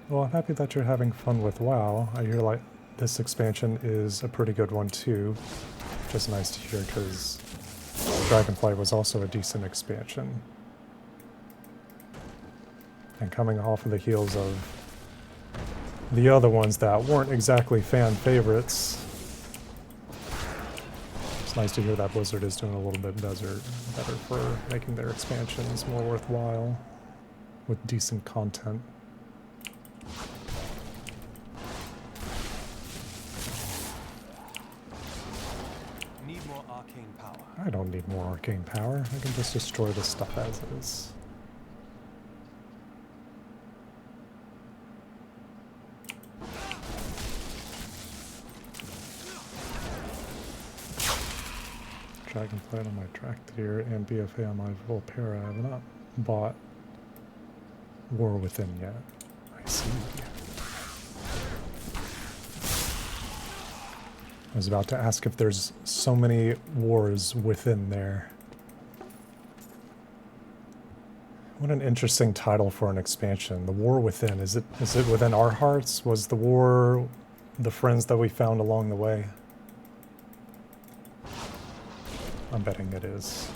Well, I'm happy that you're having fun with WoW. I hear like this expansion is a pretty good one too. Just nice to hear because Dragonflight was also a decent expansion. And coming off of the heels of the other ones that weren't exactly fan favorites, it's nice to hear that Blizzard is doing a little bit better for making their expansions more worthwhile with decent content. Need more arcane power. I don't need more arcane power. I can just destroy this stuff as is. Dragonflight on my Tractor and BFA on my Volpera. I have not bought War Within yet. I see. I was about to ask if there's so many wars within there. What an interesting title for an expansion. The War Within. Is it within our hearts? Was the war the friends that we found along the way? I'm betting it is.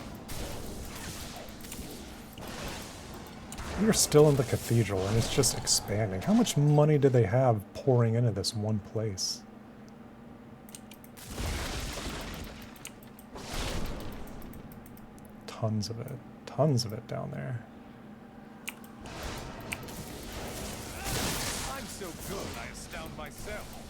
We're still in the cathedral and it's just expanding. How much money do they have pouring into this one place? Tons of it. Tons of it down there. I'm so good, I astound myself.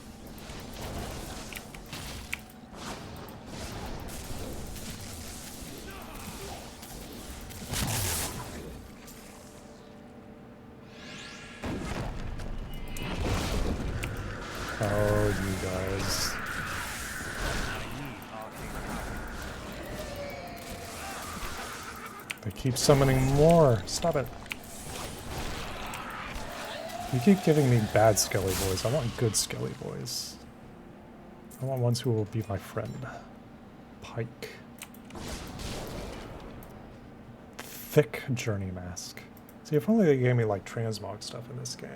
Oh, you guys. They keep summoning more. Stop it. You keep giving me bad Skelly boys. I want good Skelly boys. I want ones who will be my friend. Pike. Thick Journey Mask. See, if only they gave me like transmog stuff in this game.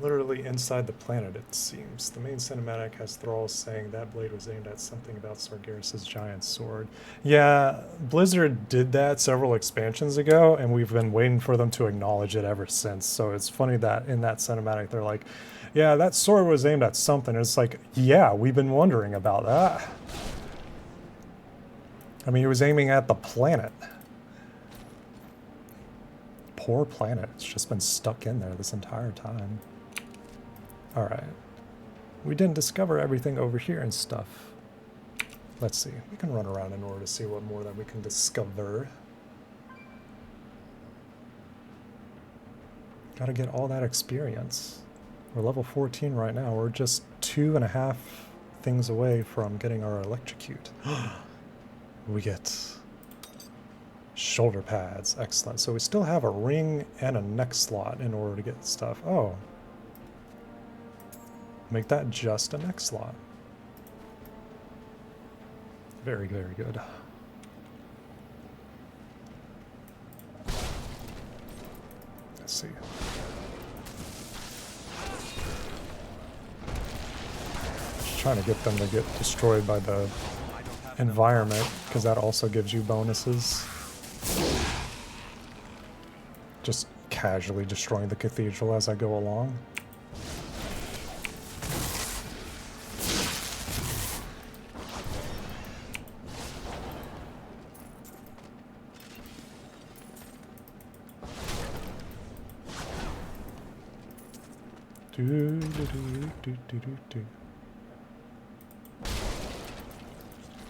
Literally inside the planet, it seems. The main cinematic has Thrall saying that blade was aimed at something about Sargeras' giant sword. Yeah, Blizzard did that several expansions ago, and we've been waiting for them to acknowledge it ever since. So it's funny that in that cinematic, they're like, yeah, that sword was aimed at something. It's like, yeah, we've been wondering about that. I mean, he was aiming at the planet. Poor planet. It's just been stuck in there this entire time. Alright. We didn't discover everything over here and stuff. Let's see. We can run around in order to see what more that we can discover. Gotta get all that experience. We're level 14 right now. We're just 2.5 things away from getting our electrocute. We get shoulder pads. Excellent. So we still have a ring and a neck slot in order to get stuff. Oh. Make that just a neck slot. Very, very good. Let's see. Just trying to get them to get destroyed by the environment, because that also gives you bonuses. Just casually destroying the cathedral as I go along.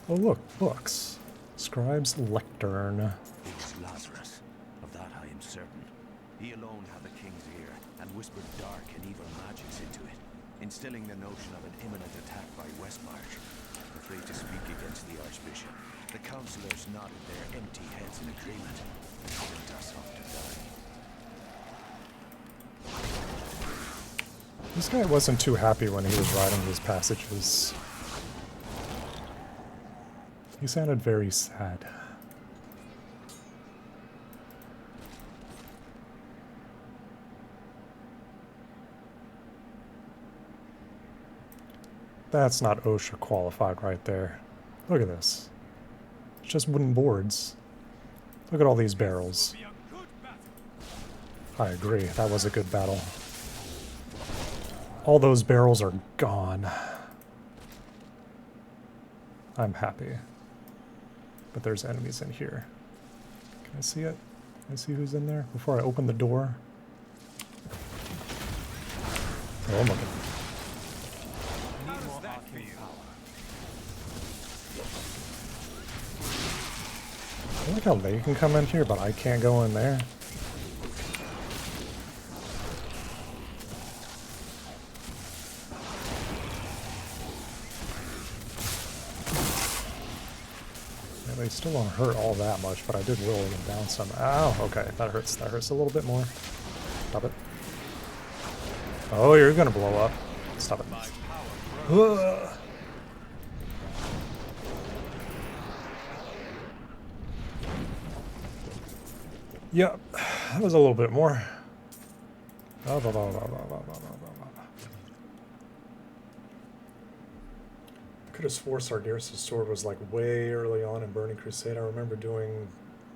Oh look, books. Scribe's Lectern. It was Lazarus. Of that I am certain. He alone had the king's ear, and whispered dark and evil magics into it, instilling the notion of an imminent attack by Westmarch. Afraid to speak against the Archbishop, the councillors nodded their empty heads in agreement, and sent us off to die. This guy wasn't too happy when he was writing these passages. He sounded very sad. That's not OSHA qualified right there. Look at this. It's just wooden boards. Look at all these barrels. I agree, that was a good battle. All those barrels are gone. I'm happy. But there's enemies in here. Can I see it? Can I see who's in there before I open the door? Oh, I'm looking. I like how they can come in here, but I can't go in there. They still don't hurt all that much, but I did whittle them down some. Ow, okay, that hurts. That hurts a little bit more. Stop it. Oh, you're gonna blow up. Stop it. Ugh. Yep, that was a little bit more. Could have swore Sargeras' sword was like way early on in Burning Crusade. I remember doing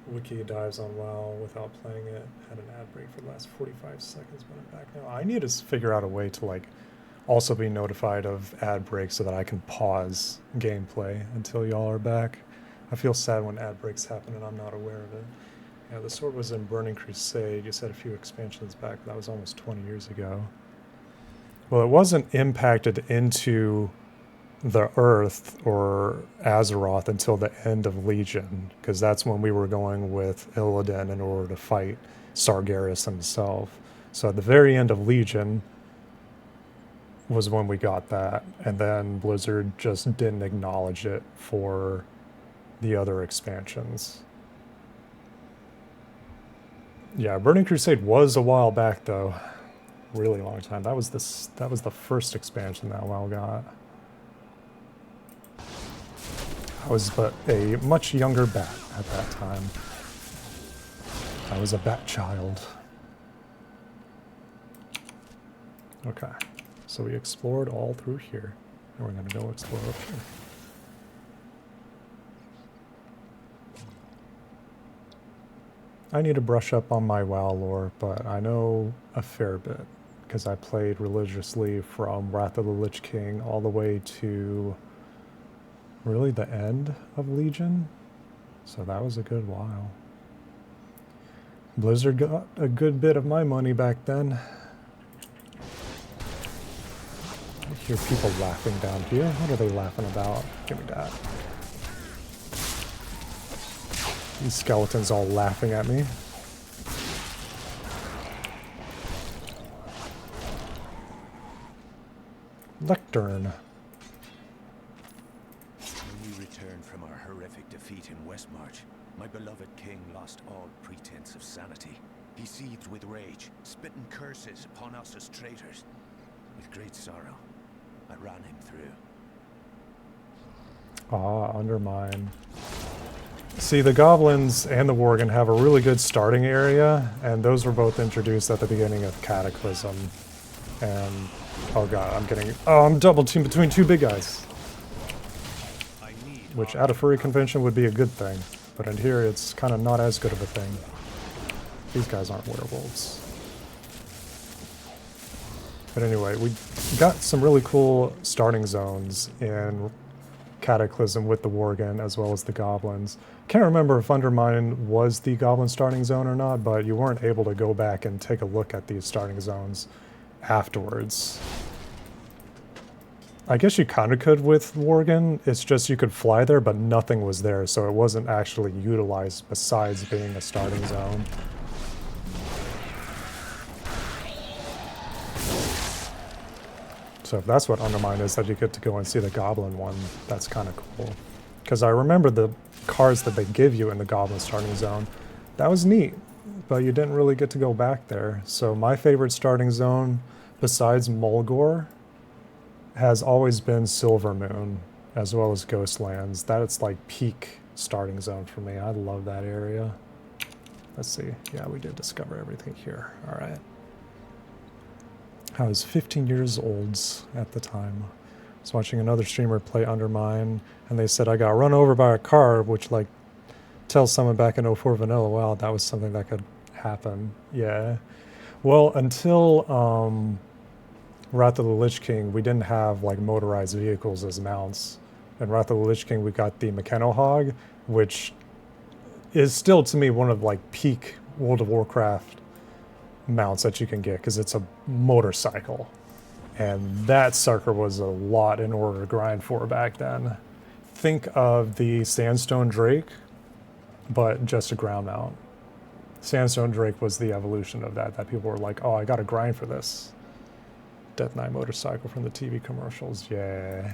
wiki dives on WoW without playing it. Had an ad break for the last 45 seconds, but I'm back now. I need to figure out a way to like also be notified of ad breaks so that I can pause gameplay until y'all are back. I feel sad when ad breaks happen and I'm not aware of it. Yeah, the sword was in Burning Crusade. You said a few expansions back, but that was almost 20 years ago. Well, it wasn't impacted into the Earth or Azeroth until the end of Legion, because that's when we were going with Illidan in order to fight Sargeras himself. So at the very end of Legion was when we got that, and then Blizzard just didn't acknowledge it for the other expansions. Yeah, Burning Crusade was a while back though. Really long time. That was the first expansion that WoW got. I was but a much younger bat at that time. I was a bat child. Okay, so we explored all through here, and we're gonna go explore up here. I need to brush up on my WoW lore, but I know a fair bit, because I played religiously from Wrath of the Lich King all the way to really the end of Legion, so that was a good while. Blizzard got a good bit of my money back then. I hear people laughing down here. What are they laughing about? Give me that. These skeletons all laughing at me. Lectern. When we returned from our horrific defeat in Westmarch, my beloved king lost all pretense of sanity. He seethed with rage, spitting curses upon us as traitors. With great sorrow, I ran him through. Ah, Undermine. See, the goblins and the worgen have a really good starting area, and those were both introduced at the beginning of Cataclysm. And oh god, I'm double teamed between two big guys. Which at a furry convention would be a good thing, but in here it's kind of not as good of a thing. These guys aren't werewolves. But anyway, we got some really cool starting zones in Cataclysm with the worgen as well as the goblins. Can't remember if Undermine was the goblin starting zone or not, but you weren't able to go back and take a look at these starting zones afterwards. I guess you kind of could with worgen, it's just you could fly there, but nothing was there, so it wasn't actually utilized besides being a starting zone. So if that's what Undermine is, that you get to go and see the goblin one, that's kind of cool. Because I remember the cards that they give you in the goblin starting zone, that was neat, but you didn't really get to go back there. So my favorite starting zone, besides Mulgore, has always been Silvermoon, as well as Ghostlands. That's like peak starting zone for me. I love that area. Let's see. Yeah, we did discover everything here. All right. I was 15 years old at the time. I was watching another streamer play Undermine, and they said I got run over by a car, which like tells someone back in 04 Vanilla, wow, that was something that could happen. Yeah. Well, until Wrath of the Lich King, we didn't have like motorized vehicles as mounts. In Wrath of the Lich King, we got the Mechanohog, which is still to me one of like peak World of Warcraft mounts that you can get, because it's a motorcycle, and that sucker was a lot in order to grind for back then. Think of the Sandstone Drake, but just a ground mount. Sandstone Drake was the evolution of that people were like, oh, I gotta grind for this. Death Knight motorcycle from the TV commercials, yeah.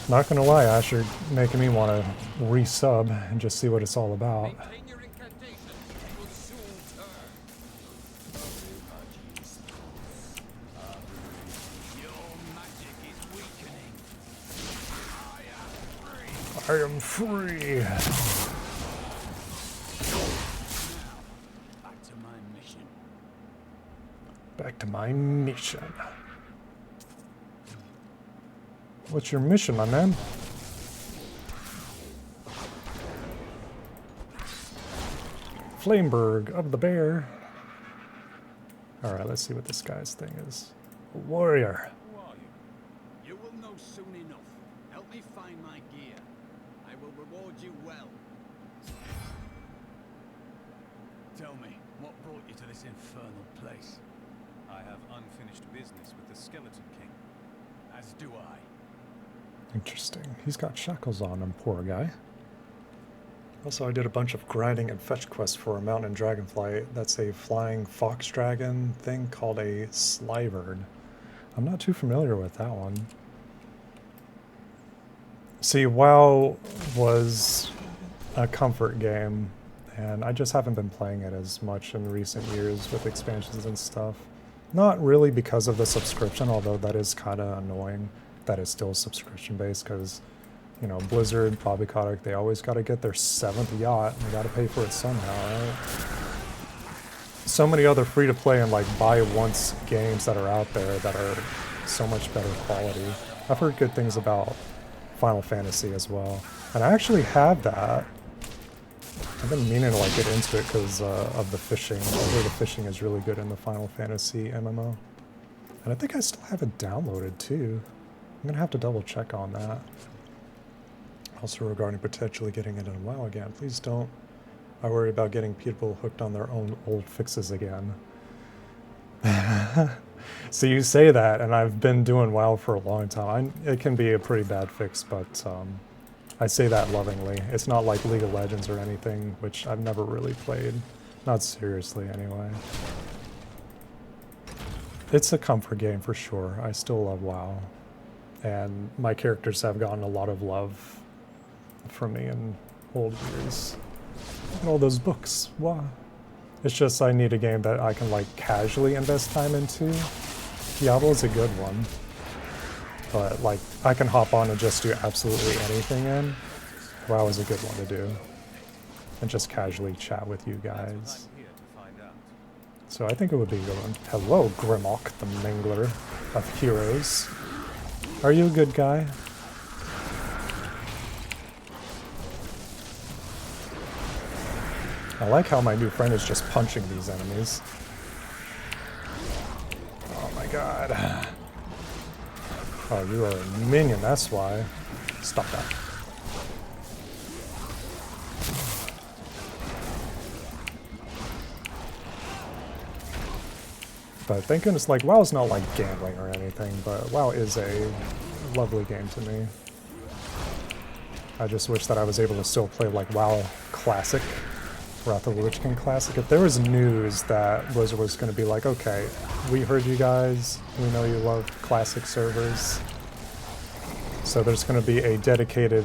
Not gonna lie, Ash, you're making me want to resub and just see what it's all about. I am free. Back to my mission. Back to my mission. What's your mission, my man? Flameberg of the Bear. Alright, let's see what this guy's thing is. A warrior. Who are you? You will know soon enough. Help me find my gear. I will reward you well. Tell me, what brought you to this infernal place? I have unfinished business with the Skeleton King. As do I. Interesting. He's got shackles on him, poor guy. Also, I did a bunch of grinding and fetch quests for a mountain dragonfly. That's a flying fox dragon thing called a Slyvern. I'm not too familiar with that one. See, WoW was a comfort game, and I just haven't been playing it as much in recent years with expansions and stuff. Not really because of the subscription, although that is kind of annoying that it's still subscription-based, because, you know, Blizzard, Bobby Kotick, they always got to get their 7th yacht, and they got to pay for it somehow, right? So many other free-to-play and, like, buy-once games that are out there that are so much better quality. I've heard good things about Final Fantasy as well. And I actually have that. I've been meaning to, like, get into it because of the fishing. I hear the fishing is really good in the Final Fantasy MMO. And I think I still have it downloaded, too. I'm going to have to double check on that. Also regarding potentially getting it in WoW again, please don't. I worry about getting people hooked on their own old fixes again. So you say that, and I've been doing WoW for a long time. It can be a pretty bad fix, but I say that lovingly. It's not like League of Legends or anything, which I've never really played. Not seriously, anyway. it's a comfort game for sure. I still love WoW. And my characters have gotten a lot of love from me in old years. And all those books, wow. It's just I need a game that I can like casually invest time into. Diablo's a good one. But like, I can hop on and just do absolutely anything in. WoW is a good one to do. And just casually chat with you guys. So I think it would be a good one. Hello, Grimlock, the Mangler of Heroes. Are you a good guy? I like how my new friend is just punching these enemies. Oh my god. Oh, you are a minion, that's why. Stop that. But thank goodness, like, WoW's not like gambling or anything, but WoW is a lovely game to me. I just wish that I was able to still play like WoW Classic, Wrath of the Lich King Classic. If there was news that Blizzard was going to be like, okay, we heard you guys, we know you love Classic servers, so there's going to be a dedicated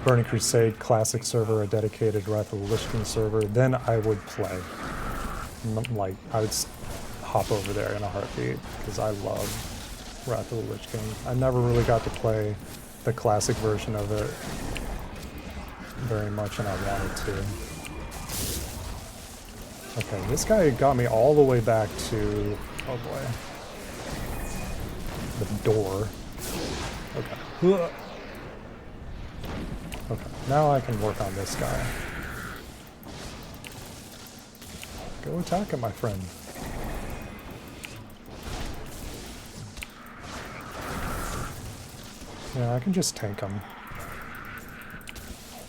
Burning Crusade Classic server, a dedicated Wrath of the Lich King server, then I would play. Like, I would hop over there in a heartbeat, because I love Wrath of the Lich King. I never really got to play the classic version of it very much, and I wanted to. Okay, this guy got me all the way back to, oh boy, the door. Okay. Okay, now I can work on this guy. Go attack him, my friend. Yeah, I can just tank him.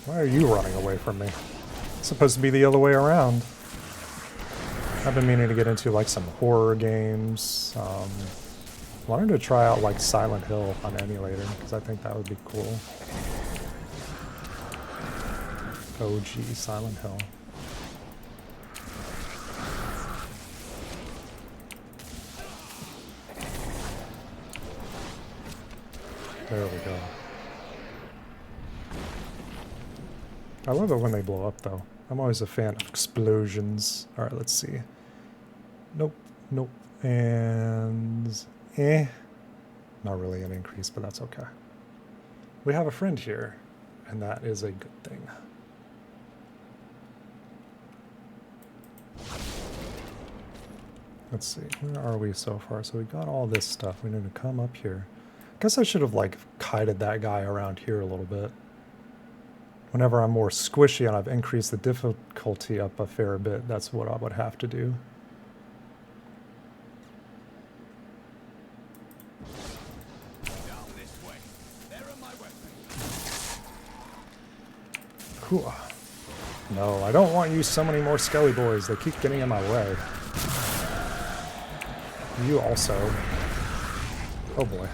Why are you running away from me? It's supposed to be the other way around. I've been meaning to get into like some horror games. Wanted to try out like Silent Hill on emulator, because I think that would be cool. OG Silent Hill. There we go. I love it when they blow up, though. I'm always a fan of explosions. Alright, let's see. Nope, nope, and... Not really an increase, but that's okay. We have a friend here, and that is a good thing. Let's see, where are we so far? So we got all this stuff. We need to come up here. Guess I should have like kited that guy around here a little bit. Whenever I'm more squishy and I've increased the difficulty up a fair bit, that's what I would have to do. Down this way. There are my weapons. Cool. No, I don't want you summoning more skelly boys. They keep getting in my way. You also. Oh boy.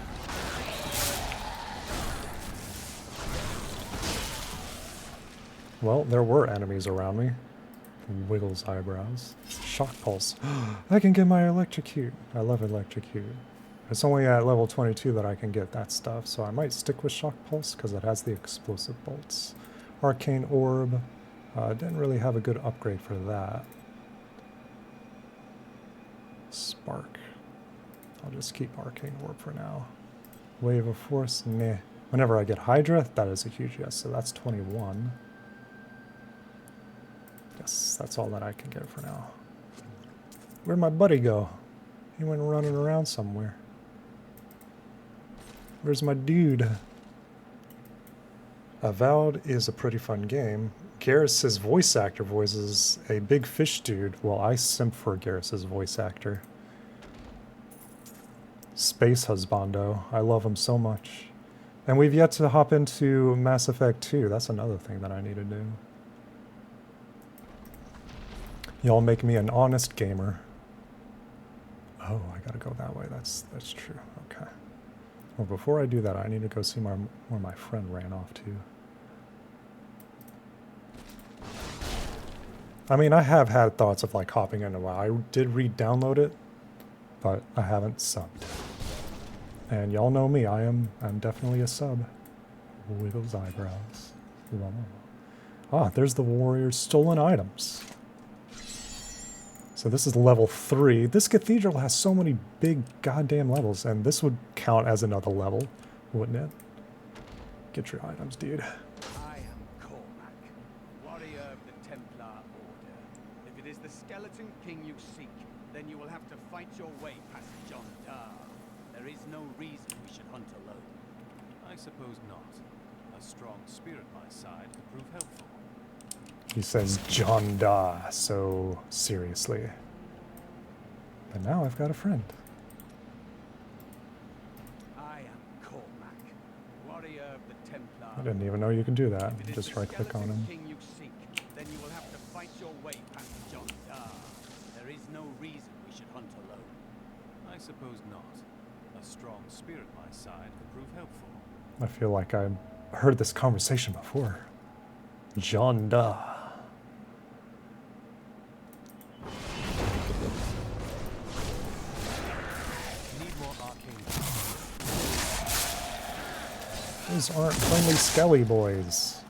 Well, there were enemies around me. Wiggles eyebrows. Shock pulse. I can get my electrocute. I love electrocute. It's only at level 22 that I can get that stuff, so I might stick with shock pulse because it has the explosive bolts. Arcane orb. Didn't really have a good upgrade for that. Spark. I'll just keep arcane orb for now. Wave of force. Meh. Whenever I get Hydra, that is a huge yes. So that's 21. Yes, that's all that I can get for now. Where'd my buddy go? He went running around somewhere. Where's my dude? Avowed is a pretty fun game. Garrus's voice actor voices a big fish dude. Well, I simp for Garrus's voice actor. Space Husbando. I love him so much. And we've yet to hop into Mass Effect 2. That's another thing that I need to do. Y'all make me an honest gamer. Oh, I gotta go that way. That's true. Okay. Well, before I do that, I need to go see where my friend ran off to. I mean, I have had thoughts of like hopping into WoW. I did re-download it, but I haven't subbed. And y'all know me, I'm definitely a sub. Wiggles eyebrows. La la la. Ah, there's the warrior's stolen items. So this is level 3. This cathedral has so many big goddamn levels, and this would count as another level, wouldn't it? Get your items, dude. I am Cormac, warrior of the Templar Order. If it is the Skeleton King you seek, then you will have to fight your way past John Dar. There is no reason we should hunt alone. I suppose not. A strong spirit by side could prove helpful. He says John Da so seriously. But now I've got a friend. I am Cormac, warrior of the Templar. I didn't even know you could do that. If it is Just the right click on Skeleton him. King you seek, then you will have to fight your way past John Dar. There is no reason we should hunt alone. I suppose not. A strong spirit by side could prove helpful. I feel like I heard this conversation before. John Da. Need more arcane. These aren't friendly skelly boys.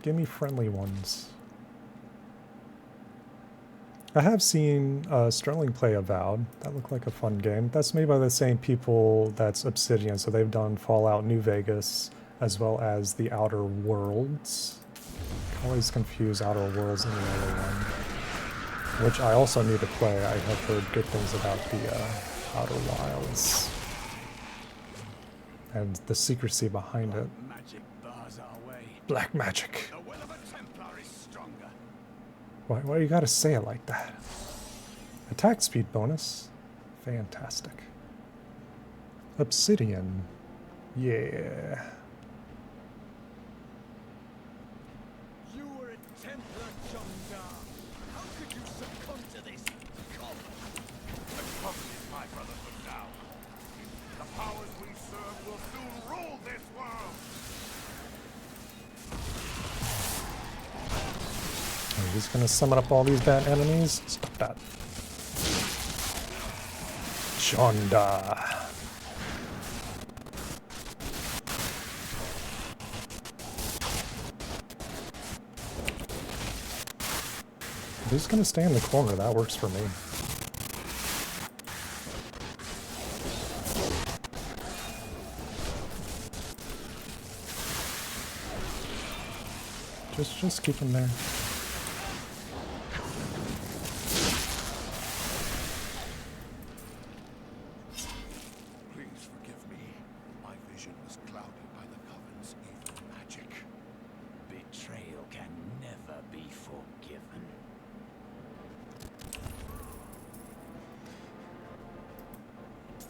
Give me friendly ones. I have seen Sterling play Avowed. That looked like a fun game. That's made by the same people that's Obsidian, so they've done Fallout New Vegas as well as The Outer Worlds. I always confuse Outer Worlds and the other one, which I also need to play. I have heard good things about the Outer Wilds and the secrecy behind it. Magic bars our way. Black magic. The will of a Templar is stronger. Why you gotta say it like that? Attack speed bonus. Fantastic. Obsidian. Yeah. You were a Templar, John Dar. How could you succumb to this? Come. The Coven is my brotherhood now. The powers we serve will soon rule this world. Are you just gonna summon up all these bad enemies? Stop that. Chonda. I'm just gonna stay in the corner, that works for me. Just keep him there. Please forgive me. My vision was clouded by the Coven's evil magic. Betrayal can never be forgiven.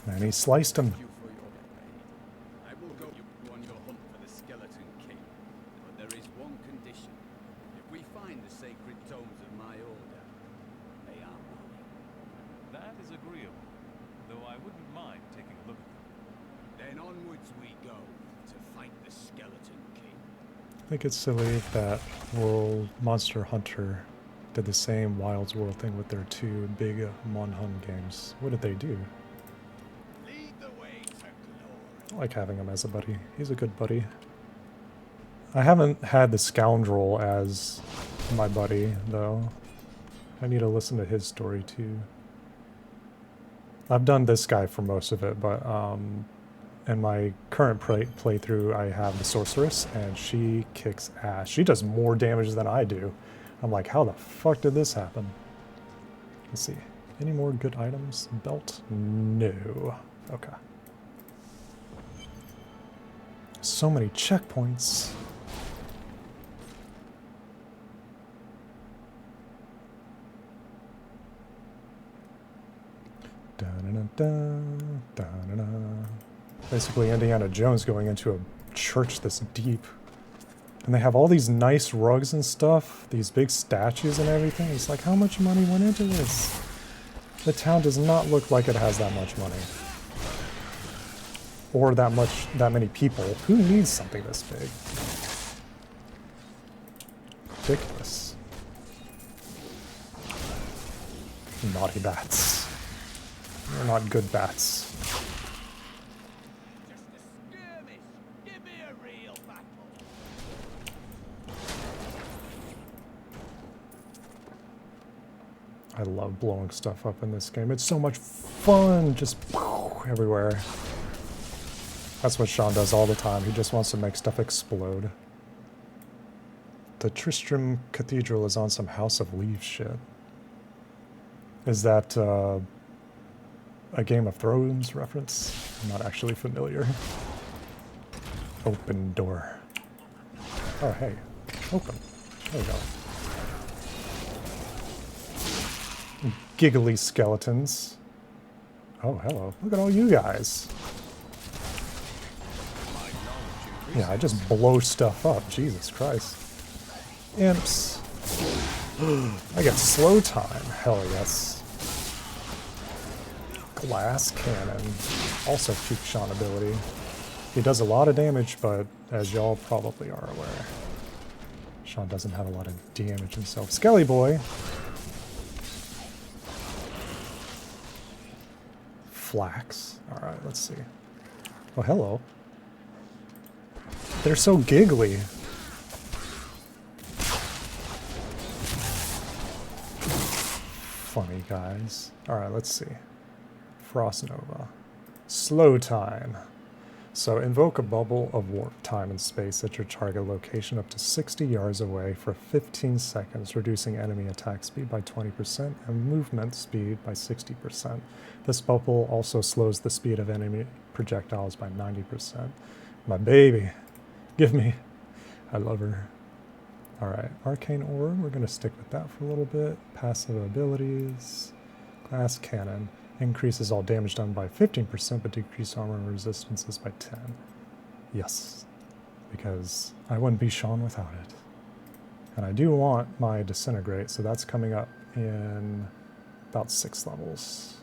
And he sliced him. Thank you for your aid. I will go you on your hunt for the Skeleton King. But there is one condition. If we find the sacred tomes of my order, they are mine. That is agreeable, though I wouldn't mind taking a look at them. Then onwards we go to fight the Skeleton King. I think it's silly that World Monster Hunter did the same Wilds World thing with their two big Monhun games. What did they do? Lead the way to glory. I like having him as a buddy. He's a good buddy. I haven't had the Scoundrel as my buddy, though. I need to listen to his story, too. I've done this guy for most of it, but in my current playthrough, I have the Sorceress, and she kicks ass. She does more damage than I do. I'm like, how the fuck did this happen? Let's see. Any more good items? Belt? No. Okay. So many checkpoints. Da-na-na-da, da-na-na. Basically Indiana Jones going into a church this deep. And they have all these nice rugs and stuff, these big statues and everything. It's like, how much money went into this? The town does not look like it has that much money. Or that many people. Who needs something this big? Ridiculous. Naughty bats. They're not good bats. Just a skirmish. Give me a real battle. I love blowing stuff up in this game. It's so much fun, just everywhere. That's what Sean does all the time. He just wants to make stuff explode. The Tristram Cathedral is on some House of Leaves shit. Is that a Game of Thrones reference? I'm not actually familiar. Open door. Oh, hey. Open. There we go. Giggly skeletons. Oh, hello. Look at all you guys. Yeah, I just blow stuff up. Jesus Christ. Imps. I get slow time. Hell yes. Glass cannon. Also peak Sean ability. He does a lot of damage, but as y'all probably are aware, Sean doesn't have a lot of damage himself. Skelly boy. Flax. Alright, let's see. Oh, hello. They're so giggly. Funny guys. Alright, let's see. Frost Nova. Slow time. So invoke a bubble of warp time and space at your target location up to 60 yards away for 15 seconds, reducing enemy attack speed by 20% and movement speed by 60%. This bubble also slows the speed of enemy projectiles by 90%. My baby. Give me. I love her. Alright, Arcane Orb. We're going to stick with that for a little bit. Passive abilities. Glass Cannon. Increases all damage done by 15%, but decrease armor resistances by 10. Yes. Because I wouldn't be Sean without it. And I do want my Disintegrate, so that's coming up in about 6 levels.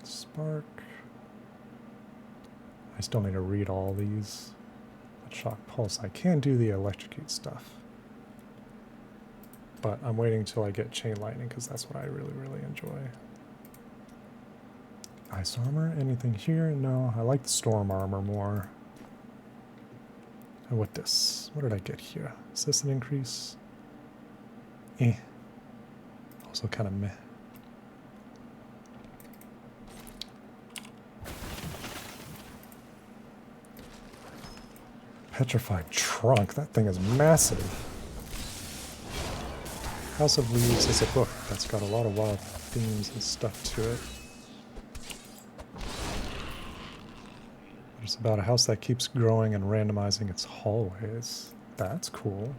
Spark. I still need to read all these. Shock Pulse. I can do the electrocute stuff. But I'm waiting till I get Chain Lightning because that's what I really, really enjoy. Ice Armor? Anything here? No, I like the Storm Armor more. And what this? What did I get here? Is this an increase? Eh. Also kind of meh. Petrified Trunk. That thing is massive. House of Leaves is a book that's got a lot of wild themes and stuff to it. It's about a house that keeps growing and randomizing its hallways. That's cool.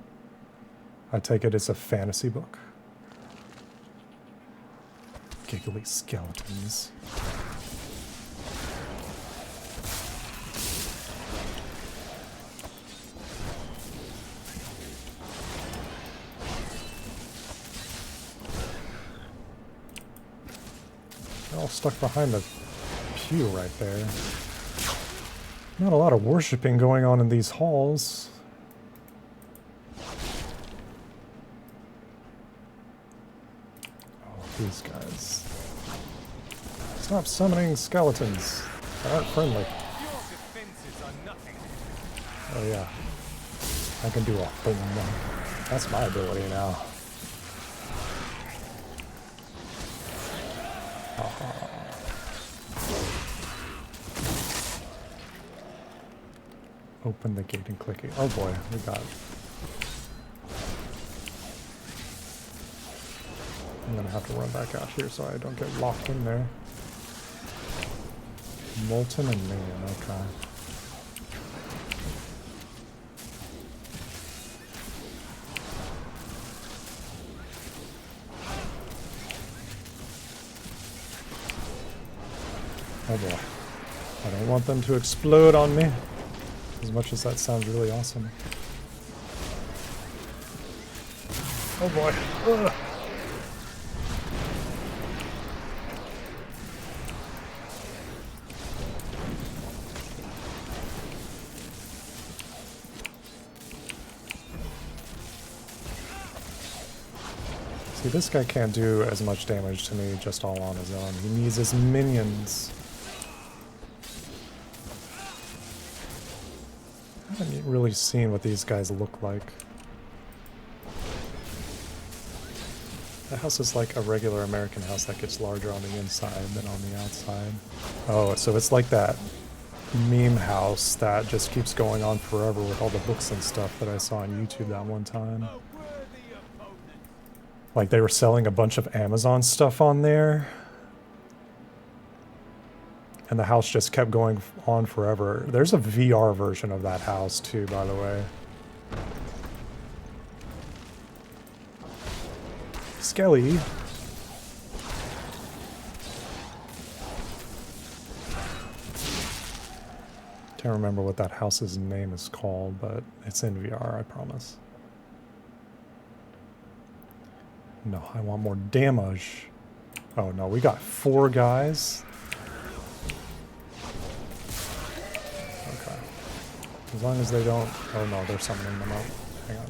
I take it it's a fantasy book. Giggly skeletons. All stuck behind the pew right there. Not a lot of worshipping going on in these halls. Oh, these guys. Stop summoning skeletons. They aren't friendly. Your defenses are nothing. Oh yeah. I can do a boom. That's my ability now. Open the gate and click it. Oh boy, we got it. I'm gonna have to run back out here so I don't get locked in there. Molten and Minion, okay. Oh boy. I don't want them to explode on me. As much as that sounds really awesome. Oh boy. Ugh. See, this guy can't do as much damage to me just all on his own. He needs his minions. I haven't really seen what these guys look like. The house is like a regular American house that gets larger on the inside than on the outside. Oh, so it's like that meme house that just keeps going on forever with all the books and stuff that I saw on YouTube that one time. Like they were selling a bunch of Amazon stuff on there. And the house just kept going on forever. There's a VR version of that house too, by the way. Skelly. Can't remember what that house's name is called, but it's in VR, I promise. No, I want more damage. Oh no, we got 4 guys. Okay. As long as they don't... Oh no, they're summoning them up. Hang on.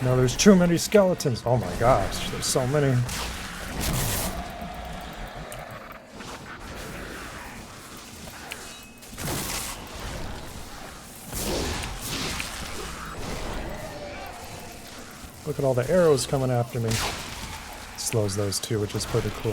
No, there's too many skeletons. Oh my gosh, there's so many. Look at all the arrows coming after me. Slows those too, which is pretty cool.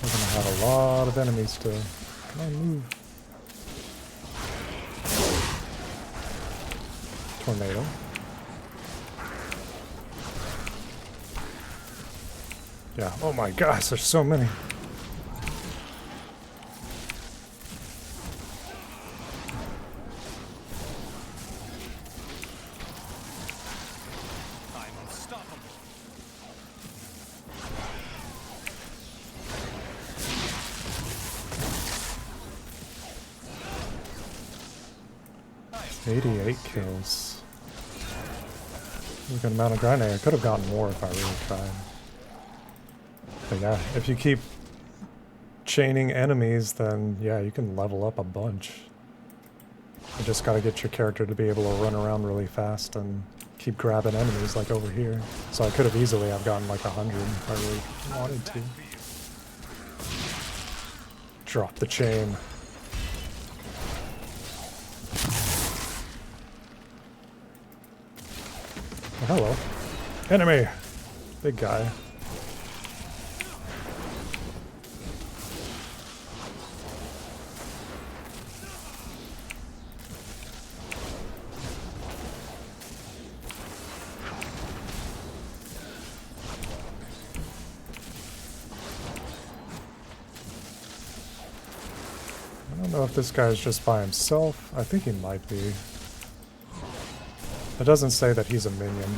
We're gonna have a lot of enemies to... Come on, move. Tornado. Yeah, oh my gosh, there's so many. I'm unstoppable. $88 kills. Look at the amount of grinding. I could have gotten more if I really tried. But yeah, if you keep chaining enemies, then yeah, you can level up a bunch. You just gotta get your character to be able to run around really fast and keep grabbing enemies like over here. So I could have easily have gotten like 100 if I really wanted to. Drop the chain. Oh, hello. Enemy! Big guy. I don't know if this guy is just by himself. I think he might be. It doesn't say that he's a minion.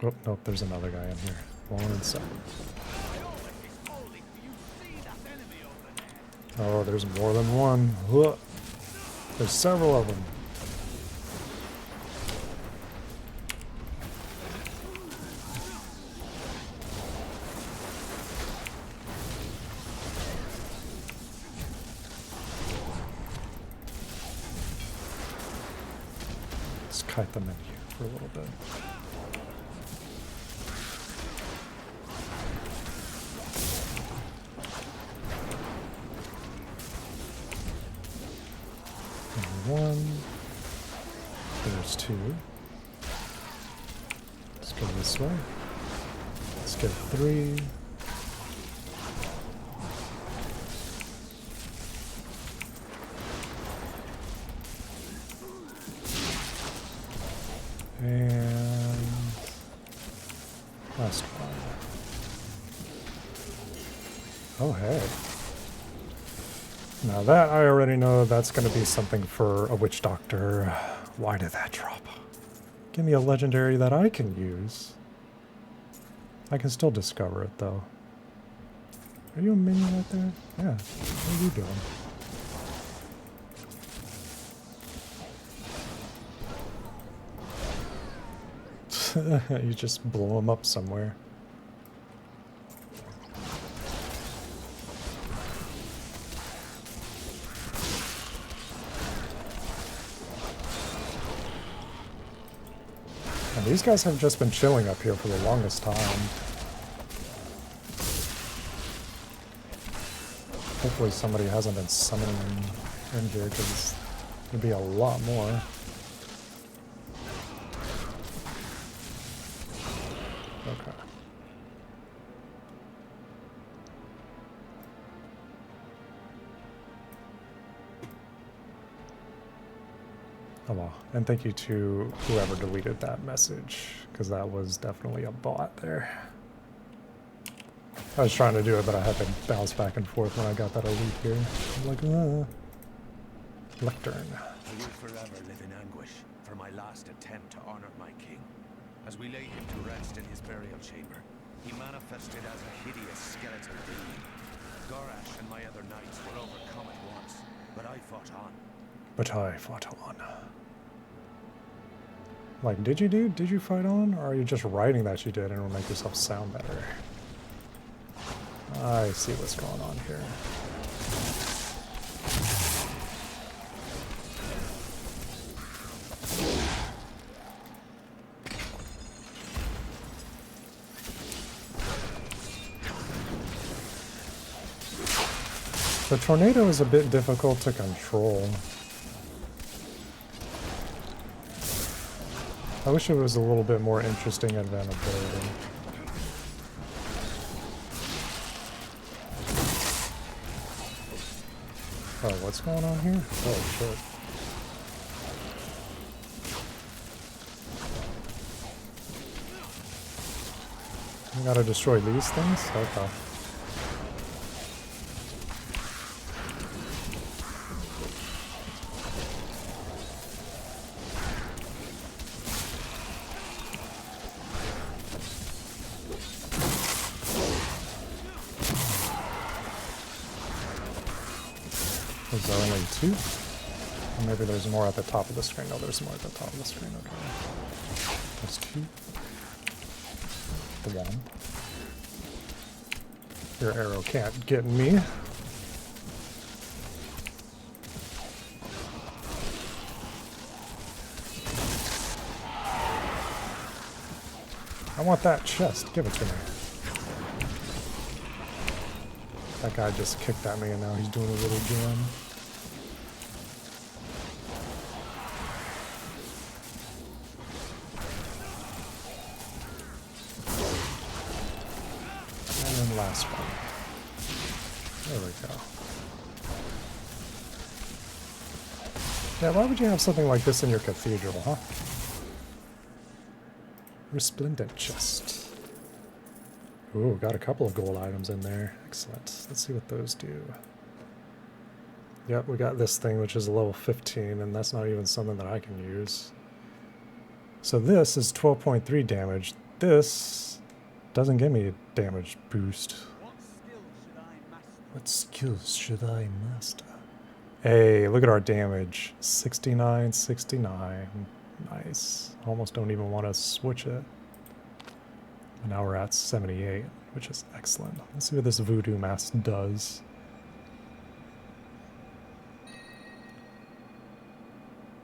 Oh, nope, there's another guy in here. 1 second. Oh, there's more than one. Look. There's several of them. Let's kite them in here for a little bit. One. There's 2. Let's go this way. Let's get 3. And last one. Oh hey. Now that I already know that's going to be something for a witch doctor. Why did that drop? Give me a legendary that I can use. I can still discover it though. Are you a minion right there? Yeah. What are you doing? You just blow him up somewhere. And these guys have just been chilling up here for the longest time. Hopefully somebody hasn't been summoning them in here, because there'd be a lot more. Okay. Oh well, and thank you to whoever deleted that message, because that was definitely a bot there. I was trying to do it, but I had to bounce back and forth when I got that elite here. I'm like, lectern. I will forever live in anguish for my last attempt to honor my king. As we laid him to rest in his burial chamber, he manifested as a hideous skeletal being. Gorash and my other knights were overcome at once, but I fought on. Like, did you fight on? Or are you just writing that you did and it'll make yourself sound better? I see what's going on here. The tornado is a bit difficult to control. I wish it was a little bit more interesting advantage ability. Oh, what's going on here? Oh, shit. You gotta destroy these things? Okay. Is there only two? Or maybe there's more at the top of the screen. No, there's more at the top of the screen. Okay. That's two. The one. Your arrow can't get me. I want that chest. Give it to me. That guy just kicked at me and now he's doing a little jam. And then last one. There we go. Yeah, why would you have something like this in your cathedral, huh? Resplendent chest. Ooh, got a couple of gold items in there. Excellent. Let's see what those do. Yep, we got this thing, which is a level 15, and that's not even something that I can use. So this is 12.3 damage. This doesn't give me a damage boost. What skills should I master? Hey, look at our damage. 69, 69. Nice. Almost don't even want to switch it. And now we're at 78, which is excellent. Let's see what this voodoo mask does.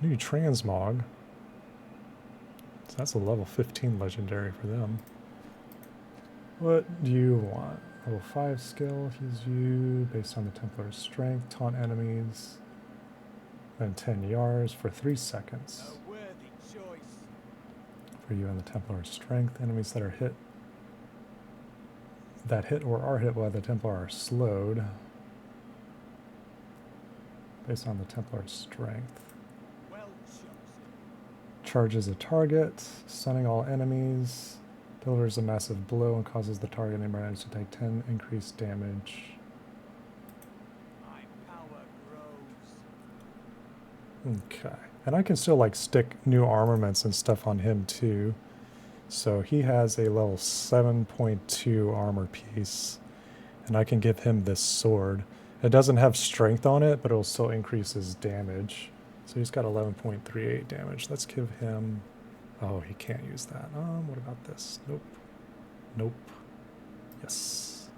New transmog. So that's a level 15 legendary for them. What do you want? Level 5 skill, heals you based on the Templar's strength, taunt enemies, then 10 yards for 3 seconds. A worthy choice. For you and the Templar's strength, enemies that are hit or are hit by the Templar are slowed based on the Templar's strength. Well chosen. Charges a target, stunning all enemies, delivers a massive blow and causes the target and enemies to take 10 increased damage. My power Okay. And I can still like stick new armaments and stuff on him too. So he has a level 7.2 armor piece. And I can give him this sword. It doesn't have strength on it, but it'll still increase his damage. So he's got 11.38 damage. Let's give him... Oh, he can't use that. What about this? Nope. Nope. Yes.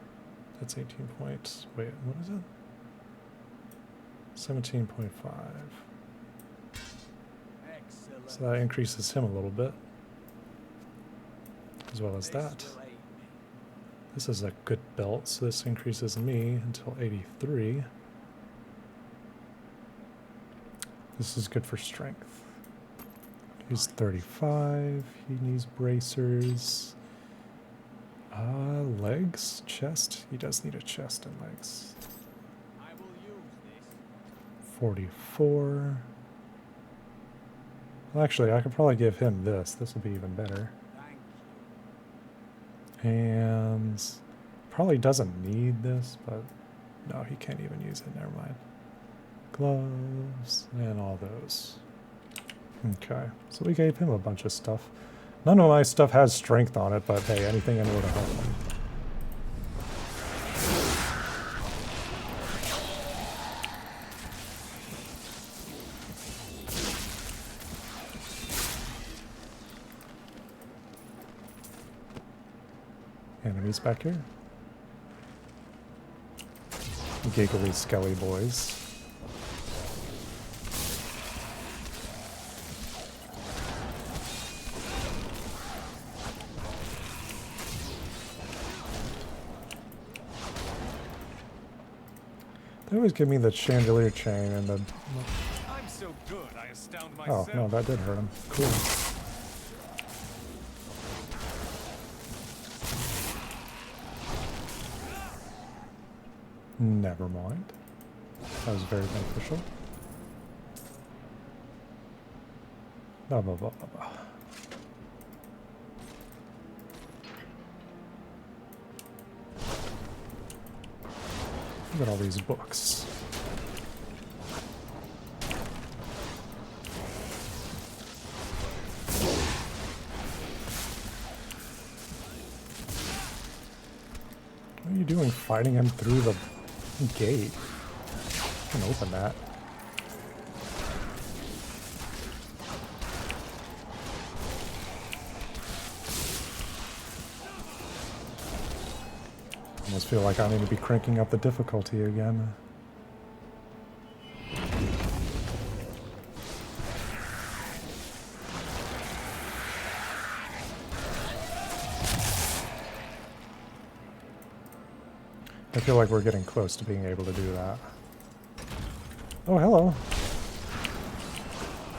That's 18 points. Wait, what is it? 17.5. So that increases him a little bit. As well as that. This is a good belt, so this increases me until 83. This is good for strength. He's 35. He needs bracers. Legs? Chest? He does need a chest and legs. 44. Well, actually, I could probably give him this. This will be even better. And probably doesn't need this, but no, he can't even use it. Never mind. Gloves and all those. Okay, so we gave him a bunch of stuff. None of my stuff has strength on it, but hey, anything in order to help him. Enemies back here. Giggly skelly boys. They always give me the chandelier chain and the... I'm so good, I astound myself. Oh, no, that did hurt him. Cool. Never mind. That was very beneficial. Blah, blah, blah, blah, blah. Look at all these books. What are you doing fighting him through the gate? I can open that. Almost feel like I need to be cranking up the difficulty again. I feel like we're getting close to being able to do that. Oh, hello.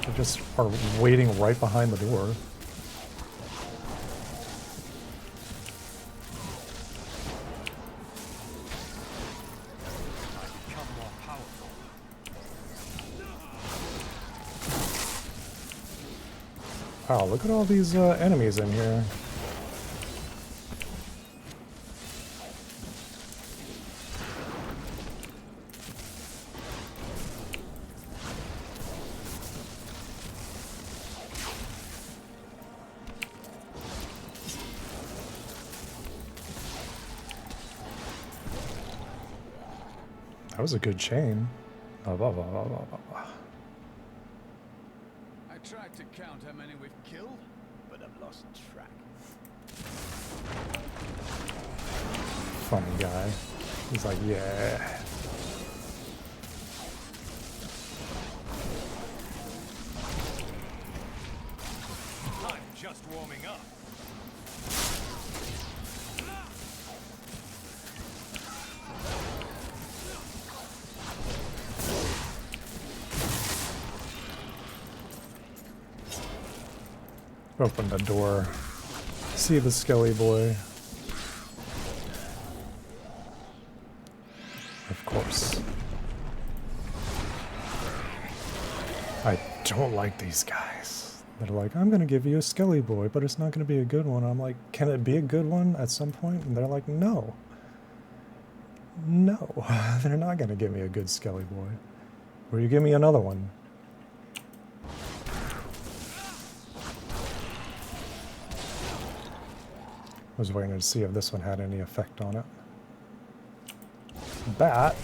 They just are waiting right behind the door. Wow, look at all these enemies in here. That was a good chain. Blah, blah, blah, blah, blah, blah. I tried to count how many we've killed, but I've lost track. Funny guy. He's like, yeah. I'm just warming up. Open the door. See the skelly boy. Of course. I don't like these guys. They're like, I'm gonna give you a skelly boy, but it's not gonna be a good one. I'm like, can it be a good one at some point? And they're like, no. No, they're not gonna give me a good skelly boy. Or you give me another one. Was waiting to see if this one had any effect on it. Bat.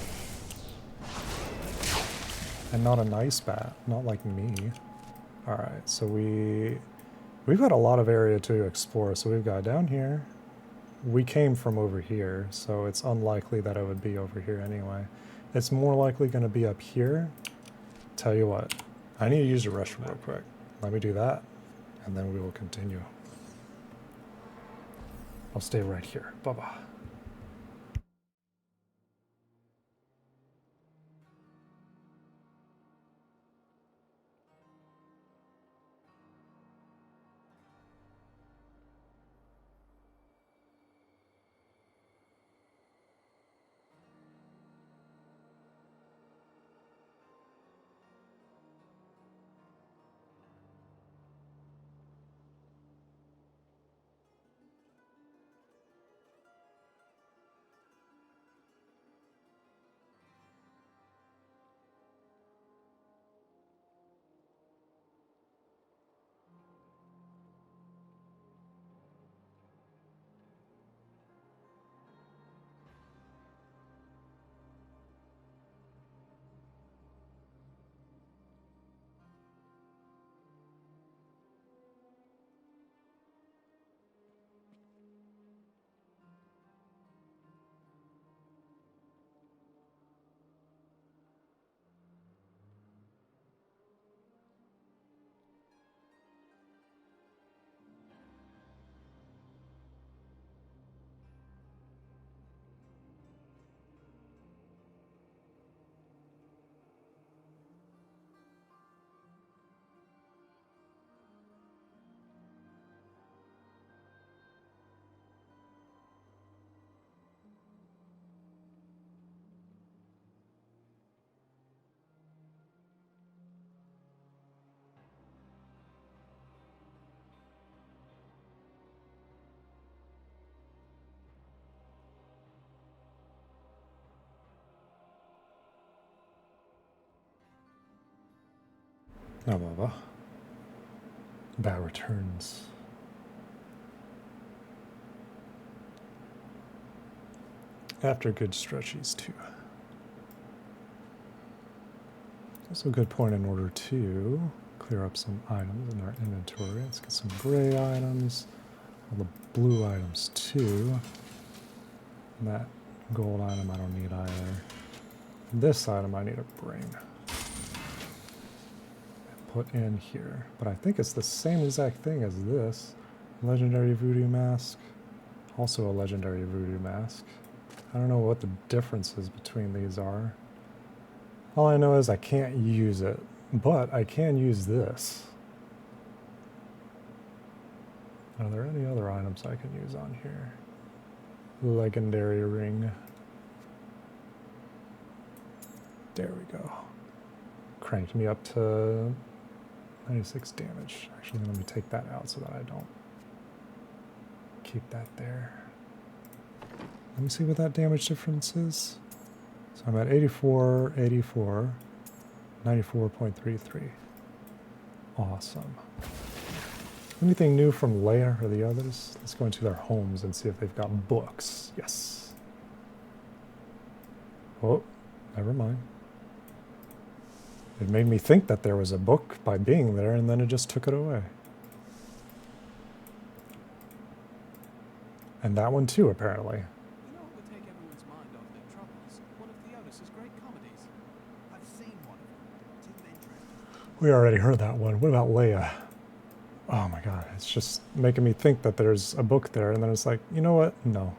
And not a nice bat, not like me. Alright, so we've got a lot of area to explore. So we've got down here. We came from over here, so it's unlikely that it would be over here anyway. It's more likely going to be up here. Tell you what, I need to use the restroom real quick. Let me do that, and then we will continue. I'll stay right here. Bye-bye. Oh, blah. Bat returns. After good stretchies, too. Also a good point in order to clear up some items in our inventory. Let's get some gray items, all the blue items, too. And that gold item I don't need either. This item I need to bring. Put in here, but I think it's the same exact thing as this. Legendary voodoo mask, also a legendary voodoo mask. I don't know what the differences between these are. All I know is I can't use it, but I can use this. Are there any other items I can use on here? Legendary ring. There we go. Cranked me up to 96 damage. Actually, let me take that out so that I don't keep that there. Let me see what that damage difference is. So I'm at 84, 84, 94.33. Awesome. Anything new from Leia or the others? Let's go into their homes and see if they've got books. Yes. Oh, never mind. It made me think that there was a book by being there, and then it just took it away. And that one too, apparently. You know what would take everyone's mind off their troubles? One of Theodos's great comedies. I've seen one of them. It's interesting. We already heard that one. What about Leia? Oh my god, it's just making me think that there's a book there, and then it's like, you know what? No.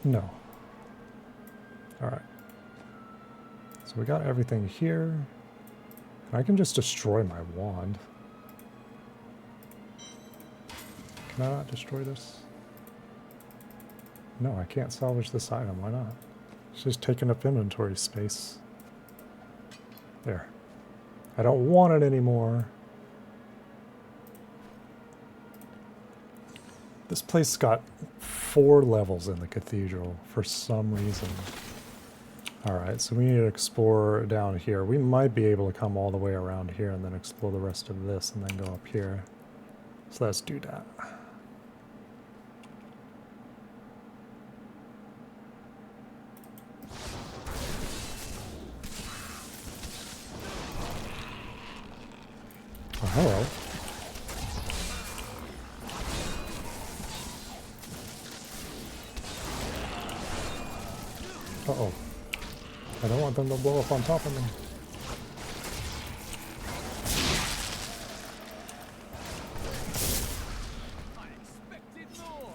No. Alright. So we got everything here. I can just destroy my wand. Can I not destroy this? No, I can't salvage this item. Why not? It's just taking up inventory space. There. I don't want it anymore. This place got 4 levels in the cathedral for some reason. Alright, so we need to explore down here. We might be able to come all the way around here and then explore the rest of this and then go up here. So let's do that. hello. Uh-oh. I don't want them to blow up on top of me. I expected more.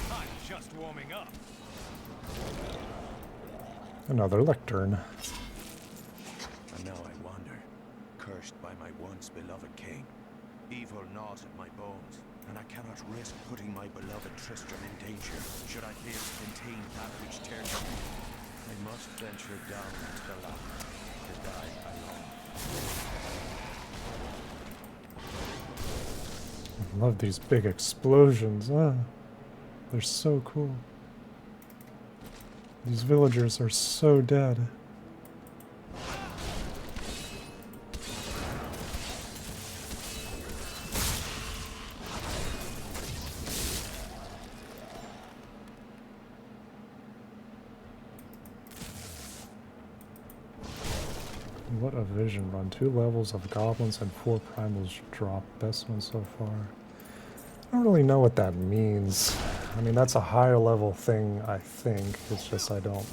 I'm just warming up. Another lectern. And now I wander, cursed by my once beloved king. Evil gnaws at my bones, and I cannot risk putting my beloved Tristram in danger, should I fail to contain that which tears me. I must venture down into the land, to die alone. I love these big explosions. Ah, they're so cool. These villagers are so dead. What a vision run. 2 levels of goblins and 4 primals drop. Best one so far. I don't really know what that means. I mean, that's a higher level thing, I think. It's just I don't.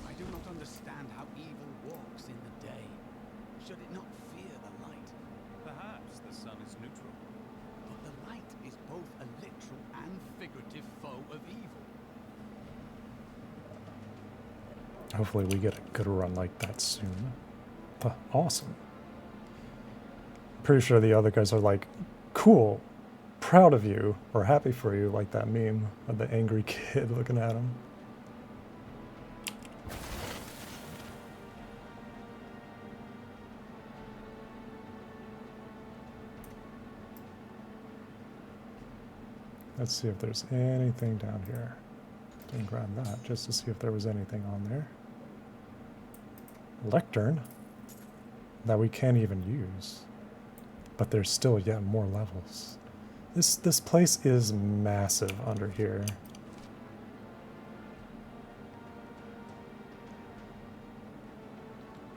I do not understand how evil walks in the day. Should it not fear the light? Perhaps the sun is neutral. But the light is both a literal and figurative foe of evil. Hopefully we get a good run like that soon. Awesome. Pretty sure the other guys are like, cool, proud of you, or happy for you, like that meme of the angry kid looking at him. Let's see if there's anything down here. Didn't grab that, just to see if there was anything on there. Lectern that we can't even use, but there's still yet more levels. This place is massive under here.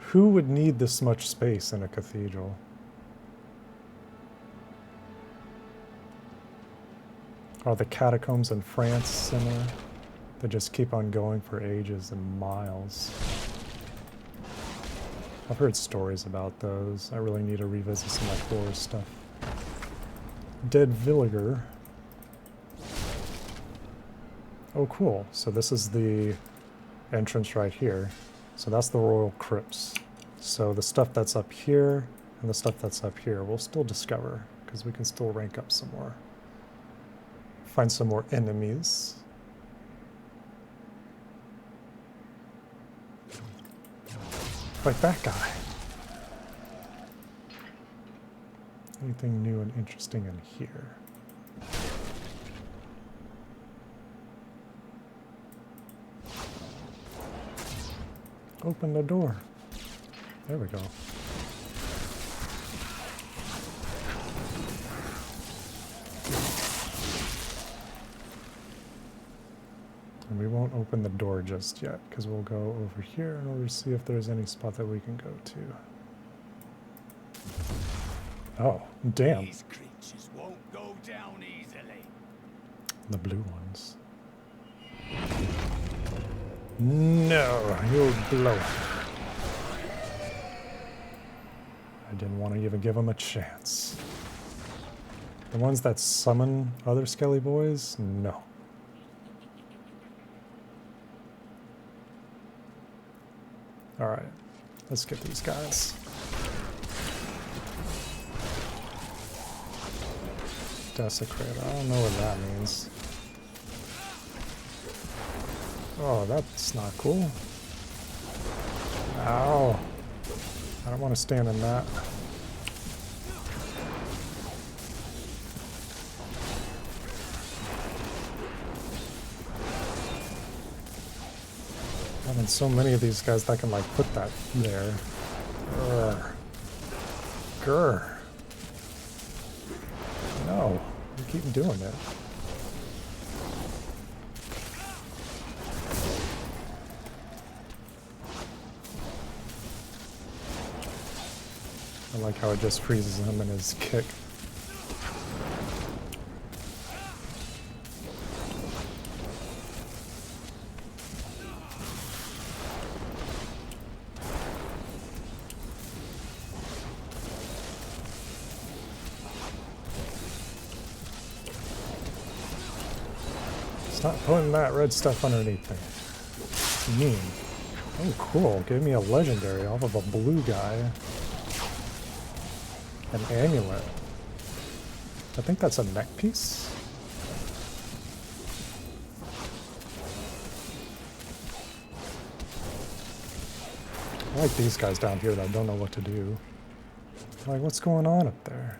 Who would need this much space in a cathedral? Are the catacombs in France similar? They just keep on going for ages and miles. I've heard stories about those. I really need to revisit some like horror stuff. Dead villager. Oh cool, so this is the entrance right here. So that's the royal crypts. So the stuff that's up here and the stuff that's up here we'll still discover, because we can still rank up some more. Find some more enemies. Like that guy. Anything new and interesting in here? Open the door. There we go. And we won't open the door just yet, because we'll go over here in order to see if there's any spot that we can go to. Oh, damn. These creatures won't go down easily. The blue ones. No, you'll blow. I didn't want to even give them a chance. The ones that summon other skelly boys? No. Alright, let's get these guys. Desecrate, I don't know what that means. Oh, that's not cool. Ow. I don't want to stand in that. Having so many of these guys that can like put that there. Grr. Grr. keep doing it. I like how it just freezes him in his kick. Stop putting that red stuff underneath me. It's mean. Oh, cool. Gave me a legendary off of a blue guy. An amulet. I think that's a neck piece. I like these guys down here that don't know what to do. Like, what's going on up there?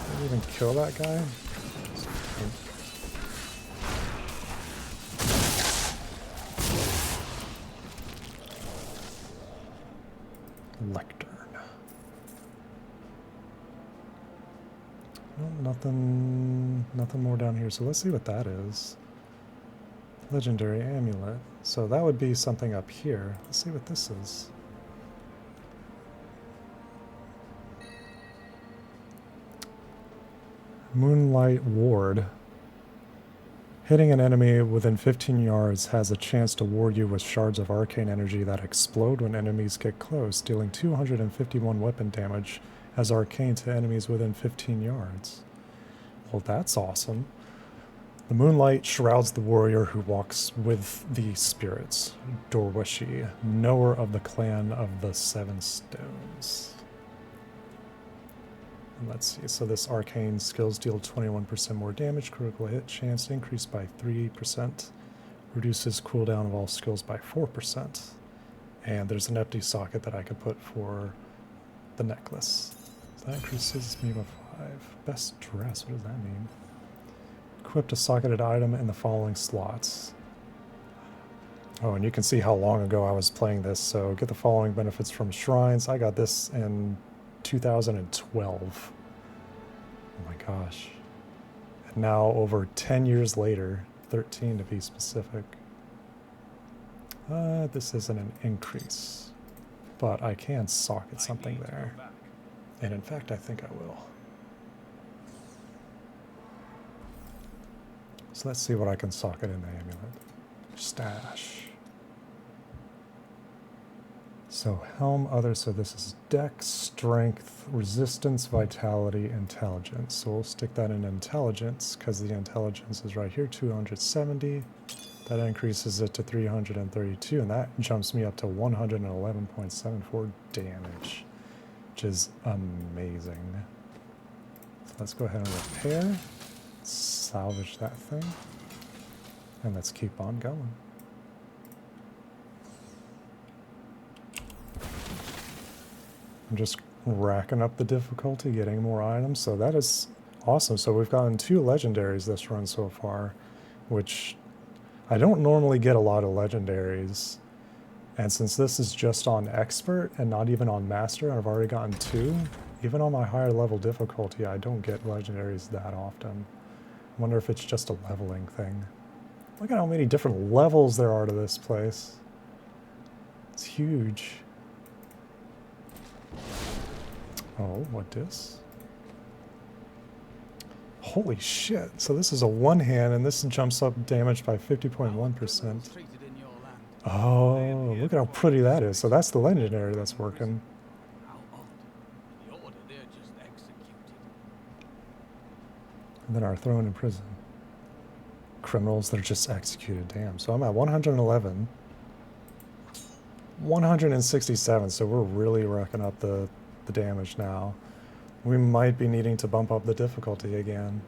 Did I even kill that guy? Lectern. Well, nothing more down here. So let's see what that is. Legendary amulet. So that would be something up here. Let's see what this is. Moonlight Ward. Hitting an enemy within 15 yards has a chance to ward you with shards of arcane energy that explode when enemies get close, dealing 251 weapon damage as arcane to enemies within 15 yards. Well, that's awesome. The moonlight shrouds the warrior who walks with the spirits, Dorwashi, knower of the clan of the Seven Stones. Let's see, so this arcane skills deal 21% more damage, critical hit chance increased by 3%, reduces cooldown of all skills by 4%, and there's an empty socket that I could put for the necklace. So that increases me by 5. Best dress, what does that mean? Equipped a socketed item in the following slots. Oh, and you can see how long ago I was playing this, so get the following benefits from shrines. I got this in 2012. Oh my gosh. And now over 10 years later, 13 to be specific. This isn't an increase, but I can socket something there. And in fact, I think I will. So let's see what I can socket in the amulet. Stash. So helm, other, so this is dex, strength, resistance, vitality, intelligence. So we'll stick that in intelligence because the intelligence is right here, 270. That increases it to 332, and that jumps me up to 111.74 damage, which is amazing. So let's go ahead and repair, salvage that thing, and let's keep on going. I'm just racking up the difficulty, getting more items, so that is awesome. So we've gotten 2 legendaries this run so far, which I don't normally get a lot of legendaries. And since this is just on expert and not even on master, and I've already gotten 2, even on my higher level difficulty, I don't get legendaries that often. I wonder if it's just a leveling thing. Look at how many different levels there are to this place. It's huge. Oh, what this? Holy shit. So this is a one hand and this jumps up damage by 50.1%. Oh, look at how pretty that is. So that's the legendary that's working. And then are thrown in prison. Criminals that are just executed. Damn. So I'm at 111. 167. So we're really racking up the damage now. We might be needing to bump up the difficulty again.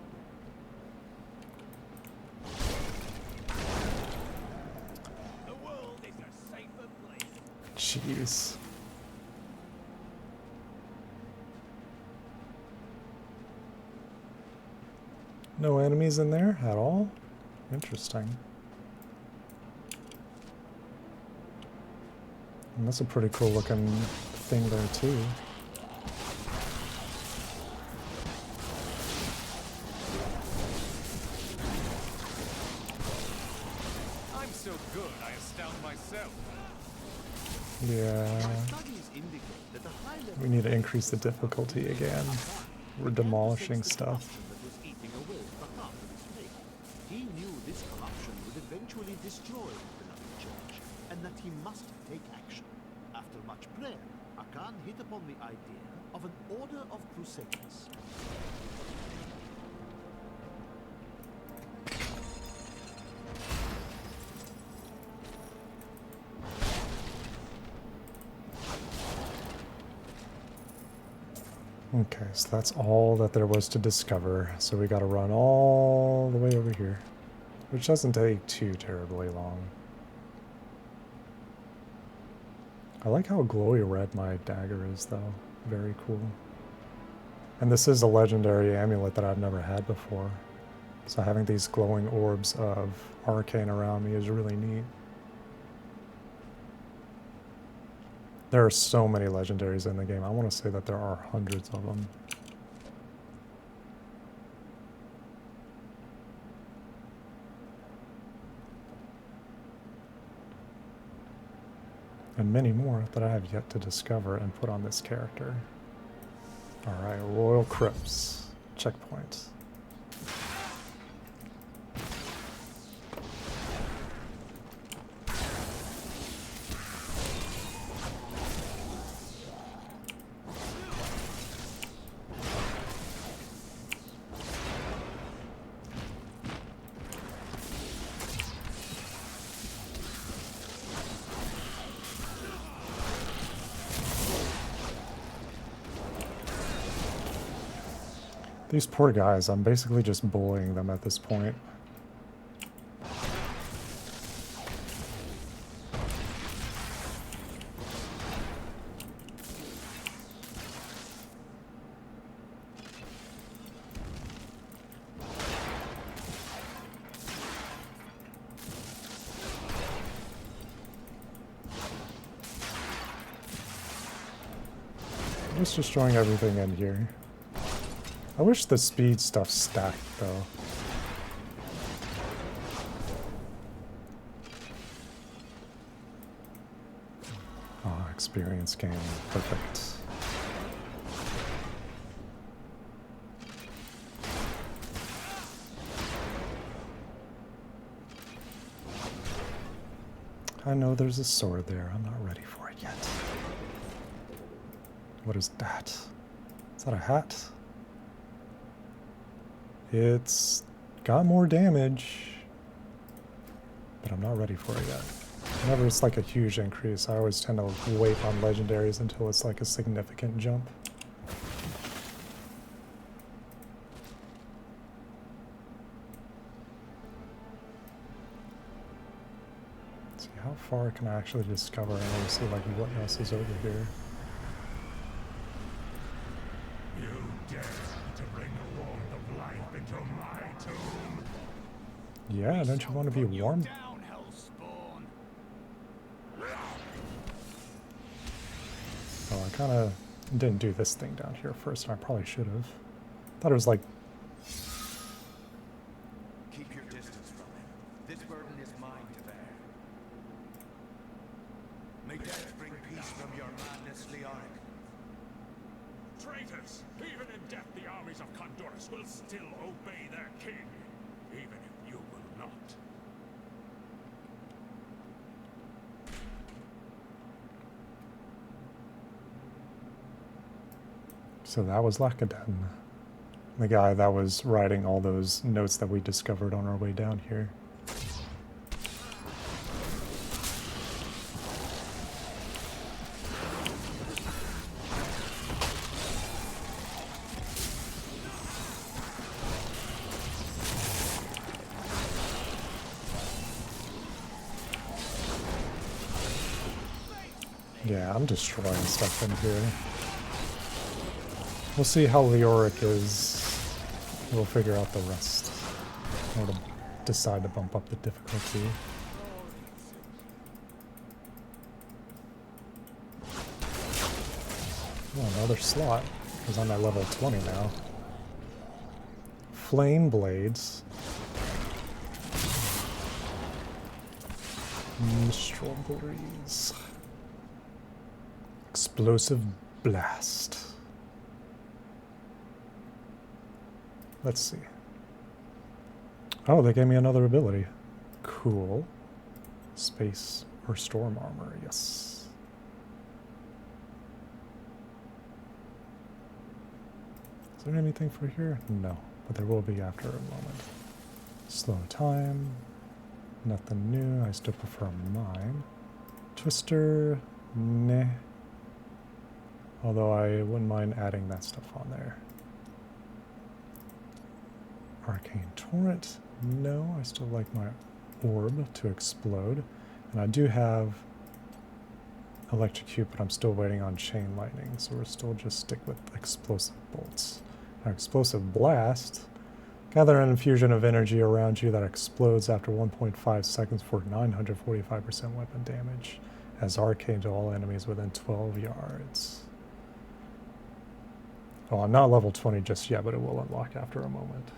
The world is a safer place. Jeez. No enemies in there at all? Interesting. And that's a pretty cool looking thing there too. I'm so good, I astound myself. Yeah. We need to increase the difficulty again. We're demolishing stuff. He knew this corruption would eventually destroy the beloved church, and that he must take action. After much prayer, Akan hit upon the idea of an order of crusaders. Okay, so that's all that there was to discover. So we gotta run all the way over here, which doesn't take too terribly long. I like how glowy red my dagger is though. Very cool. And this is a legendary amulet that I've never had before. So having these glowing orbs of arcane around me is really neat. There are so many legendaries in the game. I want to say that there are hundreds of them. And many more that I have yet to discover and put on this character. Alright, Royal Crypts. Checkpoint. These poor guys, I'm basically just bullying them at this point. I'm just destroying everything in here. I wish the speed stuff stacked, though. Oh, experience gain. Perfect. I know there's a sword there. I'm not ready for it yet. What is that? Is that a hat? It's got more damage, but I'm not ready for it yet. Whenever it's like a huge increase, I always tend to wait on legendaries until it's like a significant jump. Let's see, how far can I actually discover? I want to see like what else is over here. You dare to bring the warmth of life into my tomb? Yeah, don't you want to be warm? Oh, I kind of didn't do this thing down here first. I probably should have. Thought it was like... Keep your distance from him. This burden is mine to bear. May death bring peace from your madness, Leoric. Traitors! Even in death, the armies of Condorus will still obey their king, even if you will not. So that was Lakaden, the guy that was writing all those notes that we discovered on our way down here. Yeah, I'm destroying stuff in here. We'll see how Leoric is. We'll figure out the rest. Or to decide to bump up the difficulty. Oh, another slot, because I'm at level 20 now. Flame blades. Strawberries. Explosive blast. Let's see. Oh, they gave me another ability. Cool. Space or storm armor, yes. Is there anything for here? No, but there will be after a moment. Slow time. Nothing new. I still prefer mine. Twister, meh. Although I wouldn't mind adding that stuff on there. Arcane Torrent, no. I still like my orb to explode. And I do have Electrocute, but I'm still waiting on Chain Lightning, so we're still just stick with Explosive Bolts. Now, Explosive Blast. Gather an infusion of energy around you that explodes after 1.5 seconds for 945% weapon damage. As arcane to all enemies within 12 yards. Oh, I'm not level 20 just yet, but it will unlock after a moment.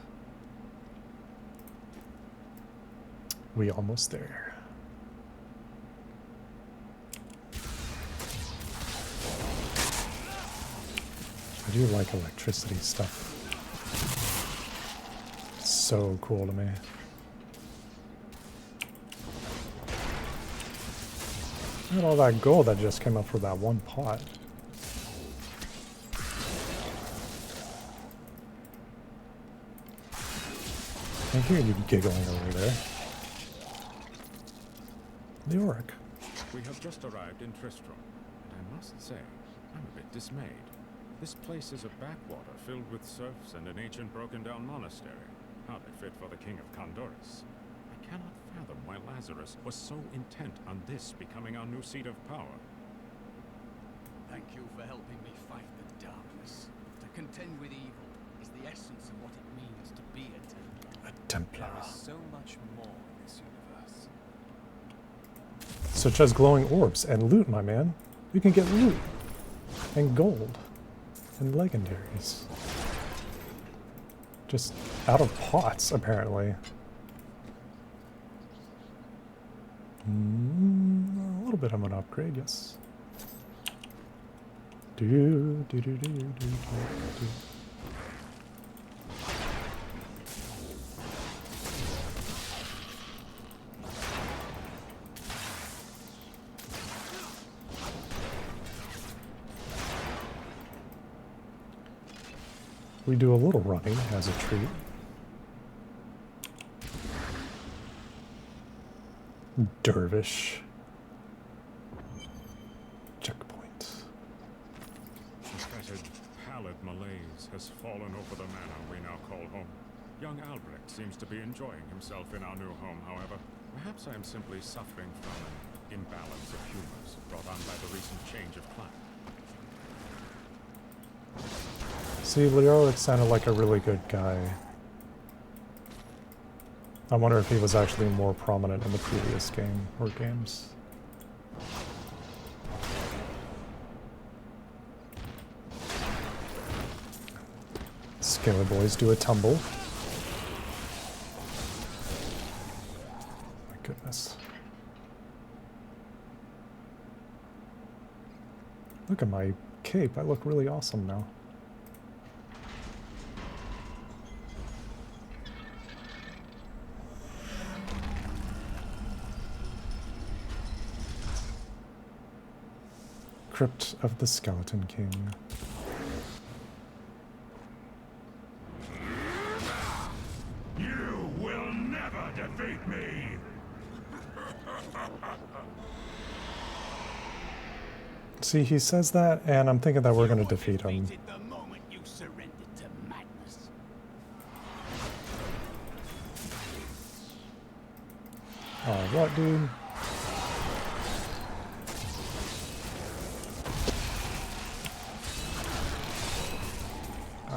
We almost there. I do like electricity stuff. It's so cool to me. Look at all that gold that just came up for that one pot. I hear you giggling over there. The Oric. We have just arrived in Tristram, and I must say, I'm a bit dismayed. This place is a backwater filled with serfs and an ancient broken-down monastery. Hardly fit for the king of Condorus. I cannot fathom why Lazarus was so intent on this becoming our new seat of power. Thank you for helping me fight the darkness. To contend with evil is the essence of what it means to be a Templar. A Templar. There is so much more in this universe. Such as glowing orbs and loot, my man. You can get loot and gold and legendaries. Just out of pots, apparently. A little bit of an upgrade, yes. Do. We do a little running as a treat. Dervish. Checkpoint. The scattered, pallid malaise has fallen over the manor we now call home. Young Albrecht seems to be enjoying himself in our new home, however. Perhaps I am simply suffering from an imbalance of humors brought on by the recent change of climate. See, Leoric sounded like a really good guy. I wonder if he was actually more prominent in the previous game or games. Scalar boys do a tumble. My goodness. Look at my cape. I look really awesome now. Crypt of the Skeleton King. You will never defeat me! See, he says that, and I'm thinking that we're going to defeat him. The moment you surrendered to madness. Oh, what, dude?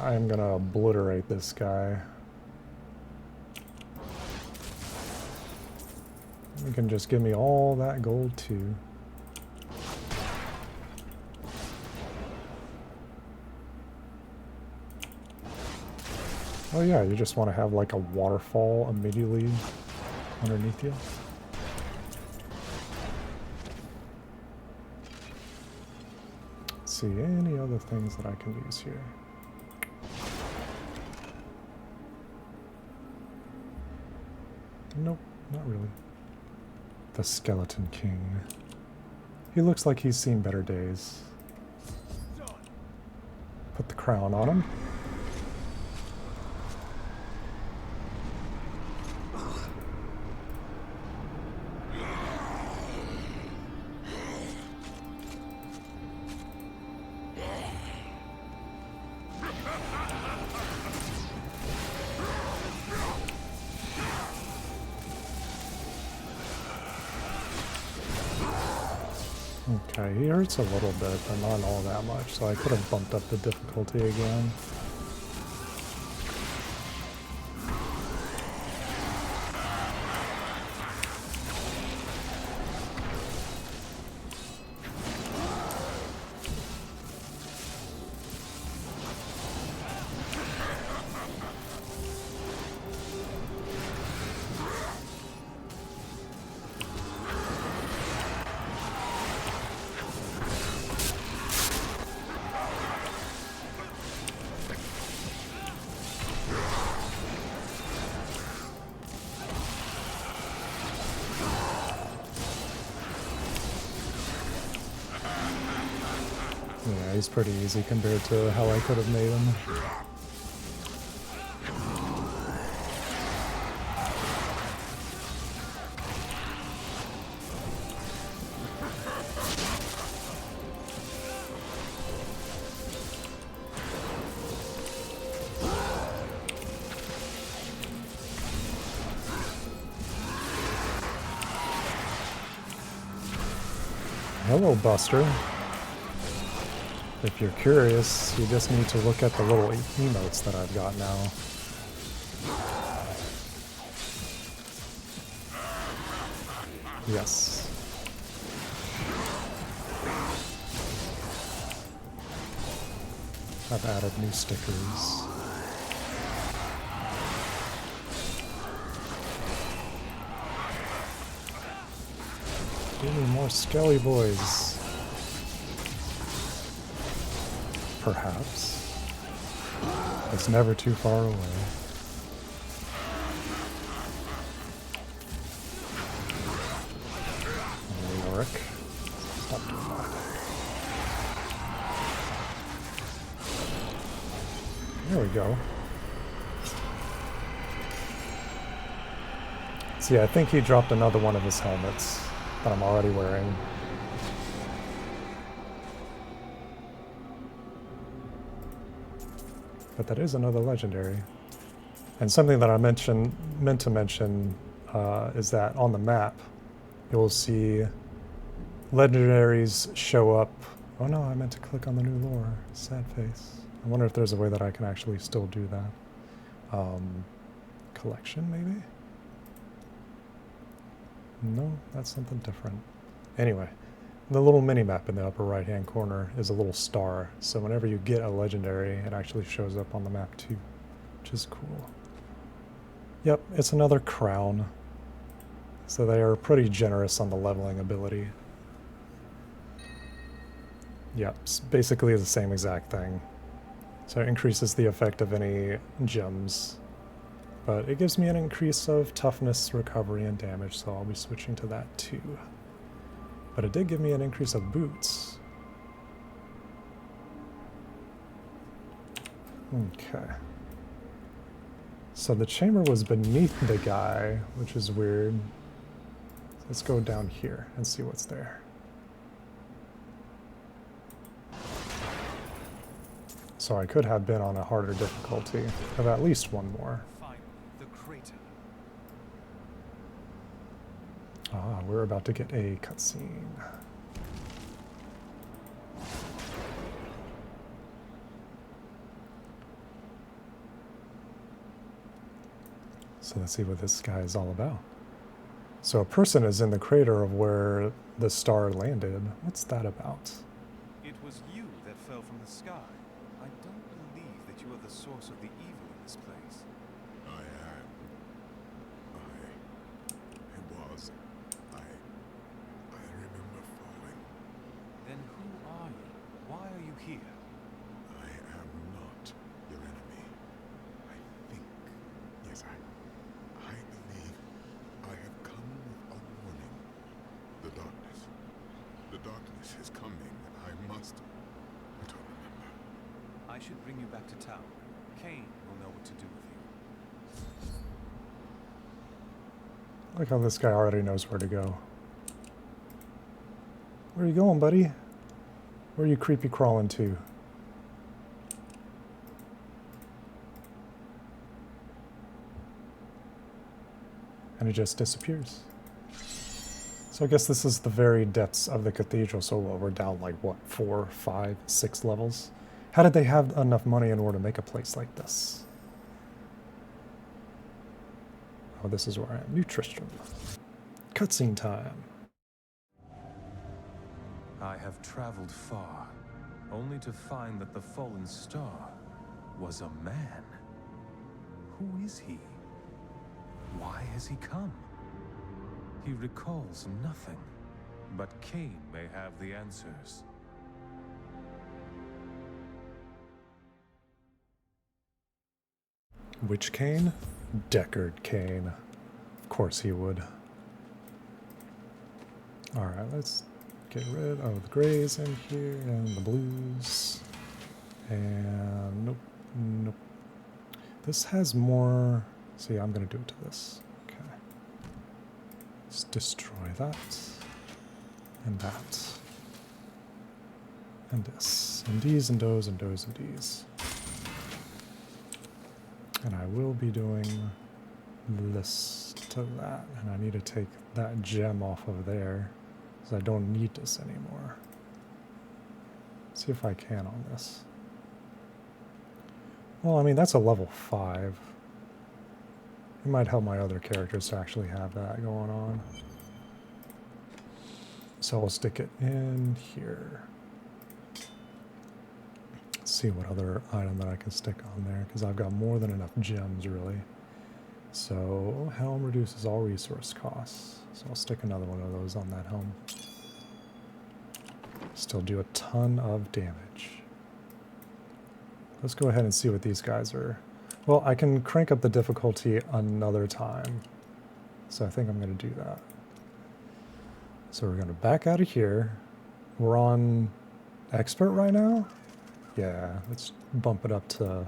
I'm gonna obliterate this guy. You can just give me all that gold too. Oh yeah, you just want to have like a waterfall immediately underneath you. Let's see, any other things that I can use here? Nope, not really. The Skeleton King. He looks like he's seen better days. Put the crown on him. Okay, he hurts a little bit, but not all that much, so I could have bumped up the difficulty again. Yeah, he's pretty easy compared to how I could have made him. Hello, Buster. If you're curious, you just need to look at the little emotes that I've got now. Yes. I've added new stickers. Give me more skelly boys. Perhaps. It's never too far away. Yorick. Stop doing that. There we go. See, I think he dropped another one of his helmets that I'm already wearing. But that is another legendary. And something that I meant to mention is that on the map, you'll see legendaries show up. Oh no, I meant to click on the new lore. Sad face. I wonder if there's a way that I can actually still do that. Collection, maybe? No, that's something different. Anyway, the little mini-map in the upper right-hand corner is a little star, so whenever you get a legendary, it actually shows up on the map too, which is cool. Yep, it's another crown. So they are pretty generous on the leveling ability. Yep, it's basically the same exact thing. So it increases the effect of any gems, but it gives me an increase of toughness, recovery, and damage, so I'll be switching to that too. But it did give me an increase of boots. Okay. So the chamber was beneath the guy, which is weird. Let's go down here and see what's there. So I could have been on a harder difficulty of at least one more. Find the crater. Ah, we're about to get a cutscene. So let's see what this guy is all about. So a person is in the crater of where the star landed. What's that about? It was you that fell from the sky. I don't believe that you are the source of the evil in this place? I am. I remember falling. Then who are you? Why are you here? I am not your enemy. I think, yes, I believe I have come with a warning. The darkness is coming, and I don't remember. I should bring you back to town. Cain will know what to do with you. I like how this guy already knows where to go. Where are you going, buddy? Where are you creepy crawling to? And it just disappears. So I guess this is the very depths of the cathedral. So we're down like, what, 4, 5, 6 levels? How did they have enough money in order to make a place like this? Oh, this is where I am. New Tristram. Cutscene time. I have traveled far, only to find that the fallen star was a man. Who is he? Why has he come? He recalls nothing, but Cain may have the answers. Which Cain? Deckard Cain. Of course he would. Alright, let's get rid of the grays in here and the blues. And nope, nope. This has more. See, I'm gonna do it to this. Okay. Let's destroy that. And that. And this. And these and those and those and these. And I will be doing this to that. And I need to take that gem off of there, because I don't need this anymore. Let's see if I can on this. Well, I mean, that's a level 5. It might help my other characters to actually have that going on. So I'll stick it in here. See what other item that I can stick on there, because I've got more than enough gems, really. So, helm reduces all resource costs. So I'll stick another one of those on that helm. Still do a ton of damage. Let's go ahead and see what these guys are. Well, I can crank up the difficulty another time. So I think I'm going to do that. So we're going to back out of here. We're on expert right now? Yeah, let's bump it up to...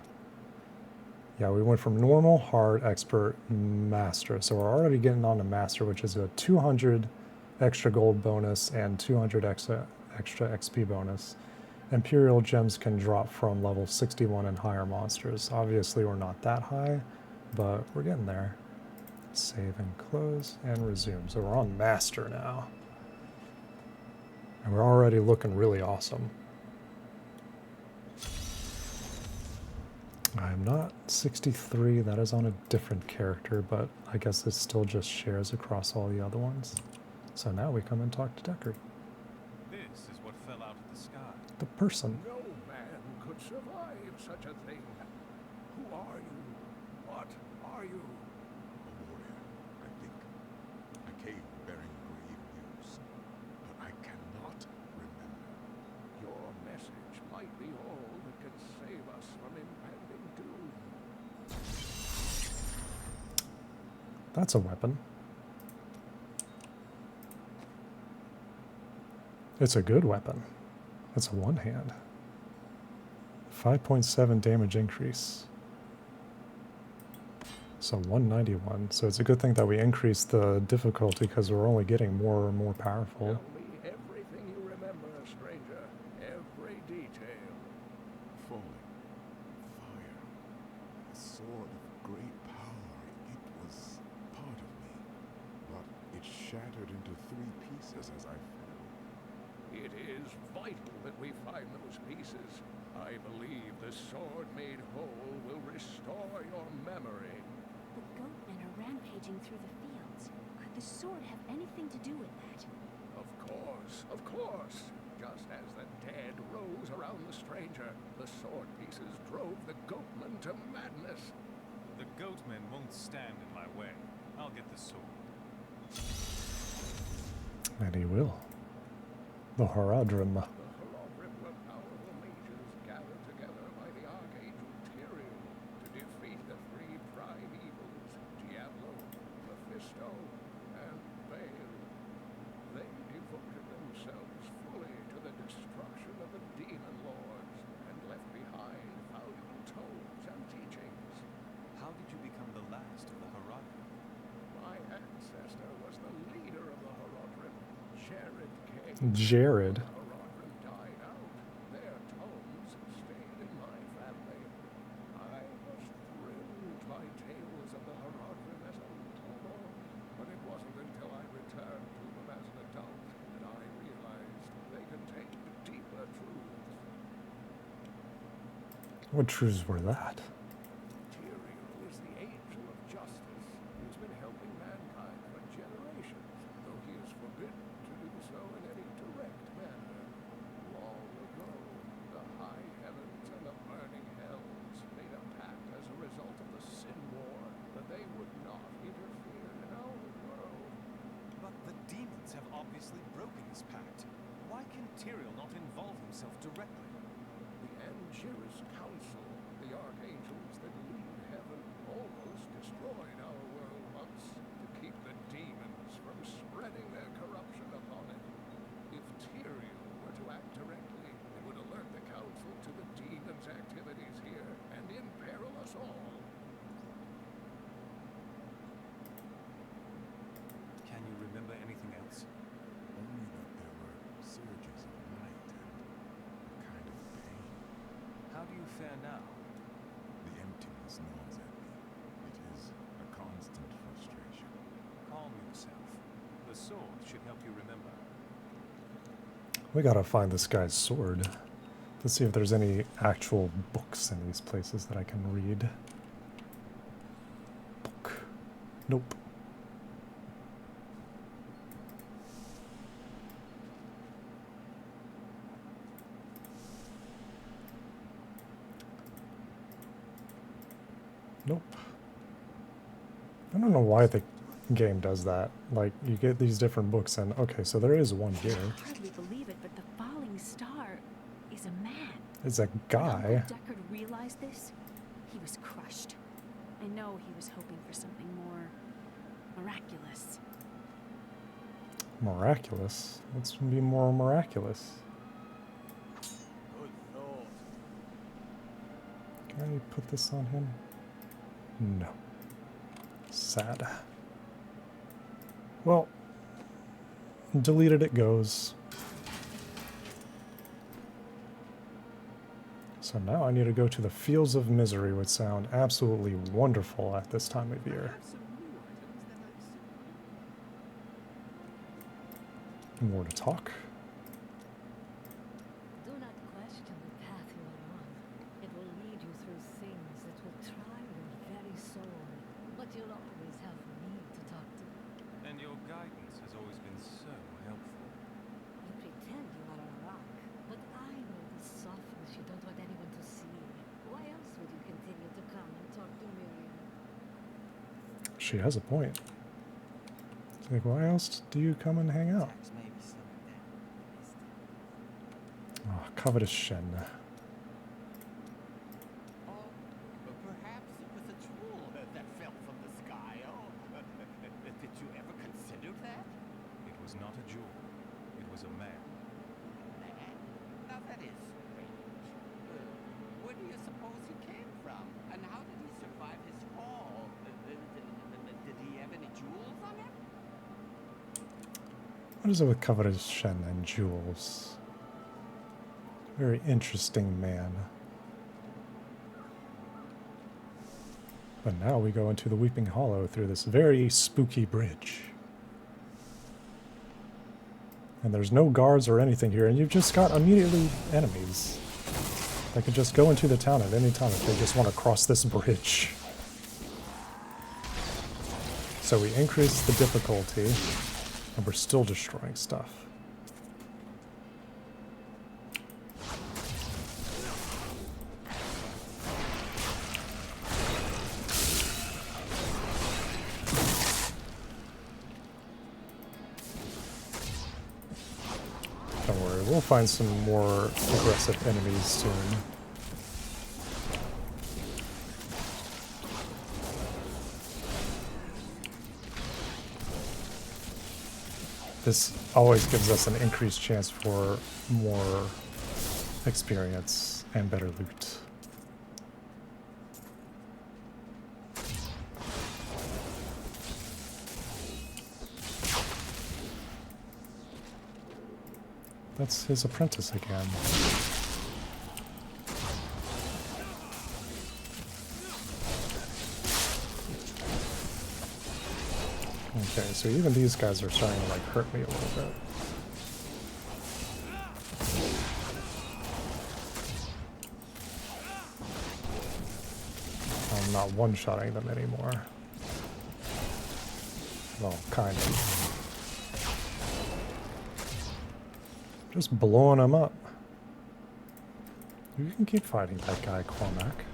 Yeah, we went from normal, hard, expert, master. So we're already getting on to master, which is a 200 extra gold bonus and 200 extra XP bonus. Imperial gems can drop from level 61 and higher monsters. Obviously, we're not that high, but we're getting there. Save and close and resume. So we're on master now. And we're already looking really awesome. I'm not 63, that is on a different character, but I guess it still just shares across all the other ones. So now we come and talk to Deckard. This is what fell out of the sky. The person. No man could survive such a thing. Who are you? What are you? A warrior, I think. A cave bearing grave news. But I cannot remember. Your message might be all that can save us from impending doom. That's a weapon. It's a good weapon. It's a one-hand. 5.7 damage increase. So 191. So it's a good thing that we increased the difficulty, because we're only getting more and more powerful. Tell me everything you remember, stranger. Every detail. Falling. Fire. A sword of great power. It was part of me. But it shattered into 3 pieces as I fell. It is vital that we find those pieces. I believe the sword made whole will restore your memory. The goatmen are rampaging through the fields. Could the sword have anything to do with that? Of course, of course. Just as the dead rose arose around the stranger. The sword pieces drove the goatmen to madness. The goatmen won't stand in my way. I'll get the sword. And he will. The Horadrim. The Horadrim were powerful mages gathered together by the Archangel Tyrael to defeat the three prime evils, Diablo, Mephisto, and Baal. They devoted themselves fully to the destruction of the demon lords and left behind valuable tomes and teachings. How did you become the last of the Horadrim? My ancestor was the leader of the Horadrim, Jared King. Jared. The Horadrim died out. Their tomes stayed in my family. I was thrilled by tales of the Horadrim as a little boy, but it wasn't until I returned to them as an adult that I realized they contained deeper truths. What truths were that? Tyrael is the angel of justice who's been helping mankind for generations, though he is forbidden to do so in any direct manner. Long ago, the high heavens and the burning hells made a pact as a result of the Sin War that they would not interfere in our world. But the demons have obviously broken this pact. Why can Tyrael not involve himself directly? The Angiris Council, the archangels that lead heaven, almost destroyed our world once to keep the demons from spreading their corruption upon it. If Tyrael were to act directly, it would alert the council to the demons' activities here and imperil us all. Can you remember anything else? Only that there were surges of light and a kind of pain. How do you fare now? The emptiness gnaws at me. It is a constant frustration. Calm yourself. The sword should help you remember. We gotta find this guy's sword. Let's see if there's any actual books in these places that I can read. Book. Nope. Nope. I don't know why the game does that. Like, you get these different books and, okay, so there is one here. I hardly believe it, but the falling star is a man. It's a guy. Uncle Deckard realized this. He was crushed. I know he was hoping for something more miraculous. Miraculous? What's gonna be more miraculous? Good thought. Can I put this on him? No. Sad. Well, deleted it goes. So now I need to go to the Fields of Misery, which sound absolutely wonderful at this time of year. More to talk. Do not question the path you are on. It will lead you through things that will try your very soul. But you'll always have me to talk to. And your guidance has always been so helpful. You pretend you are a rock, but I know the softness you don't want anyone to see. Why else would you continue to come and talk to Miriam? She has a point. It's like, why else do you come and hang out? Oh, covetous Shen. Oh, perhaps it was a jewel that fell from the sky. Oh, did you ever consider that? It was not a jewel. It was a man. Man? Now that is strange. Where do you suppose he came from? And how did he survive his fall? Did he have any jewels on him? What is it with covetous Shen and jewels? Very interesting man. But now we go into the Weeping Hollow through this very spooky bridge. And there's no guards or anything here, and you've just got immediately enemies. They could just go into the town at any time if they just want to cross this bridge. So we increase the difficulty, and we're still destroying stuff. find some more aggressive enemies soon. This always gives us an increased chance for more experience and better loot. That's his apprentice again. Okay, so even these guys are starting to like hurt me a little bit. I'm not one-shotting them anymore. Well, kind of. Just blowing them up. You can keep fighting that guy, Cormac.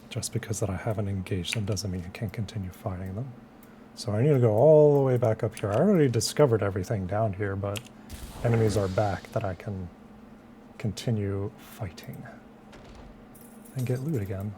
Just because that I haven't engaged them doesn't mean I can't continue fighting them. So I need to go all the way back up here. I already discovered everything down here, but enemies are back that I can continue fighting. And get loot again.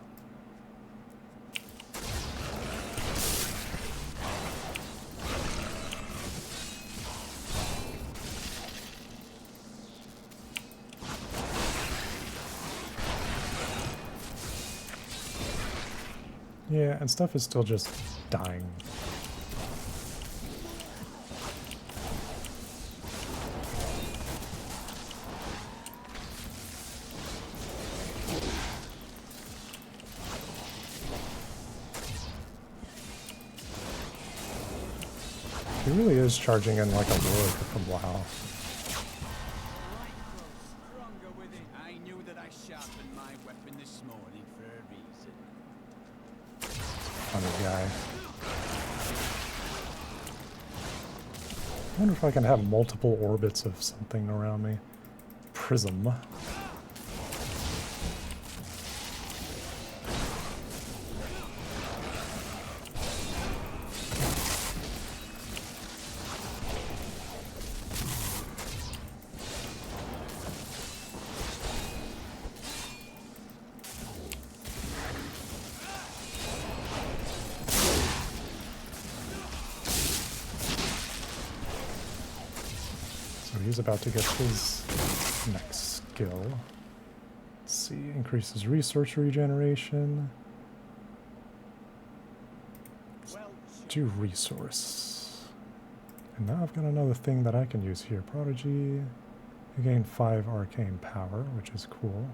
Yeah, and stuff is still just dying. He really is charging in like a lord from WoW. I knew that I sharpened my weapon this morning for a reason. Funny guy. I wonder if I can have multiple orbits of something around me. Prism. He's about to get his next skill. Let's see, increases resource regeneration. Let's do resource. And now I've got another thing that I can use here. Prodigy. You gain 5 arcane power, which is cool.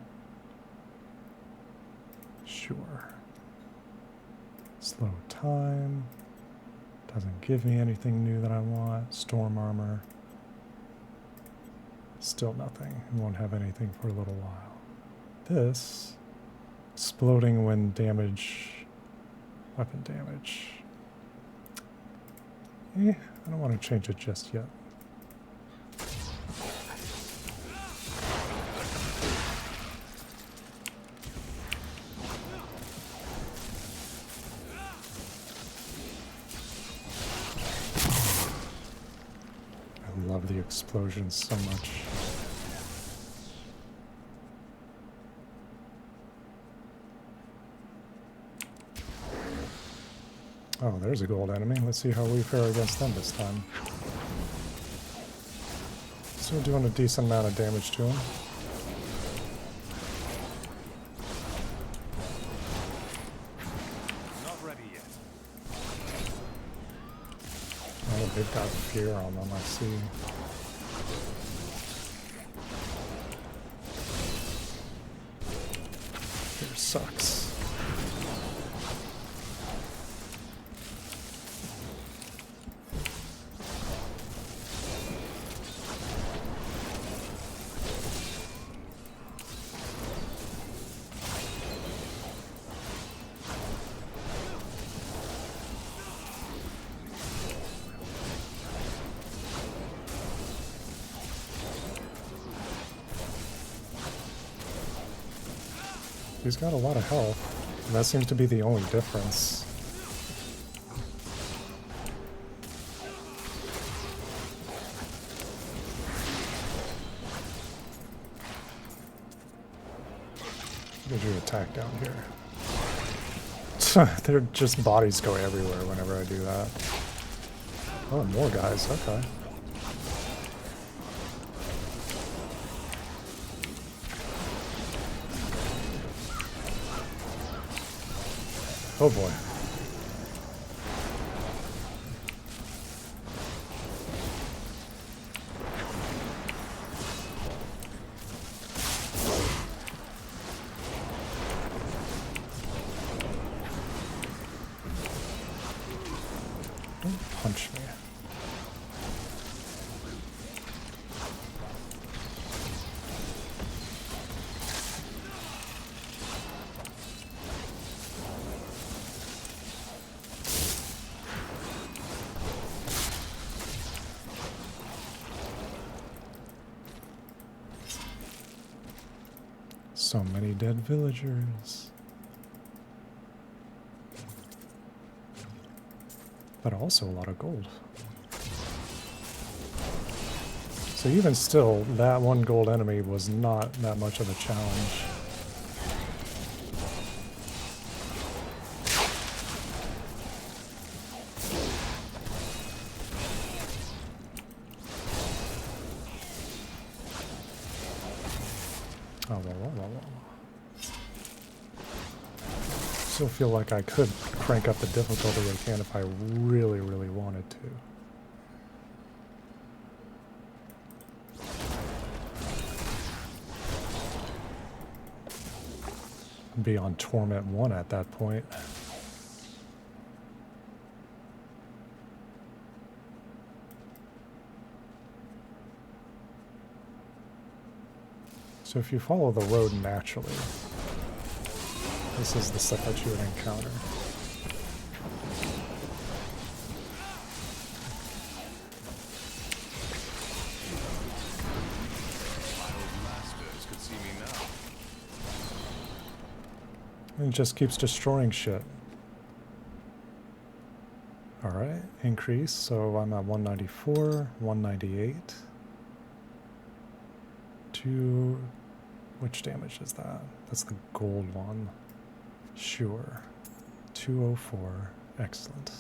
Sure. Slow time. Doesn't give me anything new that I want. Storm armor. Still nothing. We won't have anything for a little while. This, exploding when damage, weapon damage. I don't want to change it just yet. I love the explosions so much. Oh, there's a gold enemy. Let's see how we fare against them this time. Still doing a decent amount of damage to him. Not ready yet. Oh, they've got fear on them, I see. Fear sucks. He's got a lot of health, and that seems to be the only difference. Look at your attack down here. They're just bodies go everywhere whenever I do that. Oh, more guys. Okay. Oh boy. Don't punch me. So many dead villagers. But also a lot of gold. So even still, that one gold enemy was not that much of a challenge. Oh, well. Still feel like I could crank up the difficulty again if I really, really wanted to. Be on Torment 1 at that point. So if you follow the road naturally, this is the stuff that you would encounter. Could see me now. And it just keeps destroying shit. Alright, increase, so I'm at 194, 198. Which damage is that? That's the gold one. Sure. 204, excellent.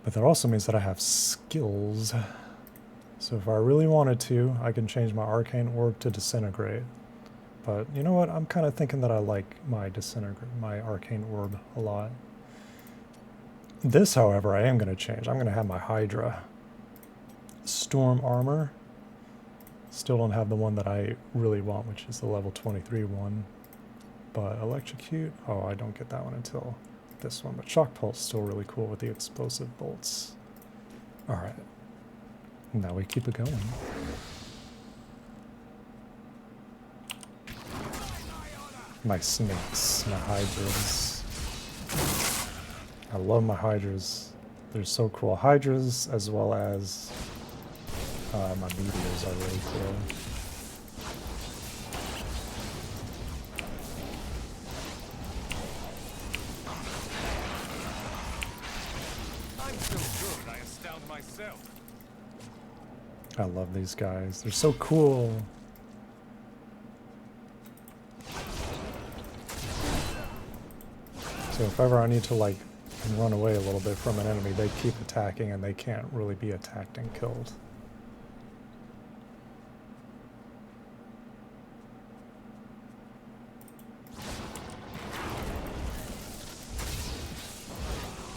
But that also means that I have skills. So if I really wanted to, I can change my arcane orb to disintegrate. But you know what? I'm kind of thinking that I like my arcane orb a lot. This, however, I am going to change. I'm going to have my Hydra. Storm armor. Still don't have the one that I really want, which is the level 23 one. But electrocute, oh, I don't get that one until this one. But shock pulse still really cool with the explosive bolts. All right. Now we keep it going. My snakes, my hydras. I love my hydras. They're so cool. Hydras as well as my meteors are really cool. I'm so good, I astound myself. I love these guys. They're so cool. So if ever I need to like run away a little bit from an enemy, they keep attacking and they can't really be attacked and killed.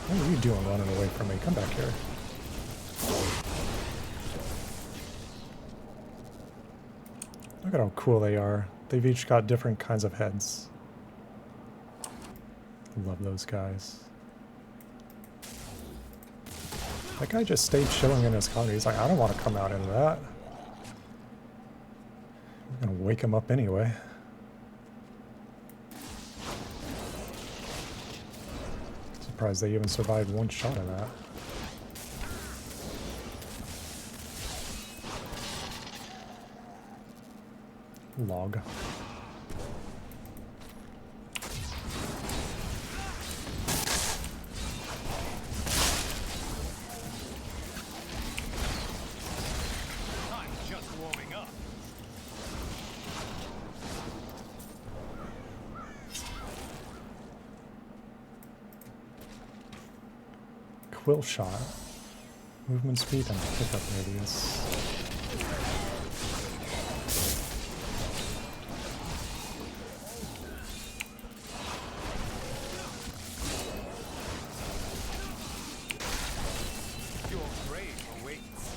What are you doing running away from me? Come back here. Look at how cool they are. They've each got different kinds of heads. Love those guys. That guy just stayed chilling in his corner. He's like, I don't want to come out into that. I'm gonna wake him up anyway. Surprised they even survived one shot of that. Log. Quill shot. Movement speed and pickup radius. Your grave awaits.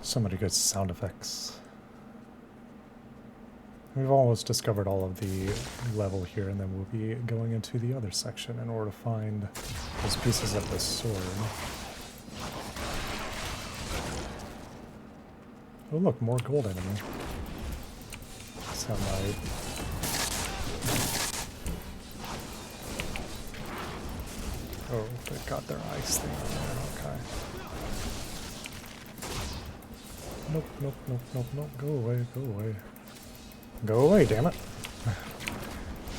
So many good sound effects. We've almost discovered all of the level here, and then we'll be going into the other section in order to find those pieces of the sword. Oh look, more gold enemy. That's how my... Oh, they got their ice thing on there, okay. Nope, nope, nope, nope, nope, go away, go away. Go away, damn it.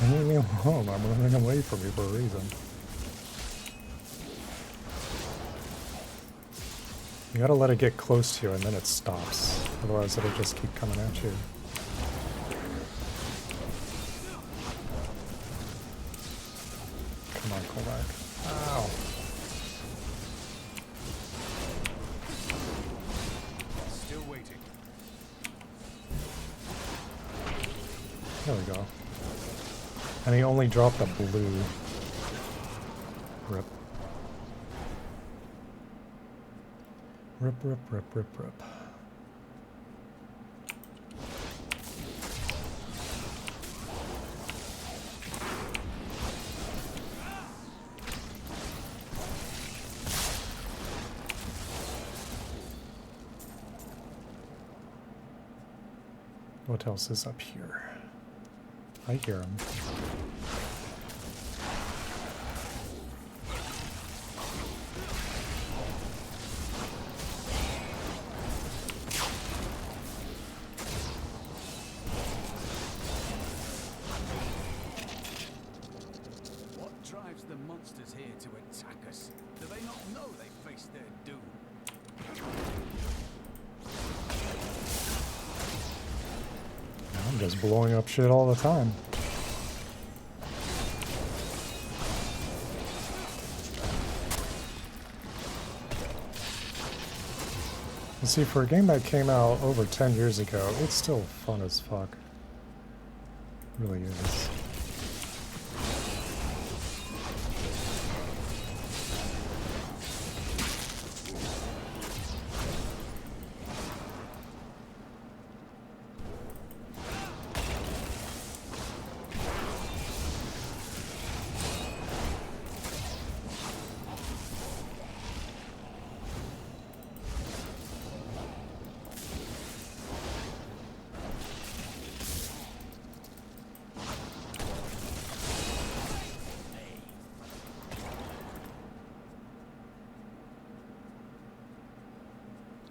Leave me alone, I'm running away from you for a reason. You gotta let it get close to you and then it stops. Otherwise it'll just keep coming at you. Come on, Kolak. Ow. Still waiting. There we go. And he only dropped a blue. Rip. Rip, rip, rip, rip, rip. What else is up here? I hear him. What drives the monsters here to attack us? Do they not know they face their doom? I'm just blowing up shit all the time. You see, for a game that came out over 10 years ago, it's still fun as fuck. It really is.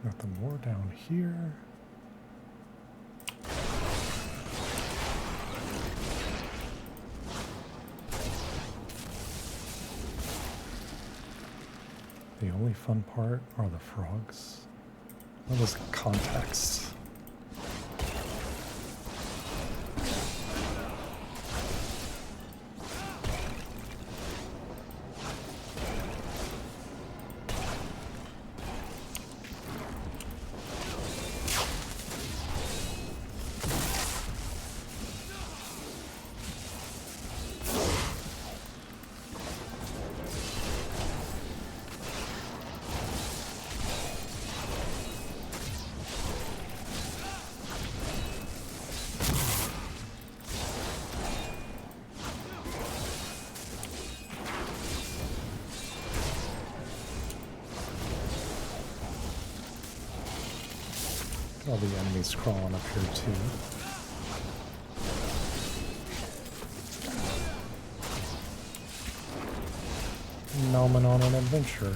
Nothing more down here. The only fun part are the frogs. What is context? All the enemies crawling up here too. Now I'm on an adventure.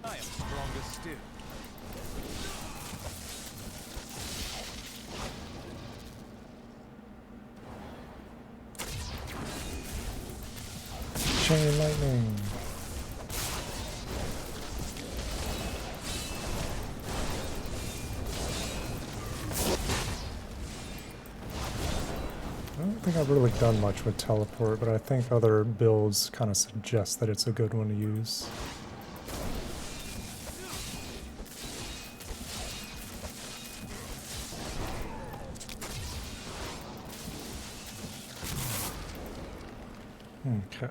I am stronger still. Chain lightning. I don't think I've really done much with teleport, but I think other builds kind of suggest that it's a good one to use. Okay.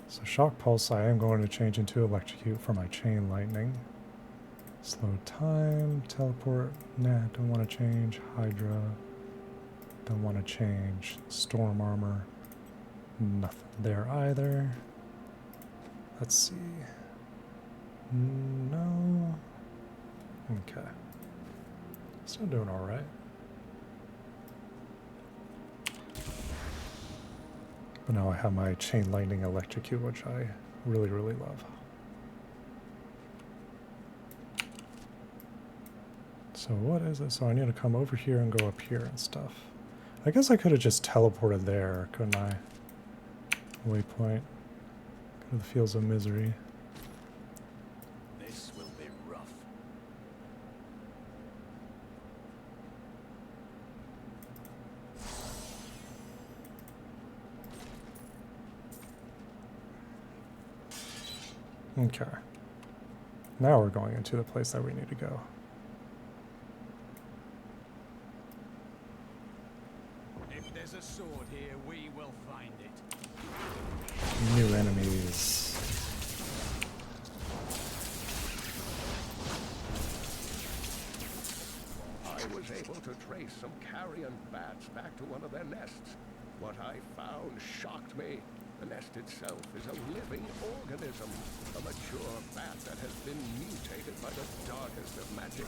So Shock Pulse I am going to change into Electrocute for my Chain Lightning. Slow Time, Teleport, nah, don't want to change. Hydra, don't want to change. Storm Armor, nothing there either. Let's see. No. Okay. Still doing alright. But now I have my Chain Lightning Electrocute, which I really, really love. So what is it? So I need to come over here and go up here and stuff. I guess I could have just teleported there, couldn't I? Waypoint. Go to the Fields of Misery. This will be rough. Okay. Now we're going into the place that we need to go. If there's a sword here, we will find it. New enemies. I was able to trace some carrion bats back to one of their nests. What I found shocked me. The nest itself is a living organism, a mature bat that has been mutated by the darkest of magic.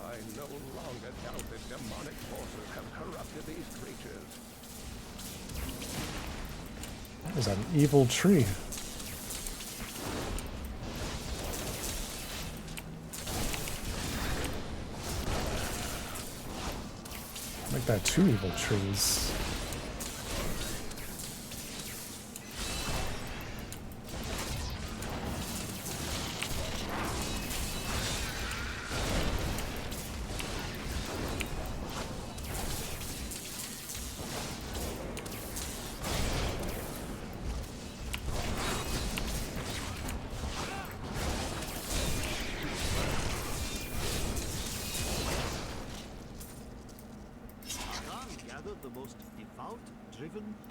I no longer doubt that demonic forces have corrupted these creatures. That is an evil tree. Make that two evil trees.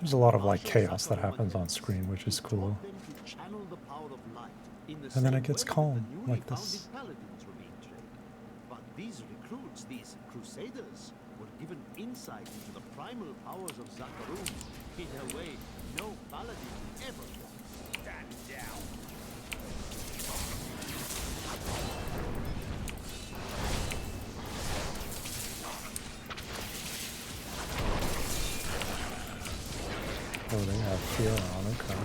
There's a lot of like chaos that happens on screen, which is cool. And then it gets calm, like this. But these recruits, these crusaders, were given insight into the primal powers of Zakarum in a way no paladin ever was. Stand down. Oh, they have fear on, okay.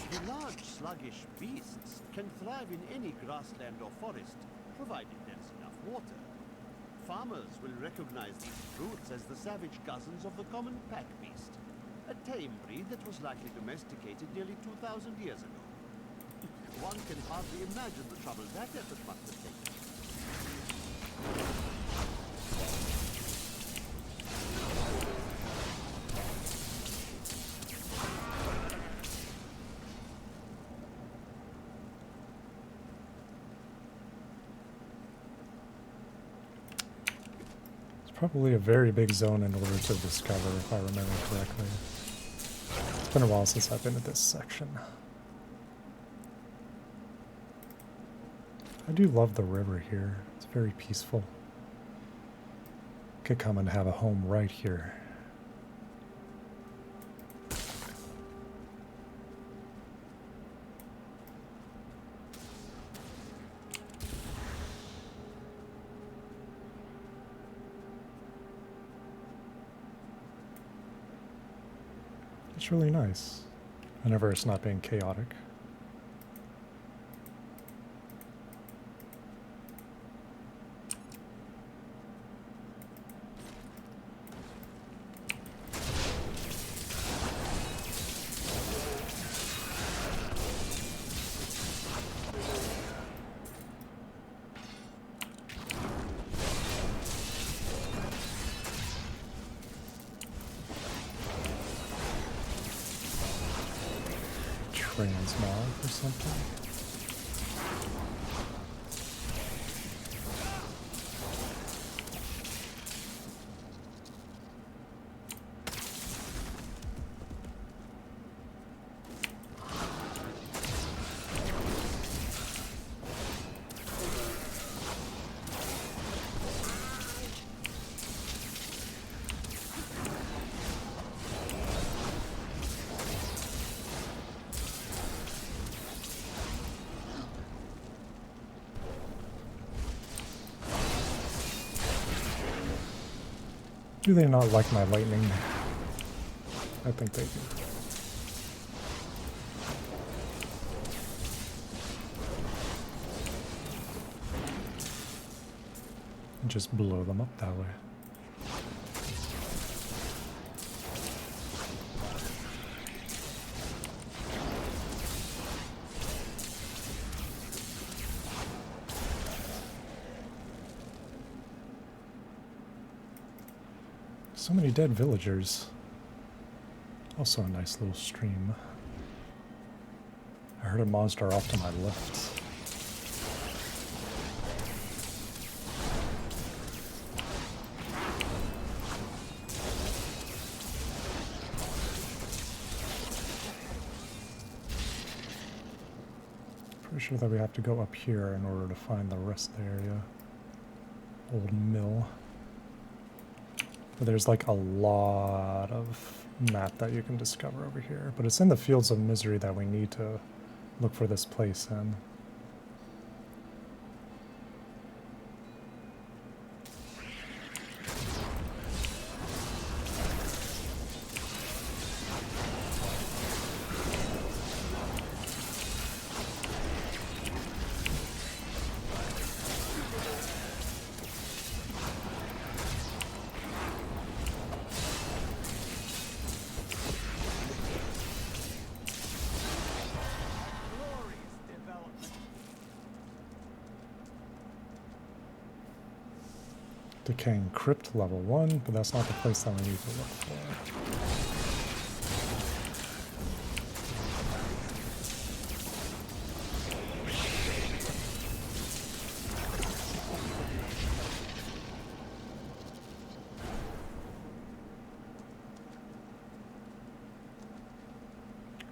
The large, sluggish beasts can thrive in any grassland or forest, provided there's enough water. Farmers will recognize these fruits as the savage cousins of the common pack beast, a tame breed that was likely domesticated nearly 2,000 years ago. One can hardly imagine the trouble that effort must have taken. Probably a very big zone in order to discover, if I remember correctly. It's been a while since I've been at this section. I do love the river here. It's very peaceful. Could come and have a home right here. It's really nice whenever it's not being chaotic. Transmog or something. Do they not like my lightning? I think they do. Just blow them up that way. So many dead villagers. Also a nice little stream. I heard a monster off to my left. Pretty sure that we have to go up here in order to find the rest of the area. Old mill. But there's like a lot of map that you can discover over here. But it's in the Fields of Misery that we need to look for this place in. Decaying Crypt level 1, but that's not the place that we need to look for.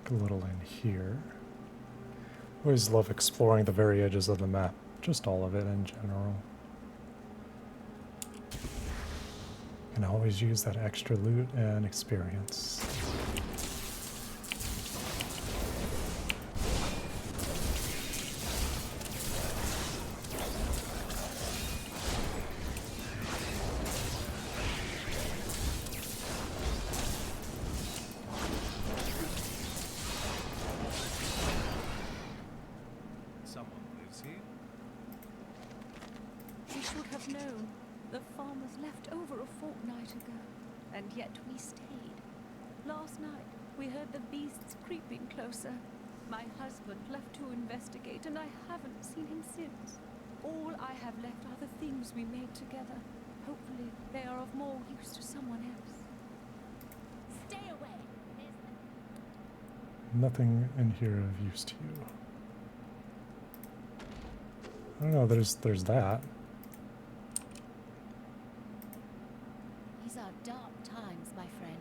A little in here. Always love exploring the very edges of the map, just all of it in general. Can always use that extra loot and experience. Someone lives here? We should have known. The farmers left over a fortnight ago, and yet we stayed. Last night, we heard the beasts creeping closer. My husband left to investigate, and I haven't seen him since. All I have left are the things we made together. Hopefully, they are of more use to someone else. Stay away! Nothing in here of use to you. I don't know, there's that. These are dark times, my friend.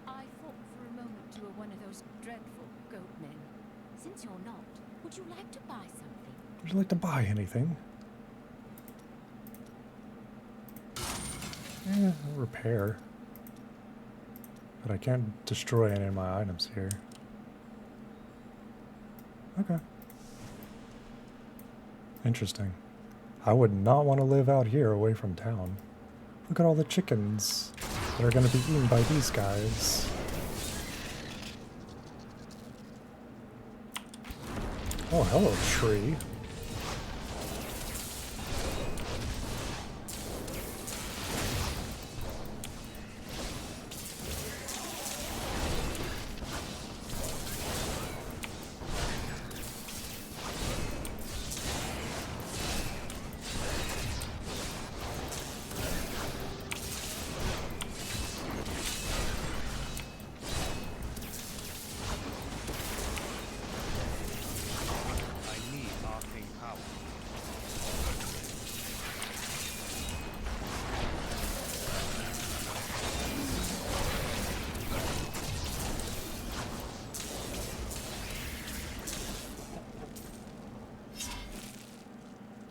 I thought for a moment you were one of those dreadful goat men. Since you're not, would you like to buy something? Would you like to buy anything? Repair. But I can't destroy any of my items here. Okay. Interesting. I would not want to live out here away from town. Look at all the chickens that are going to be eaten by these guys. Oh, hello, tree.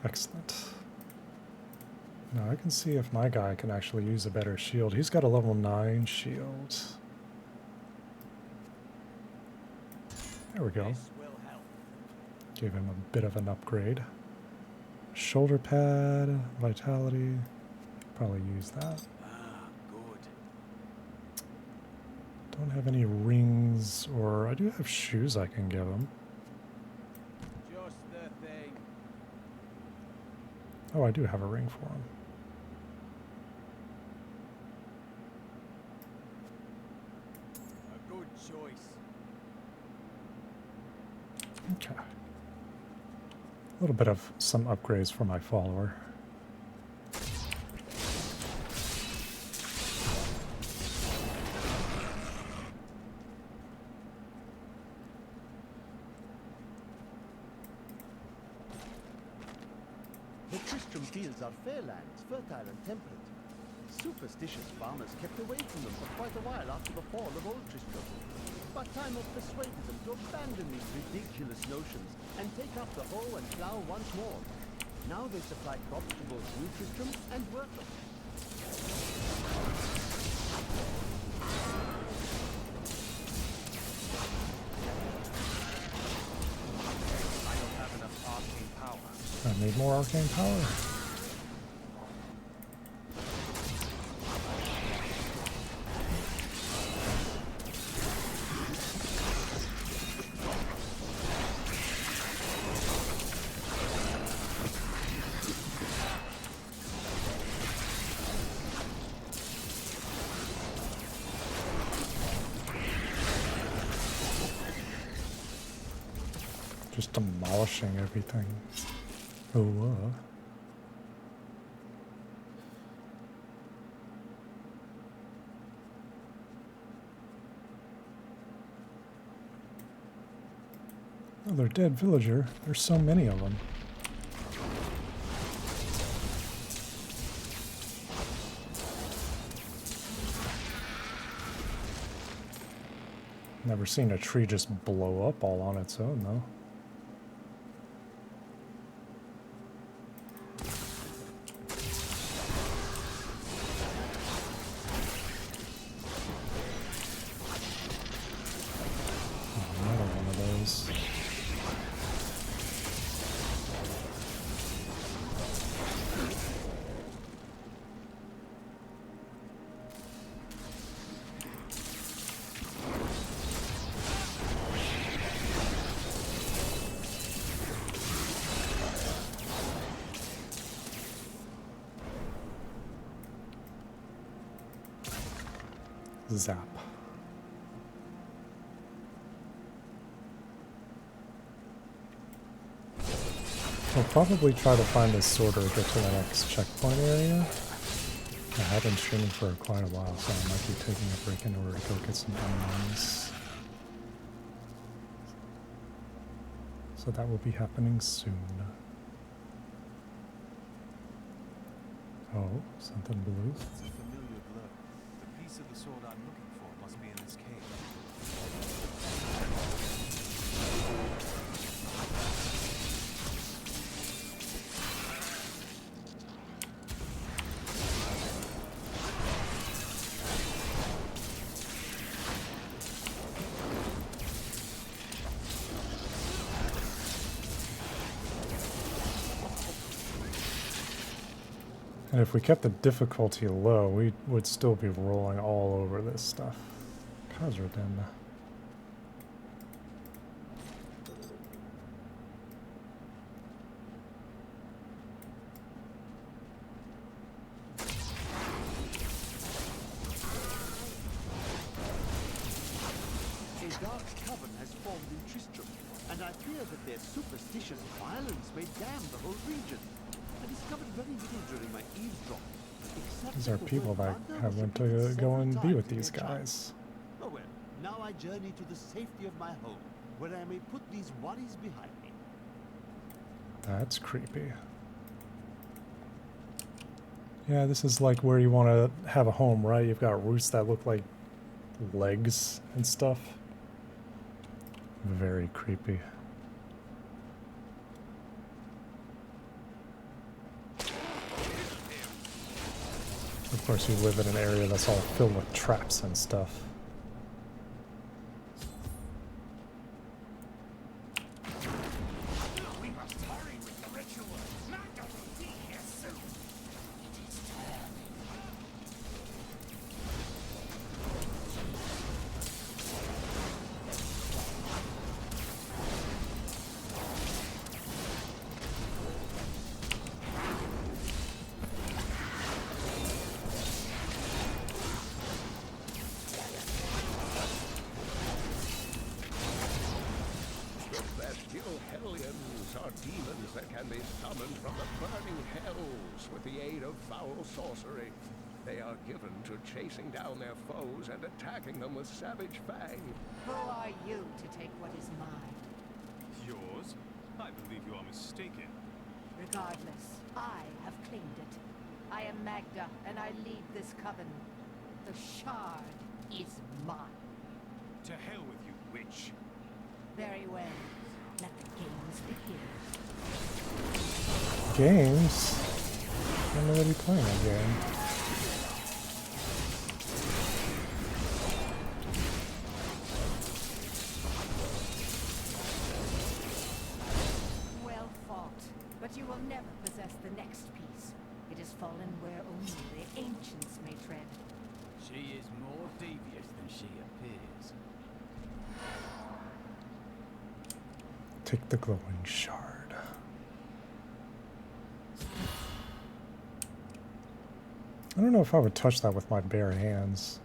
Excellent. Now I can see if my guy can actually use a better shield. He's got a level 9 shield. There we go. Gave him a bit of an upgrade. Shoulder pad, vitality. Probably use that. Don't have any rings, or I do have shoes I can give him. Just the thing. Oh, I do have a ring for him. A good choice. Okay. A little bit of some upgrades for my follower. The Tristram fields are fair lands, fertile and temperate. Superstitious farmers kept away from them for quite a while after the fall of Old Tristram. But time has persuaded them to abandon these ridiculous notions and take up the hoe and plough once more. Now they supply crops to both New Tristram and Wortham. I don't have enough arcane power. I need more arcane power. Just demolishing everything. Oh, Another dead villager. There's so many of them. Never seen a tree just blow up all on its own, though. Another one of those. Zap. I'll probably try to find this sword or get to the next checkpoint area. I have been streaming for quite a while, so I might be taking a break in order to go get some onions. So that will be happening soon. Oh, something blue. It's a familiar glow. The piece of the sword I'm looking for must be in this cave. And if we kept the difficulty low, we would still be rolling all over this stuff. Khazradin. dark coven has formed in Tristram, and I fear that their superstitious violence may damn the whole region. I discovered very little during my eavesdropping, except These that are the people word that mother I was went repeated to go several and be times with in these their chant. guys. Oh well, now I journey to the safety of my home, where I may put these worries behind me. That's creepy. Yeah, this is like where you want to have a home, right? You've got roots that look like legs and stuff. Very creepy. Of course, you live in an area that's all filled with traps and stuff. We must hurry with the ritual. Magda will be here soon. It is time. Celestial hellions are demons that can be summoned from the burning hells with the aid of foul sorcery. They are given to chasing down their foes and attacking them with savage fang. Who are you to take what is mine? Yours? I believe you are mistaken. Regardless, I have claimed it. I am Magda, and I lead this coven. The shard is mine. To hell with you, witch. Very well. Let the games begin. Games? I'm already playing a game. Well fought, but you will never possess the next piece. It has fallen where only the ancients may tread. She is more devious than she appears. Take the glowing shard. I don't know if I would touch that with my bare hands.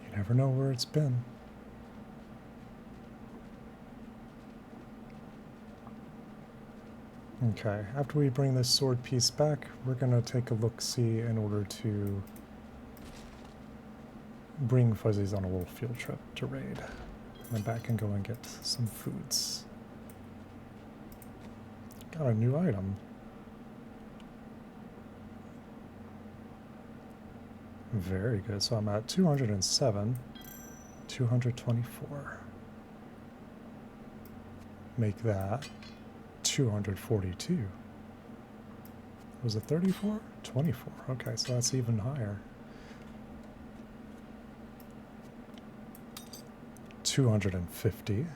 You never know where it's been. Okay, after we bring this sword piece back, we're gonna take a look-see in order to bring Fuzzies on a little field trip to raid. And then back and go and get some foods. Got a new item. Very good. So I'm at 207, 224. Make that 242. Was it 34? 24. Okay, so that's even higher. 250.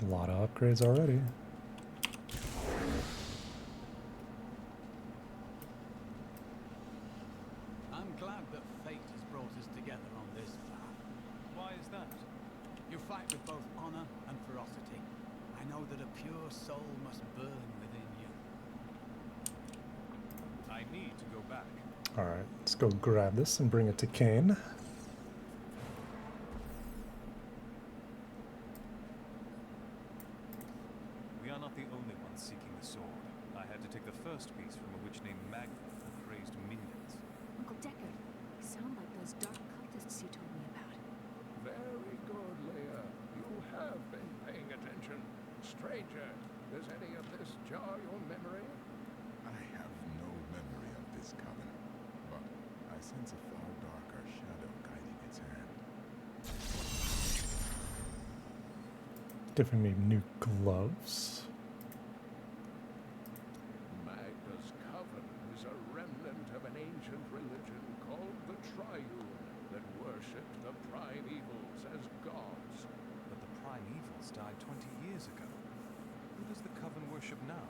A lot of upgrades already. I'm glad that fate has brought us together on this path. Why is that? You fight with both honor and ferocity. I know that a pure soul must burn within you. I need to go back. Alright, let's go grab this and bring it to Kane. We are not the only ones seeking the sword. I had to take the first piece from a witch named Magda who crazed minions. Uncle Deckard, you sound like those dark cultists you told me about. Very good, Leia. You have been paying attention. Stranger, does any of this jar your memory? I have no memory of this coven, but I sense a far darker shadow guiding its hand. Giving me new gloves. Magda's coven is a remnant of an ancient religion called the Triune that worshipped the primevals as gods. But the primevals died 20 years ago. Who does the coven worship now?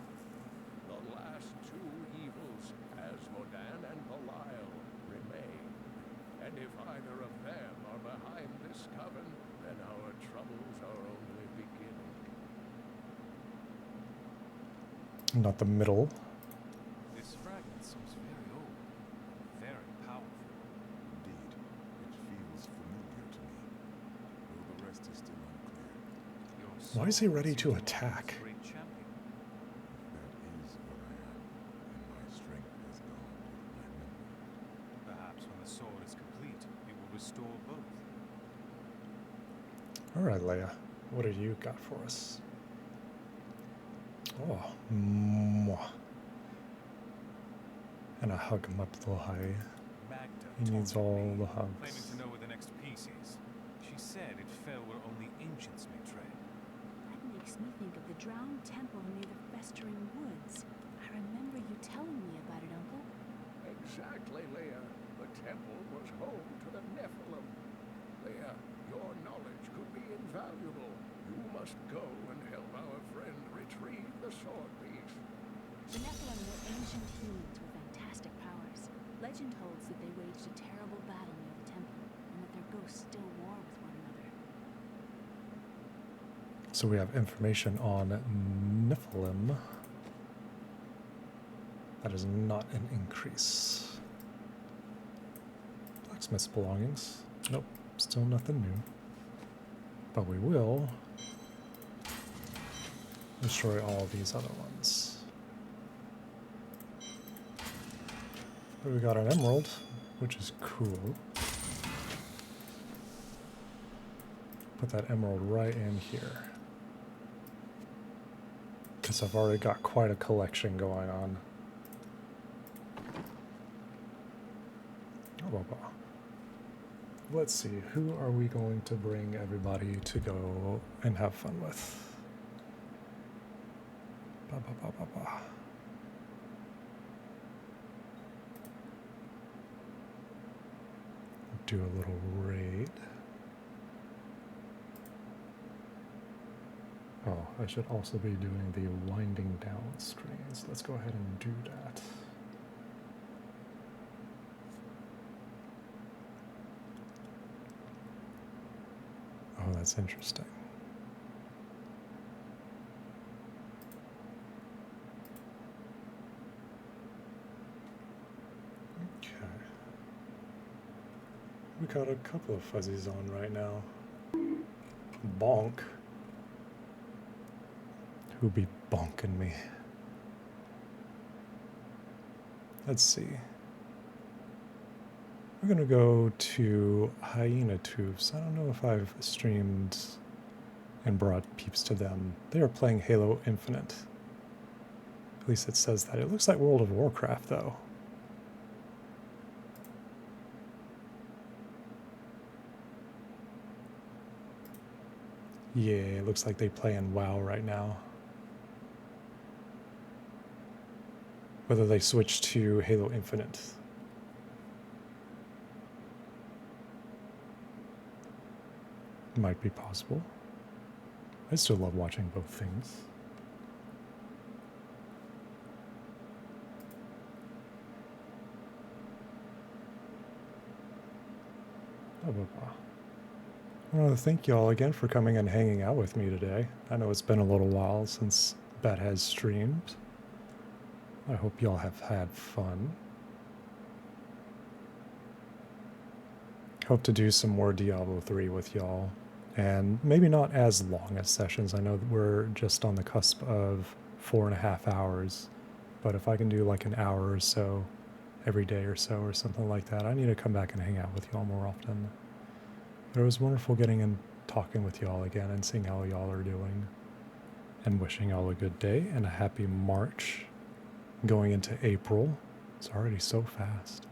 The last two evils, Asmodan and Belial, remain. And if either of them are behind this coven, then our troubles are only beginning. Not the middle. This fragment seems very old, very powerful. Why is he ready to attack? That is what I am, and my strength has gone with my memory. Perhaps when the sword is complete, it will restore both. Alright, Leia. What have you got for us? Oh, mwah. And a hug him up the high. Magda He needs taunted all me, the claiming hugs. to know where the next piece is. She said it fell where only ancients may tread. That makes me think of the drowned temple near the festering woods. I remember you telling me about it, Uncle. Exactly, Leia. The temple was home to the Nephilim. Leia, your knowledge could be invaluable. You must go and help our friend retrieve the sword piece. The Nephilim were ancient humans with fantastic powers. Legend holds that they waged a terrible battle near the temple, and that their ghosts still war with one another. So we have information on Nephilim. That is not an increase. Blacksmith's belongings. Nope, still nothing new. But we will destroy all these other ones. But we got an emerald, which is cool. Put that emerald right in here. Because I've already got quite a collection going on. Let's see, who are we going to bring everybody to go and have fun with? Ba, ba, ba, ba, ba. Do a little raid. Oh, I should also be doing the winding down strings. Let's go ahead and do that. Oh, that's interesting. Okay. We got a couple of fuzzies on right now. Bonk. Who be bonking me? Let's see. We're gonna go to Hyena Tubes. I don't know if I've streamed and brought peeps to them. They are playing Halo Infinite. At least it says that. It looks like World of Warcraft, though. Yeah, it looks like they play in WoW right now. Whether they switch to Halo Infinite. Might be possible. I still love watching both things. I want to thank you all again for coming and hanging out with me today. I know it's been a little while since Bat has streamed. I hope y'all have had fun. Hope to do some more Diablo 3 with y'all. And maybe not as long as sessions. I know that we're just on the cusp of 4.5 hours. But if I can do like an hour or so every day or so or something like that, I need to come back and hang out with y'all more often. But it was wonderful getting and talking with y'all again and seeing how y'all are doing. And wishing y'all a good day and a happy March. Going into April. It's already so fast.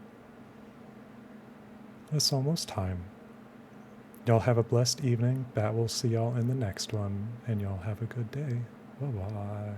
It's almost time. Y'all have a blessed evening. Bat will see y'all in the next one. And y'all have a good day. Bye-bye.